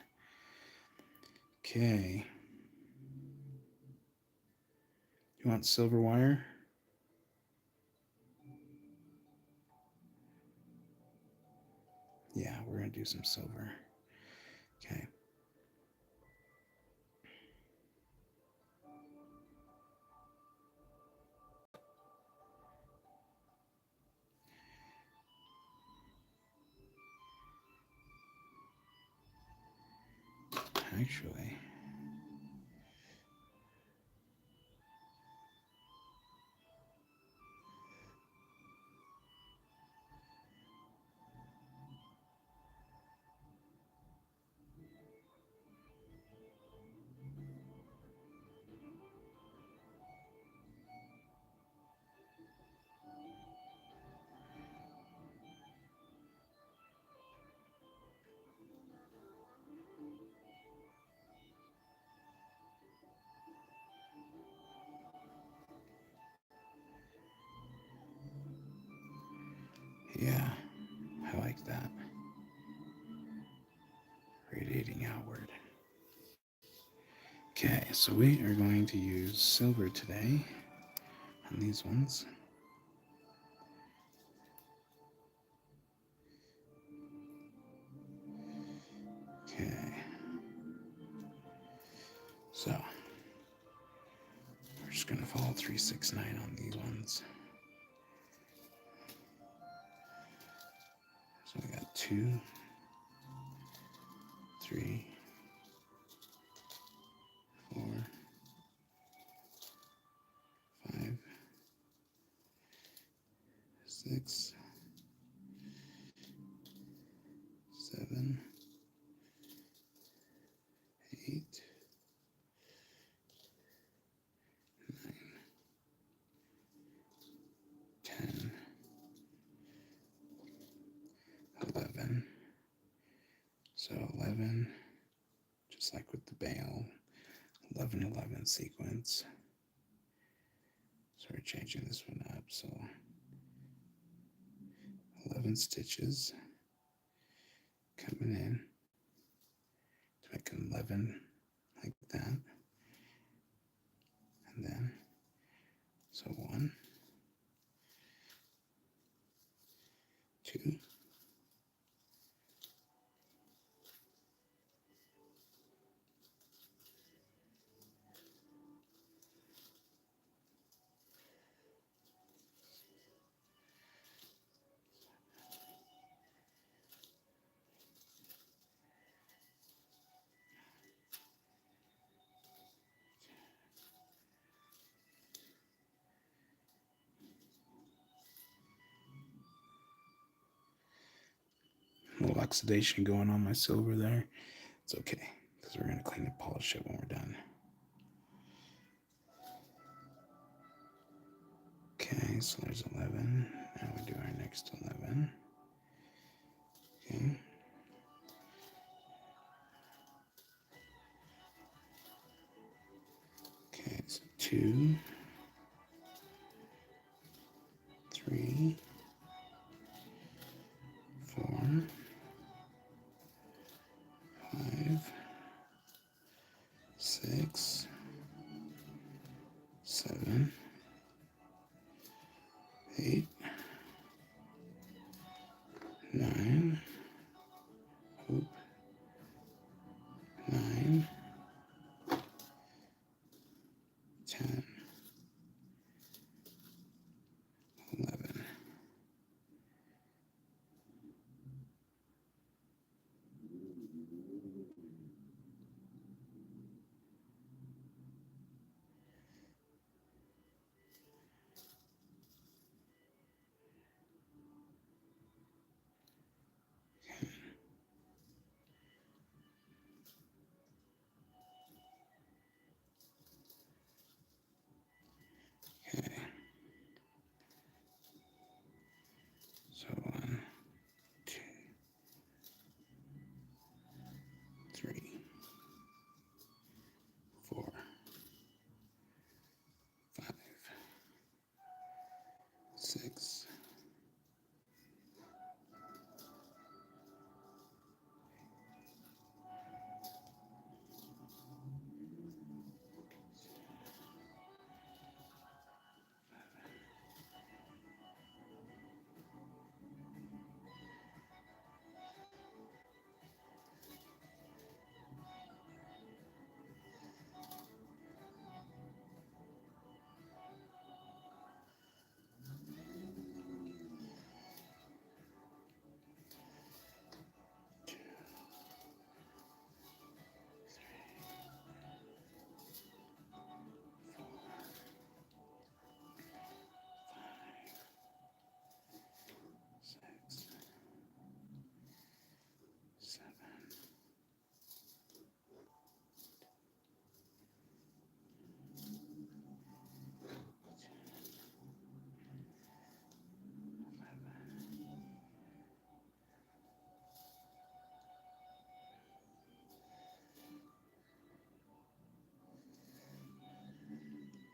Okay. You want silver wire? Yeah, we're gonna do some silver. Okay. Actually, yeah, I like that. Radiating outward. Okay, so we are going to use silver today on these ones. Okay. So we're just gonna follow 369 on these ones. So we got 2, 3, 4, 5, 6, 7, 8, 9, 10, 11. So 11, just like with the bail, 11, 11 sequence. So we're changing this one up. So 11 stitches coming in to make an 11 like that. And then, so 1, 2, 3, A little oxidation going on my silver there. It's okay, because we're going to clean and polish it when we're done. Okay, so there's 11. Now we do our next 11. Okay. Okay, so 2, 3, 4, 5, 6, 7, 8, 9, 9, 10, 11. Okay. So 1, 2, 3, 4, 5, 6, 6, 7,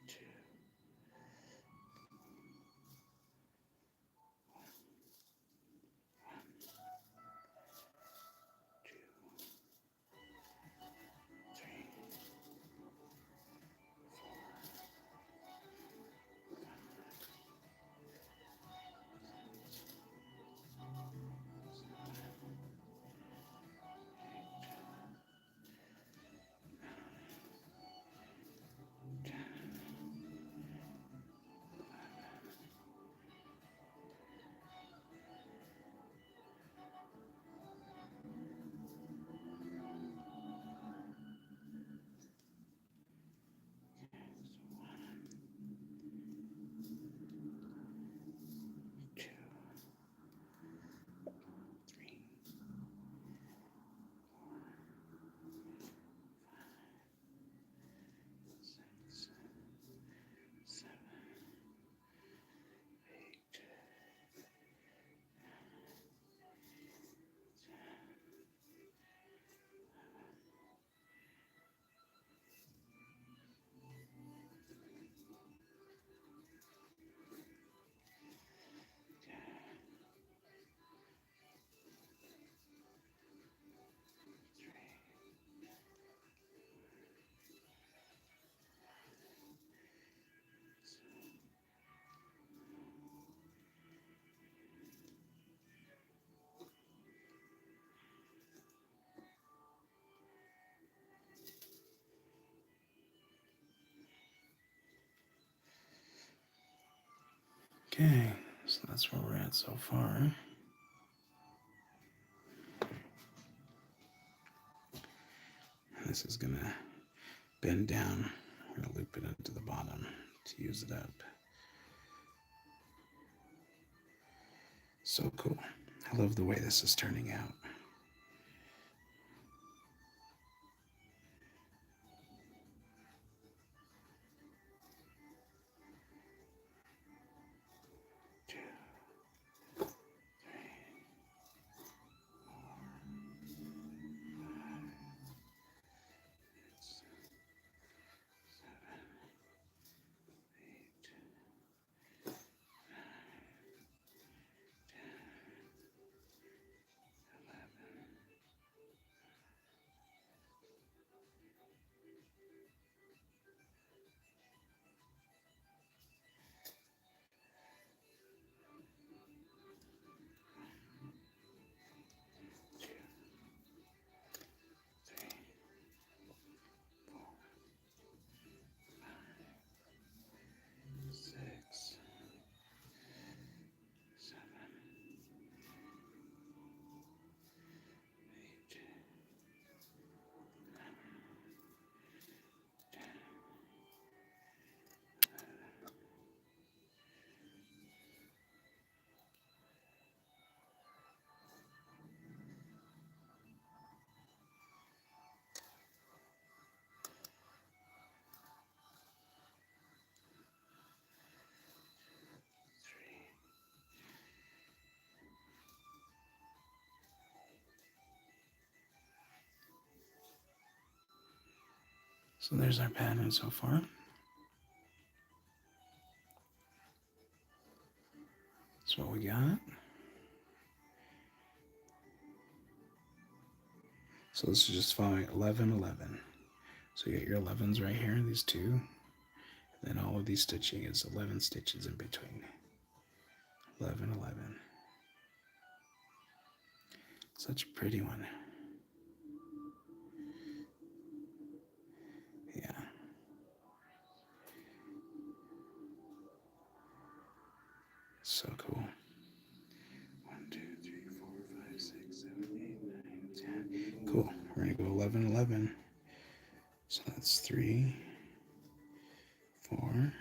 2, 3, 2, 3, 6, 7, 8, 3. Okay, so that's where we're at so far. This is gonna bend down. We're gonna loop it into the bottom to use it up. So cool. I love the way this is turning out. So there's our pattern so far. That's what we got. So this is just following 11, 11. So you get your 11s right here, these two. And then all of these stitching is 11 stitches in between. 11, 11. Such a pretty one. Yeah. So cool. 1, 2, 3, 4, 5, 6, 7, 8, 9, 10. Cool. We're going to go 11, 11. So that's 3, 4.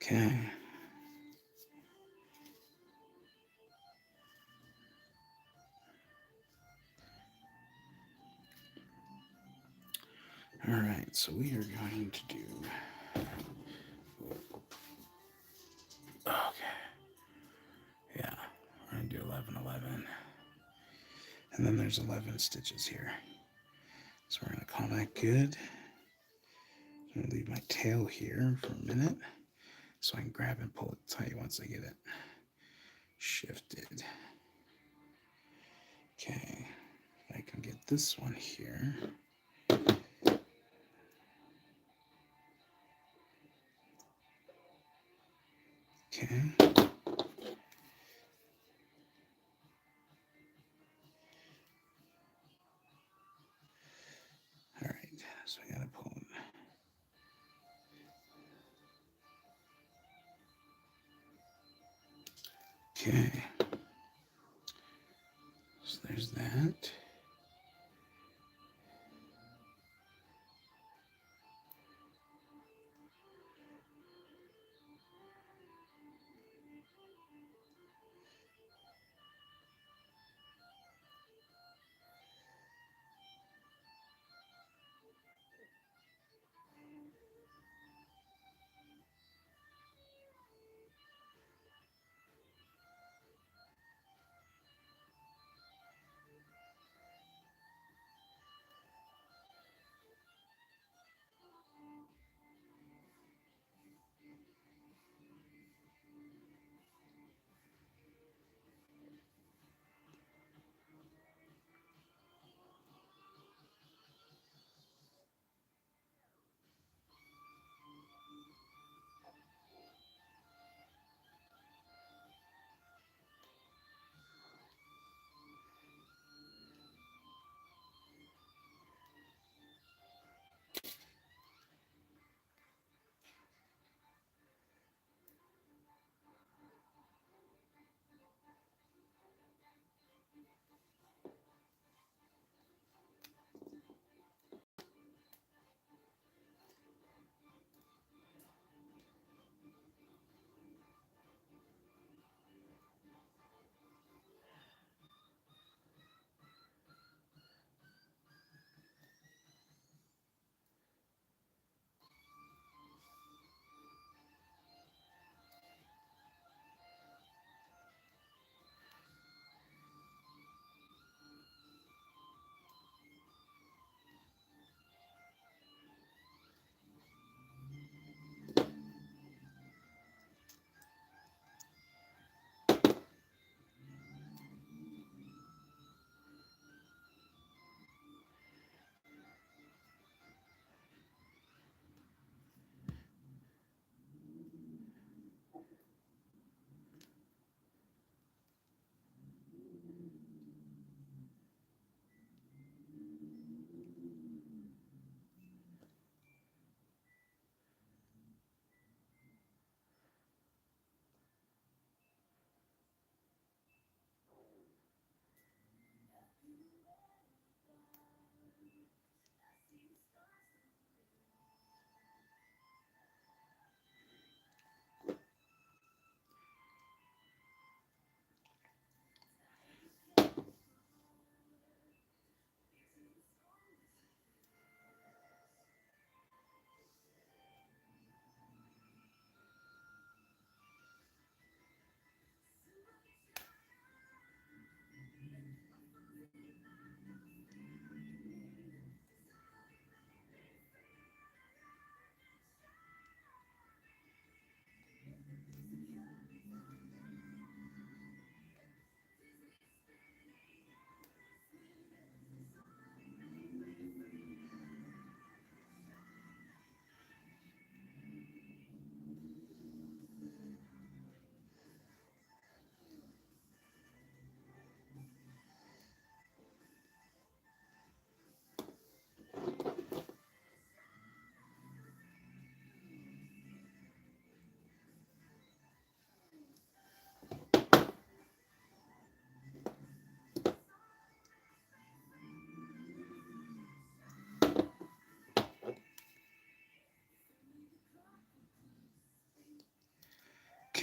Okay. All right, so we are going to do. Okay. Yeah, we're going to do 11, 11. And then there's 11 stitches here. So we're going to call that good. I'm going to leave my tail here for a minute so I can grab and pull it tight once I get it shifted. Okay, I can get this one here. Okay. All right, so I gotta pull it. Okay, so there's that.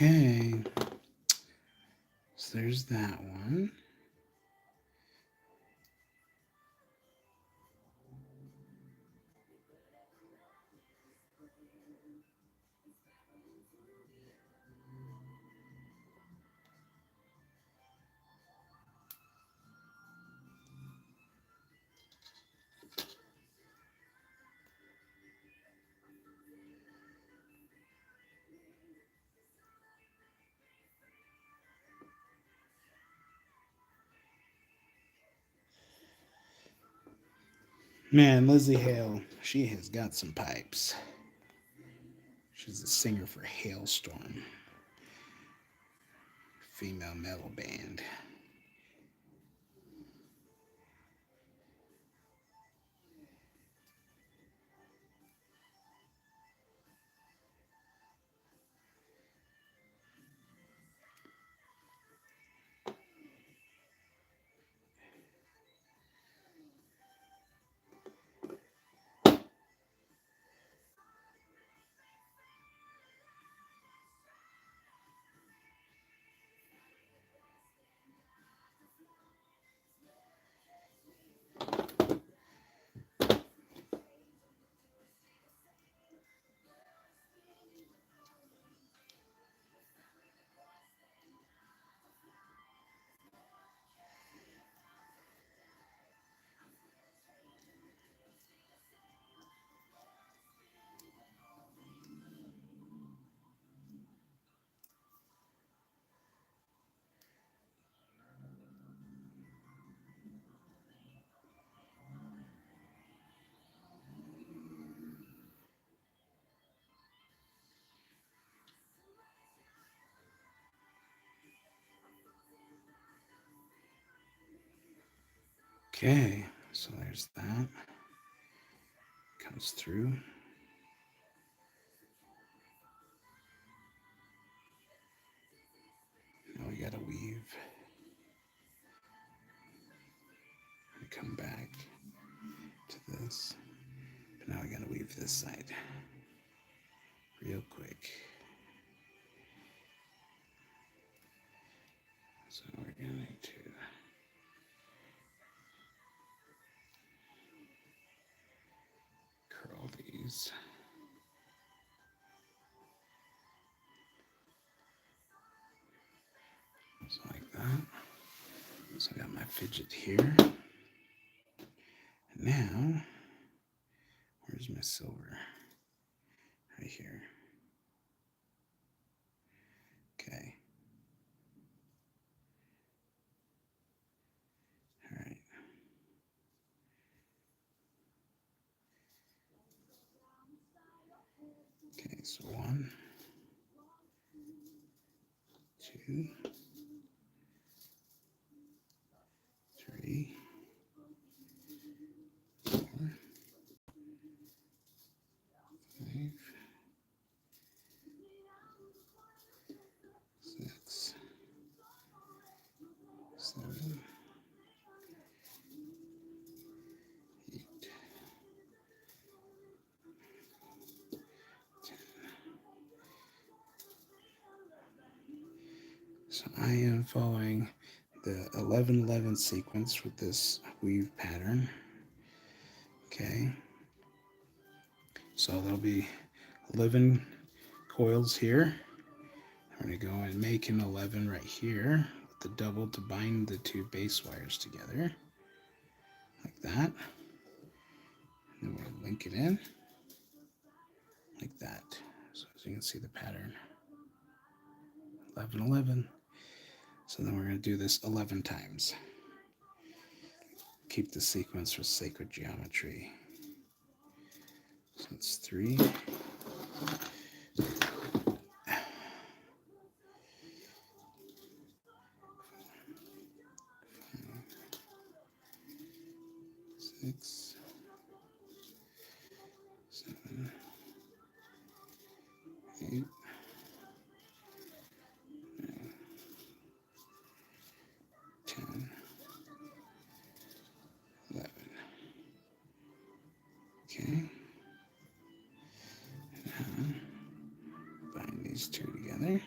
Okay, so there's that one. Man, Lizzie Hale, she has got some pipes. She's the singer for Hailstorm, female metal band. Okay, so there's that. Comes through. Now we gotta weave. And come back to this. But now we gotta weave this side real quick. So we're going to curl these. So like that. So I got my fidget here. And now, where's my silver? Right here. Okay. All right. Okay, so 1, 2, 3, 4, 5, 6, 7, 8, 10. So I am following the 11-11 sequence with this weave pattern. Okay. So there'll be 11 coils here. I'm going to go and make an 11 right here with the double to bind the two base wires together, like that. And then we'll link it in, like that. So as you can see the pattern, 11, 11. So then we're going to do this 11 times. Keep the sequence for sacred geometry. So it's 3, 6, 7, 8, 9, 10, 11. Okay. Now, bind these two together.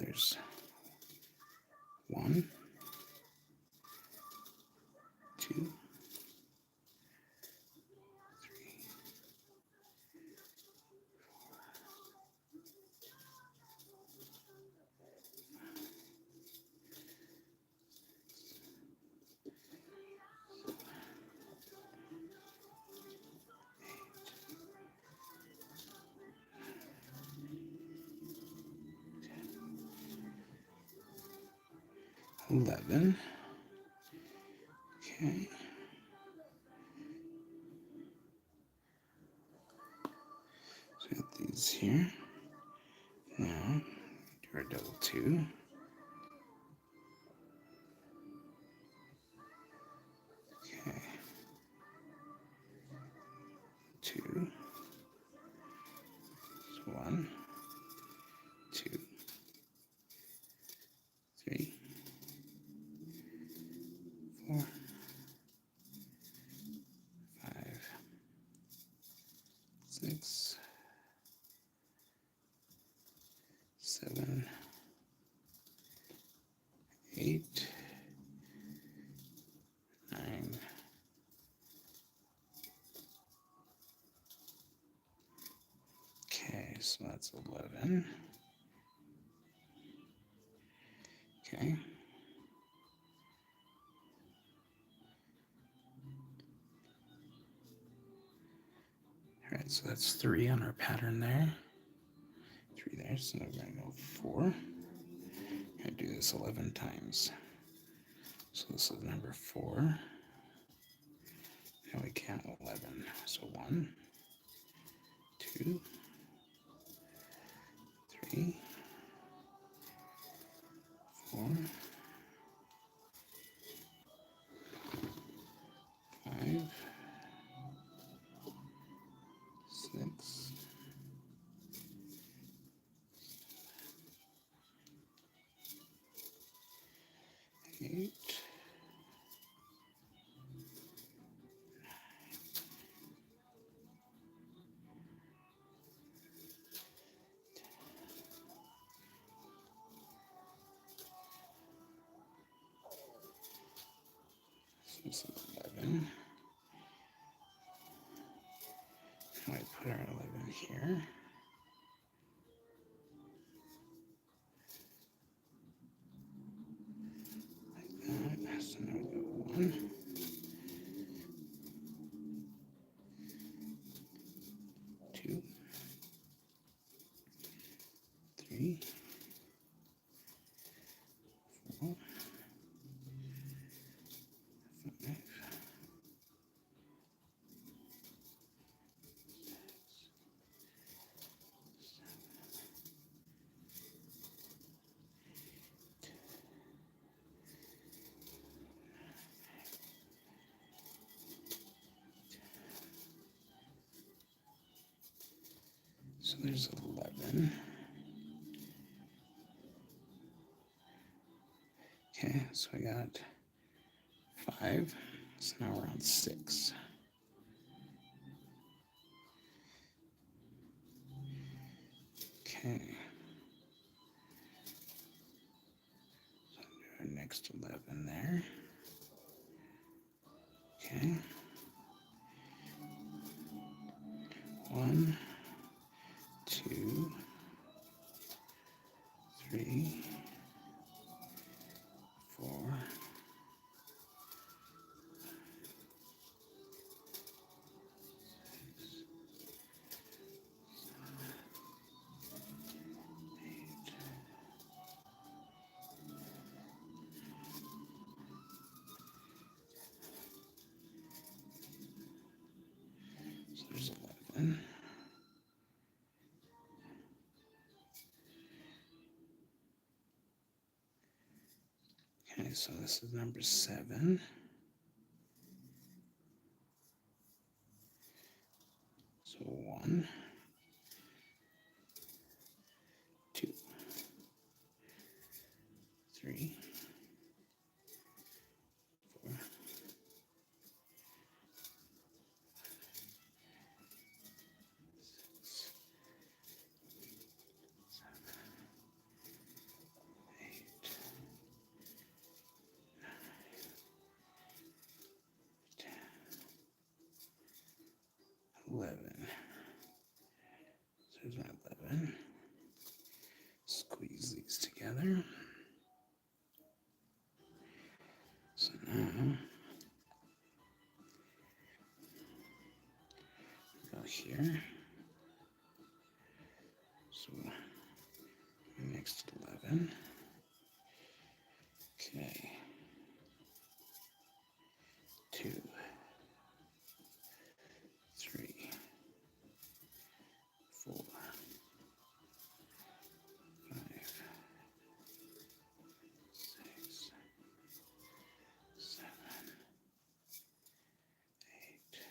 there's 1, 2, 11. Okay. So we got these here. Now, do our double 2. Okay. 2. So 1, 2, 3, 4, 5, 6, 7, 8, 9, 10. So that's 11. Okay. All right, so that's 3 on our pattern there. 3 there, so we're going to go 4. I'm going to do this 11 times. So this is number 4. Now we count 11. So 1, 2, 3, 4, 5, 6, 8, 11. And we put our 11 here. Like that. So now we go 1, 2, 3, 4, 5, 6, so there's 11. Okay, so we got 5. So now we're on 6. Okay. So do our next 11 there. Okay. 1, 2, 3, 4, 8. So there's 11. Okay, so this is number 7. So 1, 2, 3, 4, 6, 7, here. So next 11. Okay. 2, 3, 4, 5, 6, 7, 8, 10.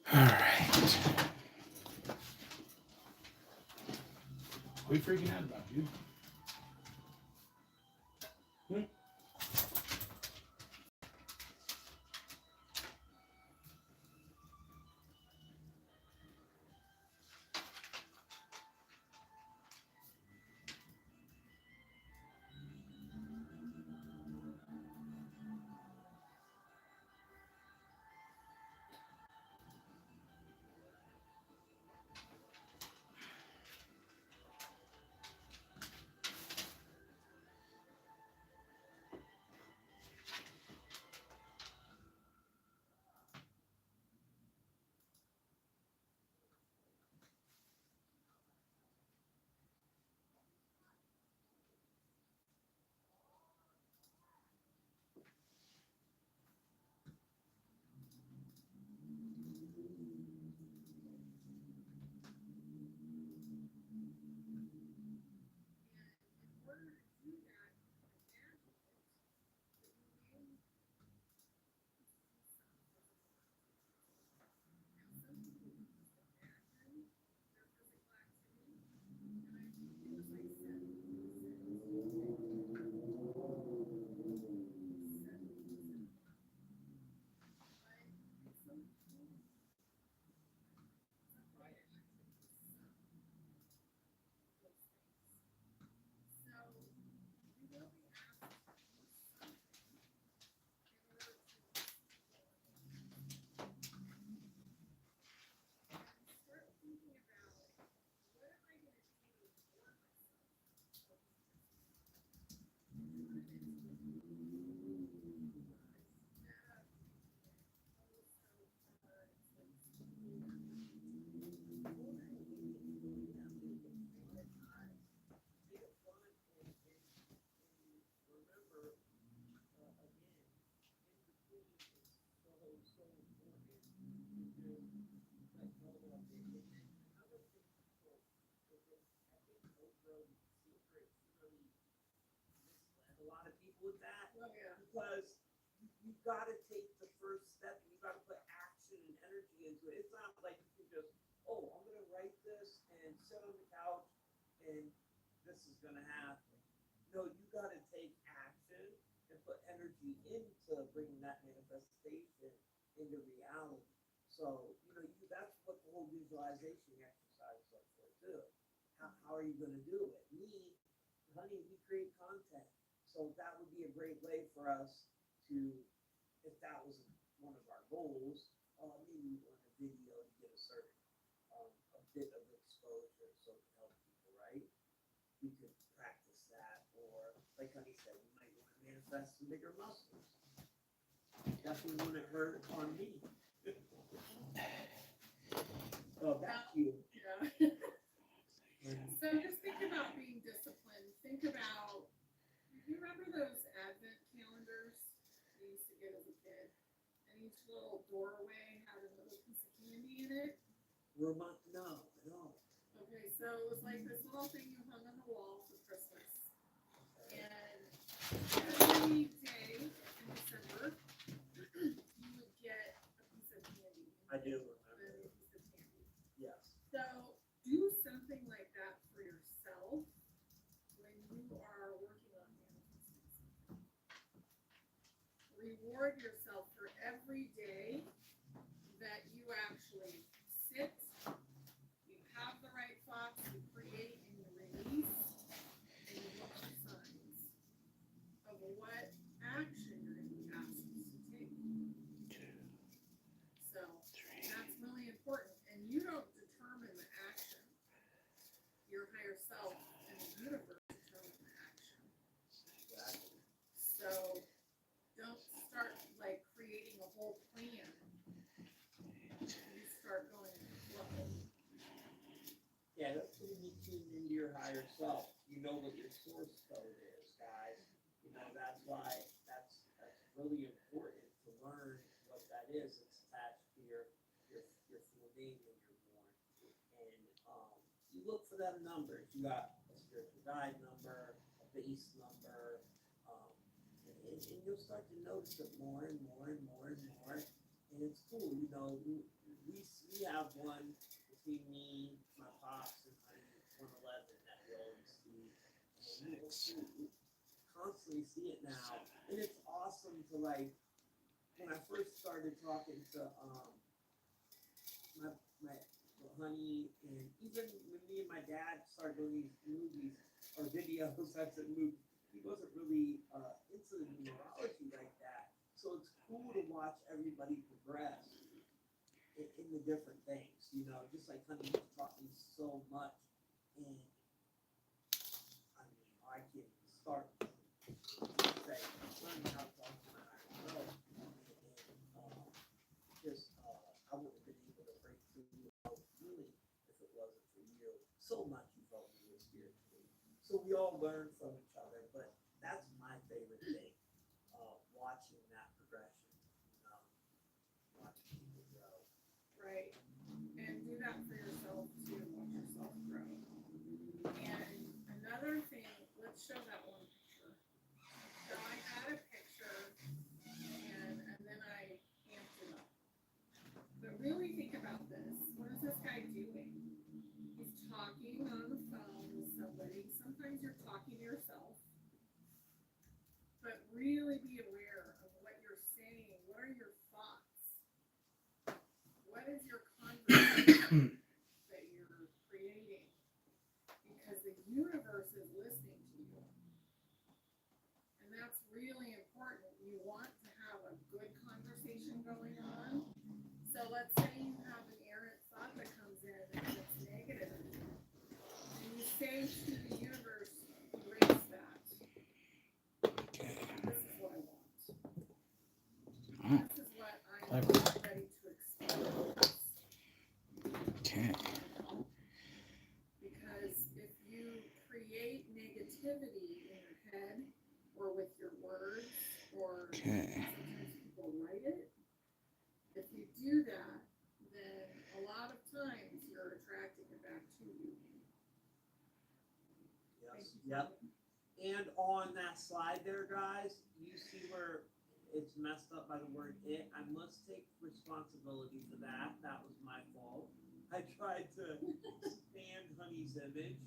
All right. What are you freaking out about, dude? With that, because you've got to take the first step. You've got to put action and energy into it. It's not like you can just, oh, I'm going to write this and sit on the couch and this is going to happen. No, you got to take action and put energy into bringing that manifestation into reality. So, that's what the whole visualization exercise is for too. How are you going to do it? Honey, we create content. So that would be a great way for us to, if that was one of our goals, maybe we want a video to get a certain, a bit of exposure so it can help people, right? We could practice that, or like Honey said, you might want to manifest some bigger muscles. Definitely wouldn't hurt on me. Oh, back to you. Yeah. So just think about being disciplined. Think about, you remember those advent calendars we used to get as a kid? And each little doorway had a little piece of candy in it. No, no. Okay, so it was like this little thing you hung on the wall for Christmas. Okay. And every day in December, you would get a piece of candy. I do A remember. piece of candy. Yes. So do something like that for yourself when you are working on manifesting something. Reward yourself for every day that you actually sit, you have the right thoughts, you create and you release, and you look for signs of what action you're going to be asked to take. So that's really important. And you don't determine the action. Your higher self and the universe determine the action. Exactly. So don't start like creating a whole plan. You start going with the flow. Yeah, that's when you tune into your higher self. You know what your source code is, guys. You know, that's why that's really important to learn what that is. It's attached to your full name when you're born. And you look for them numbers. You got a spiritual guide number, a base number, and you'll start to notice it more and more and more and more. And it's cool, you know. We have one between me, my pops, and honey, 111 that we always see. And we constantly see it now. And it's awesome to like, when I first started talking to my honey, and even when me and my dad started doing these movies or videos, I said movies, he wasn't really into the numerology like that. So it's cool to watch everybody progress in the different things, you know, just like honey has taught me so much. And I mean, I can start say learning how to talk to my higher self, and I wouldn't have been able to break through without healing if it wasn't for you. So much you've helped me with spiritually. So we all learn from each other, but that's my favorite thing, watching that progression, you know, watching people grow. Right. And do that for yourself too. Watch yourself grow. And another thing, let's show that one picture. So I had a picture and then I amped it up. But really think about this. What is this guy doing? He's talking on the phone with somebody. Sometimes you're talking to yourself. But really be aware of what you're saying. What are your thoughts? What is your conversation that you're creating? Because the universe is listening to you. And that's really important. You want to have a good conversation going on. So let's say you have an errant thought that comes in and it's negative. And you say to the universe, erase that. This is what I want. This is what I'm ready to experience. Okay. Because if you create negativity in your head or with your words, or sometimes people write it, if you do that, then a lot of times you're attracting it back to you. Yes. Yep. And on that slide there, guys, you see where it's messed up by the word it. I must take responsibility for that. That was my fault. I tried to expand Honey's image,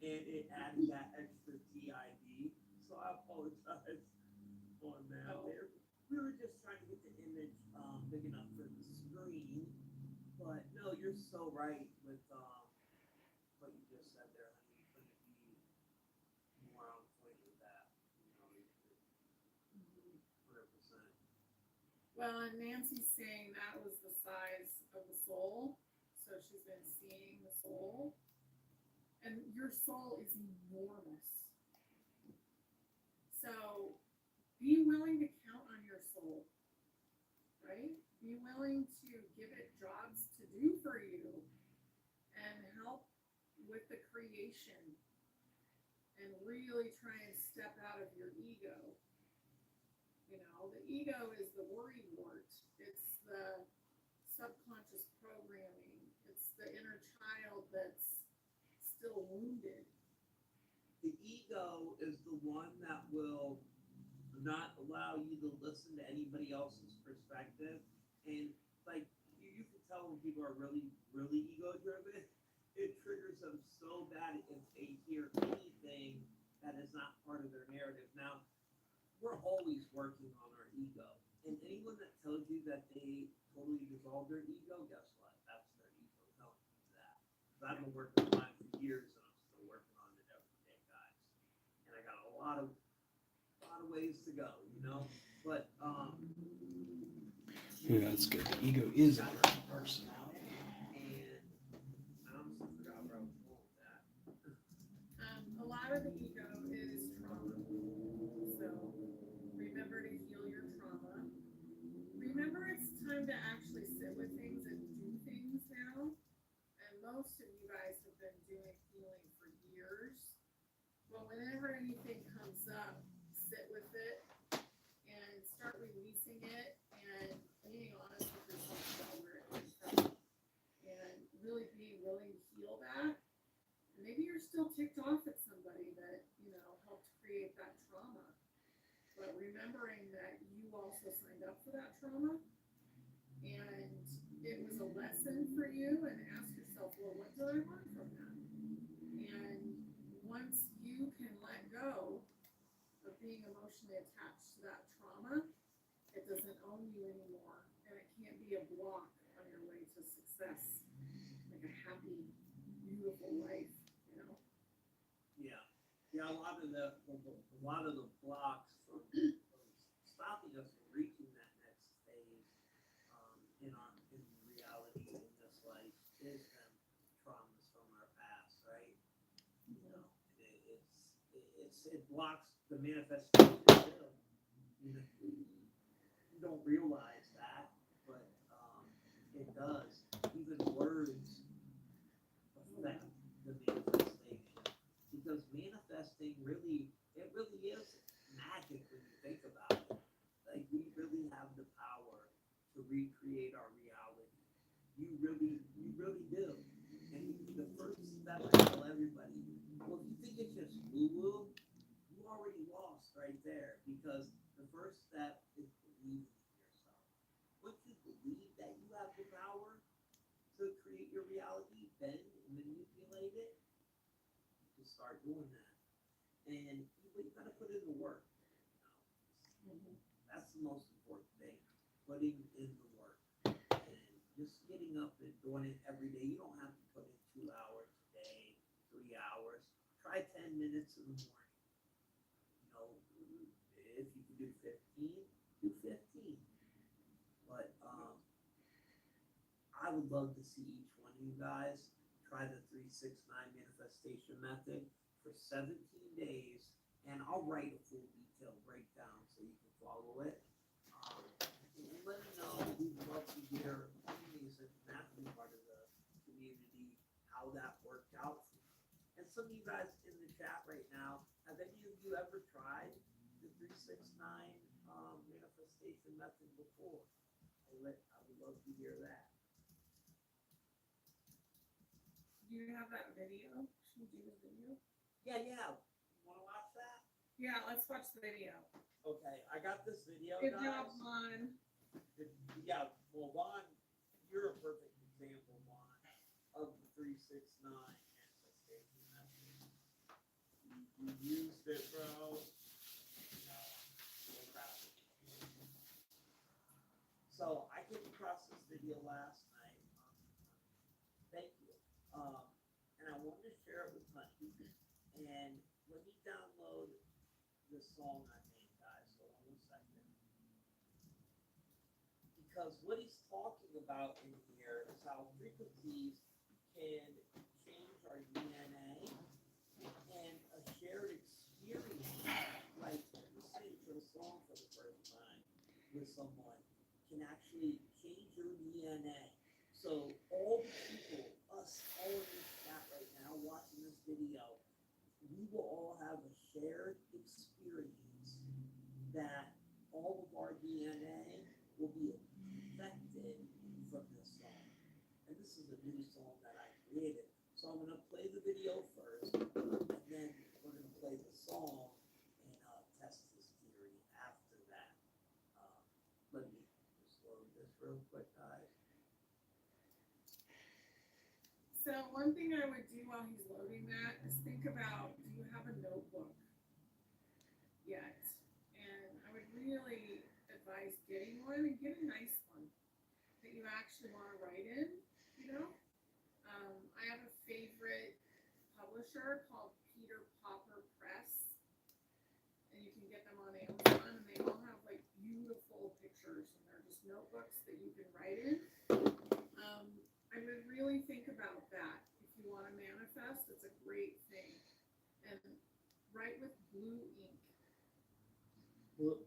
and it added that extra TID. So I apologize on that. Oh. We were just trying to get the image big enough for the screen. But no, you're so right with what you just said there, honey. You couldn't be more on point with that. You know, 100%. Well, and Nancy's saying that was the size of the soul. So she's been seeing the soul. And your soul is enormous. So be willing to count on your soul, right? Be willing to give it jobs to do for you and help with the creation and really try and step out of your ego. You know, the ego is the worry wart. It's the subconscious programming. It's the inner wounded. The ego is the one that will not allow you to listen to anybody else's perspective. And like you can tell when people are really, really ego driven, it triggers them so bad if they hear anything that is not part of their narrative. Now, we're always working on our ego. And anyone that tells you that they totally dissolved their ego, guess what? That's their ego telling you that. Because I've been working on mine for years and I'm still working on it every day, guys. And I got a lot of ways to go, you know? But Yeah, that's good. The ego is our personality. and I honestly forgot where I was going with that. A lot of the ego is trauma. So remember to heal your trauma. Remember it's time to actually sit with things and do things now. And most of you guys have been doing healing for years. But whenever anything comes up, sit with it and start releasing it and being honest with yourself about where it came from. And really being willing to heal that. And maybe you're still ticked off at somebody that, helped create that trauma. But remembering that you also signed up for that trauma and it was a lesson for you, and ask yourself, well, what did I learn from that? And once you can let go of being emotionally attached to that trauma, it doesn't own you anymore, and it can't be a block on your way to success, like a happy, beautiful life, Yeah. Yeah, a lot of the blocks from stopping us from reaching that next phase in reality in this life is them traumas from our past, right? You know, it blocks the manifestation still. You don't realize that, but it does. Even words affect the manifestation, because manifesting really is magic when you think about it. Like, we really have the power to recreate our reality. You really do. And the first step I tell everybody, well, if you think it's just woo-woo, you already lost right there, because the first step is believing in yourself. Once you believe that you have the power to create your reality, bend and manipulate it, you start doing that. And you gotta put in the work. That's the most important thing, putting in the work. And just getting up and doing it every day. You don't have to put in 2 hours a day, 3 hours. Try 10 minutes in the morning. If you can do 15, do 15. But I would love to see each one of you guys try the 369 manifestation method for 17 days, and I'll write a full detailed breakdown so you can follow it. And let me know. We'd love to hear please, if that's been part of the community, how that worked out for you. And some of you guys in the chat right now, have any of you ever tried the 369 manifestation method before? I would love to hear that. Do you have that video? Should we do the video? Yeah. Want to watch that? Yeah, let's watch the video. Okay, I got this video. Good guys. job, Vaughn. Yeah, well, Vaughn, you're a perfect example, Vaughn, of the 369 manifestation method. You used it, bro. So proud of you. So I came across this video last night. Thank you. And I wanted to share it with Honey. And let me download the song I made, guys. Hold on 1 second. Because what he's talking about in here is how frequencies can change our DNA, and a shared experience, like listening to a song for the first time with someone, can actually change your DNA. So all the people, us all in this chat right now watching this video, we will all have a shared experience that all of our DNA will be affected from this song. And this is a new song that I created. So I'm going to play the video first. So one thing I would do while he's loading that is think about, do you have a notebook yet? And I would really advise getting one and get a nice one that you actually want to write in, you know? I have a favorite publisher called Peter Popper Press, and you can get them on Amazon, and they all have like beautiful pictures, and they're just notebooks that you can write in. I would really think about that. If you want to manifest, it's a great thing. And write with blue ink.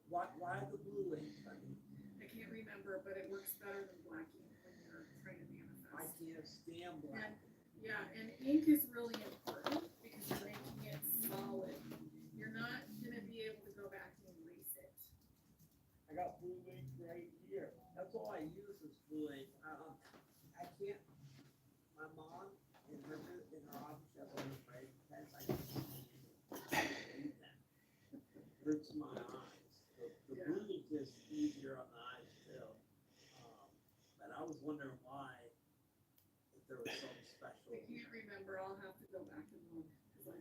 Why the blue ink, honey? I can't remember, but it works better than black ink when you're trying to I manifest. can't stand black. Yeah, and ink is really important because you're making it solid. You're not going to be able to go back and erase it. I got blue ink right here. That's all I use is blue ink. I can't. My mom in her office, she has all the bright pens. I can't read them. Hurts my eyes. The Yeah. blue ink is easier on the eyes too. But I was wondering why, if there was something special. I can't remember. I'll have to go back and look.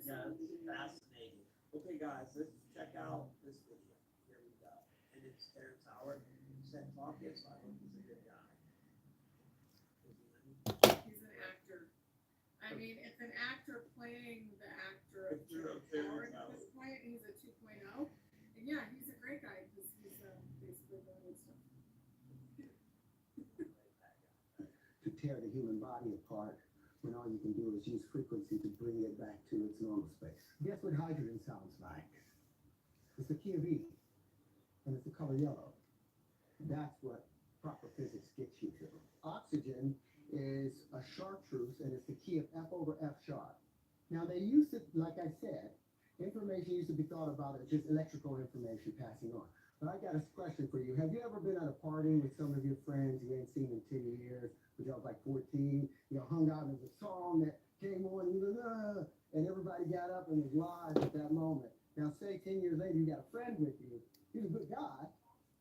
Yeah, it's fascinating. Okay, guys, let's check out this video. Here we go. And it's Terrence Howard. Said talk it, so I hope he's a good guy. He's an actor. I mean, it's an actor playing the actor of Terrence Howard at Howard. this point. He's a 2.0. And yeah, he's a great guy because he's basically doing good stuff. To tear the human body apart when all you can do is use frequency to bring it back to its normal space. Guess what hydrogen sounds like? It's the key of E, and it's the color yellow. That's what proper physics gets you to. Oxygen is a chartreuse, and it's the key of F over F sharp. Now they used to, like I said, information used to be thought about as just electrical information passing on. But I got a question for you. Have you ever been at a party with some of your friends you ain't seen in 10 years, but y'all was like 14, you hung out, and there's a song that came on, you go, and everybody got up and was live at that moment. Now say 10 years later, you got a friend with you. He's a good guy,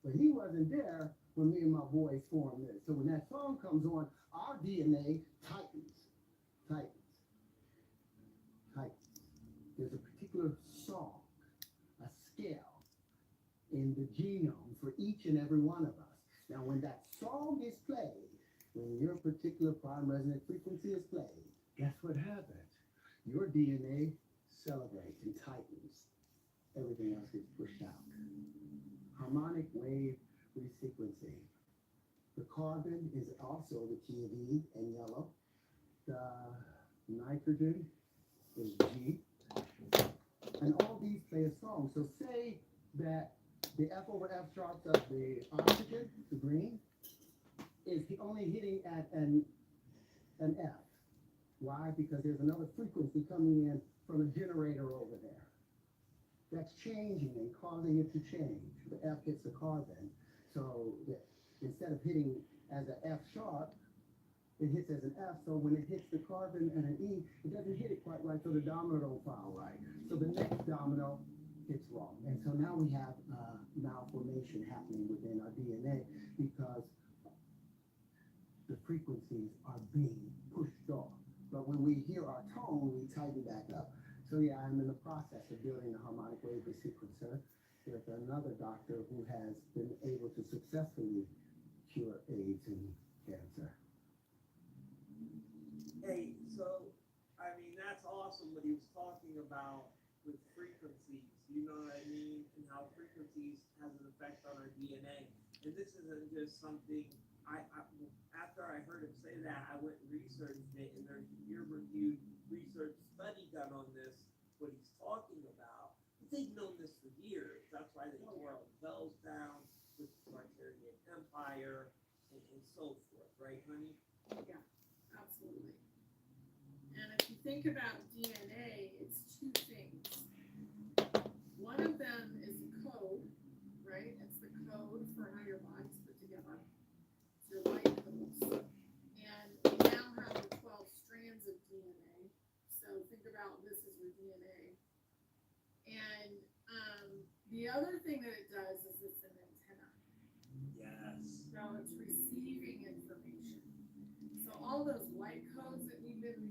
but he wasn't there when me and my boys formed this. So when that song comes on, our DNA tightens. There's a particular song, a scale in the genome for each and every one of us. Now, when that song is played, when your particular prime resonant frequency is played, guess what happens? Your DNA celebrates and tightens. Everything else gets pushed out. Harmonic wave resequencing. The carbon is also the key of E and yellow. The nitrogen is G. And all these play a song. So say that the F over F sharps of the oxygen, the green, is only hitting at an F. Why? Because there's another frequency coming in from a generator over there. That's changing and causing it to change. The F hits the carbon. So instead of hitting as an F sharp, it hits as an F. So when it hits the carbon and an E, it doesn't hit it quite right, so the domino don't file right. So the next domino hits wrong. And so now we have malformation happening within our DNA because the frequencies are being pushed off. But when we hear our tone, we tighten back up. So yeah, I'm in the process of building a harmonic wave sequencer with another doctor who has been able to successfully cure AIDS and cancer. Hey, so, I mean, that's awesome what he was talking about with frequencies, you know what I mean? And how frequencies has an effect on our DNA. And this isn't just something, after I heard him say that, I went and researched it, and there's a peer-reviewed research study done on this, what he's talking about. But they've known this for years. That's why they tore all the bells down with the Tartarian Empire and so forth, right, honey? Yeah, absolutely. And if you think about DNA, it's two things. One of them is code, right? It's the code for how your body's put together. It's your light codes. And we now have the 12 strands of DNA. So think about this as your DNA. And the other thing that it does is it's an antenna. Yes. So it's receiving information. So all those light codes that we've been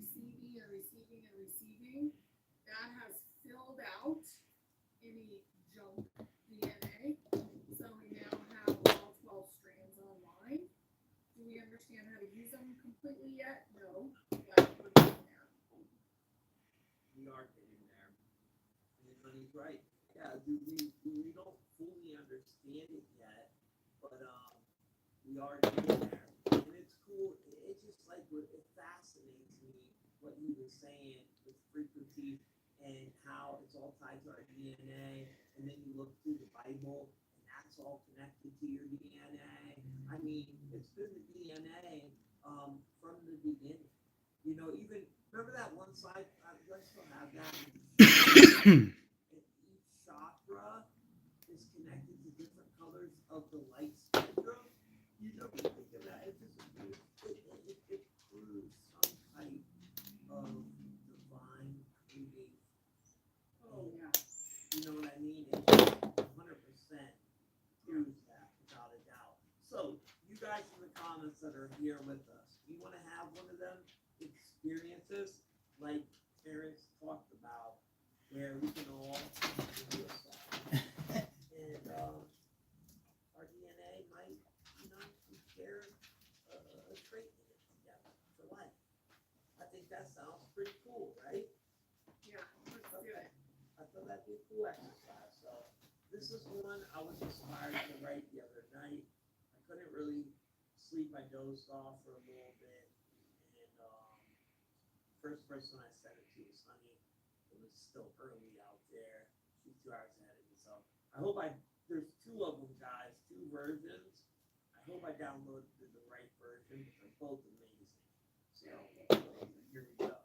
understand how to use them completely yet? No, but we're getting there. We are getting there. And Honey's right. Yeah, we don't fully understand it yet, but we are getting there. And it's cool. It's just like it fascinates me what you were saying with frequency and how it's all tied to our DNA. And then you look through the Bible and that's all connected to your DNA. I mean, it's been the DNA from the beginning. You know, even remember that one slide? I still have that. And each chakra is connected to different colors of the light spectrum. You know, you think of that. It just it proves some type of divine creation. Oh, yeah. You know what I mean? It just 100% proves that without a doubt. So, you guys in the comments that are here with us, you want to have one of them experiences like Terrence talked about, where we can all do a song. And our DNA might, share a trait in it together for life. I think that sounds pretty cool, right? Yeah, let's do it. I thought that'd be a cool exercise. So this is one I was inspired to write the other night. I couldn't really sleep. I dozed off for a little bit. And first person I sent it to was Honey. It was still early out there. She's 2 hours ahead of me. So I hope there's two of them, guys, two versions. I hope I downloaded the right version, but they're both amazing. So here we go.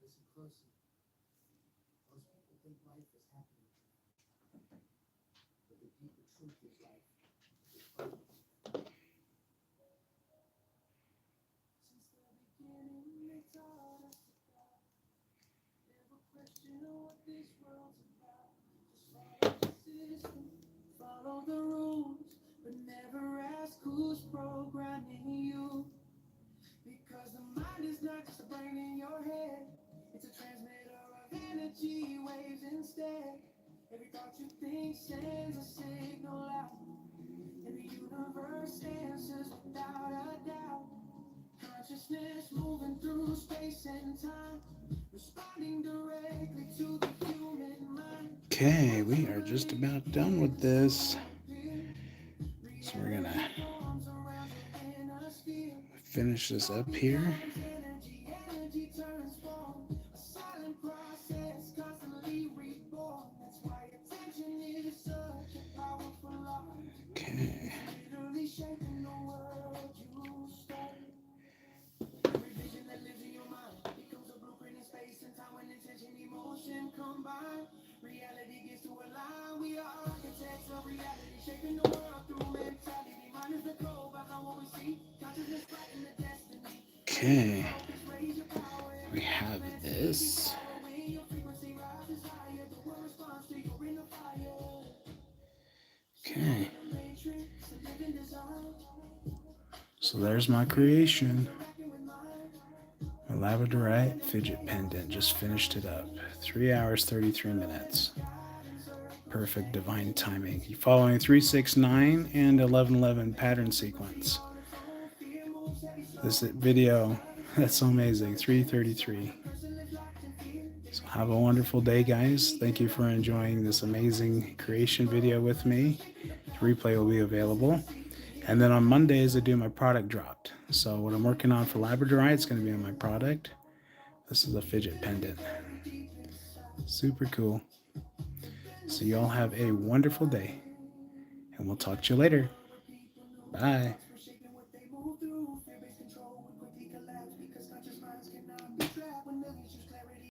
Listen closely. Most people think life is happening to them. But the deeper truth is life is fun. Since the beginning, they taught us to die. Never question what this world's about. Just follow the system, follow the rules, but never ask who's programming you. Because the mind is not just a brain in your head. It's a transmitter of energy waves instead. Every thought you think sends a signal out. And the universe answers without a doubt. Consciousness moving through space and time. Responding directly to the human mind. Okay, we are just about done with this. So we're gonna finish this up here. Okay. Reality gets to align. We are architects of reality, shaping the world through mentality. Mind is the code behind what we see. Consciousness writing the destiny. Okay. We have this. Okay. So there's my creation. My labradorite fidget pendant. Just finished it up. 3 hours, 33 minutes. Perfect divine timing. You're following 369 and 1111 pattern sequence. This video, that's so amazing. 333. So have a wonderful day, guys. Thank you for enjoying this amazing creation video with me. The replay will be available. And then on Mondays, I do my product dropped. So what I'm working on for labradorite is going to be on my product. This is a fidget pendant. Super cool. So y'all have a wonderful day. And we'll talk to you later. Bye.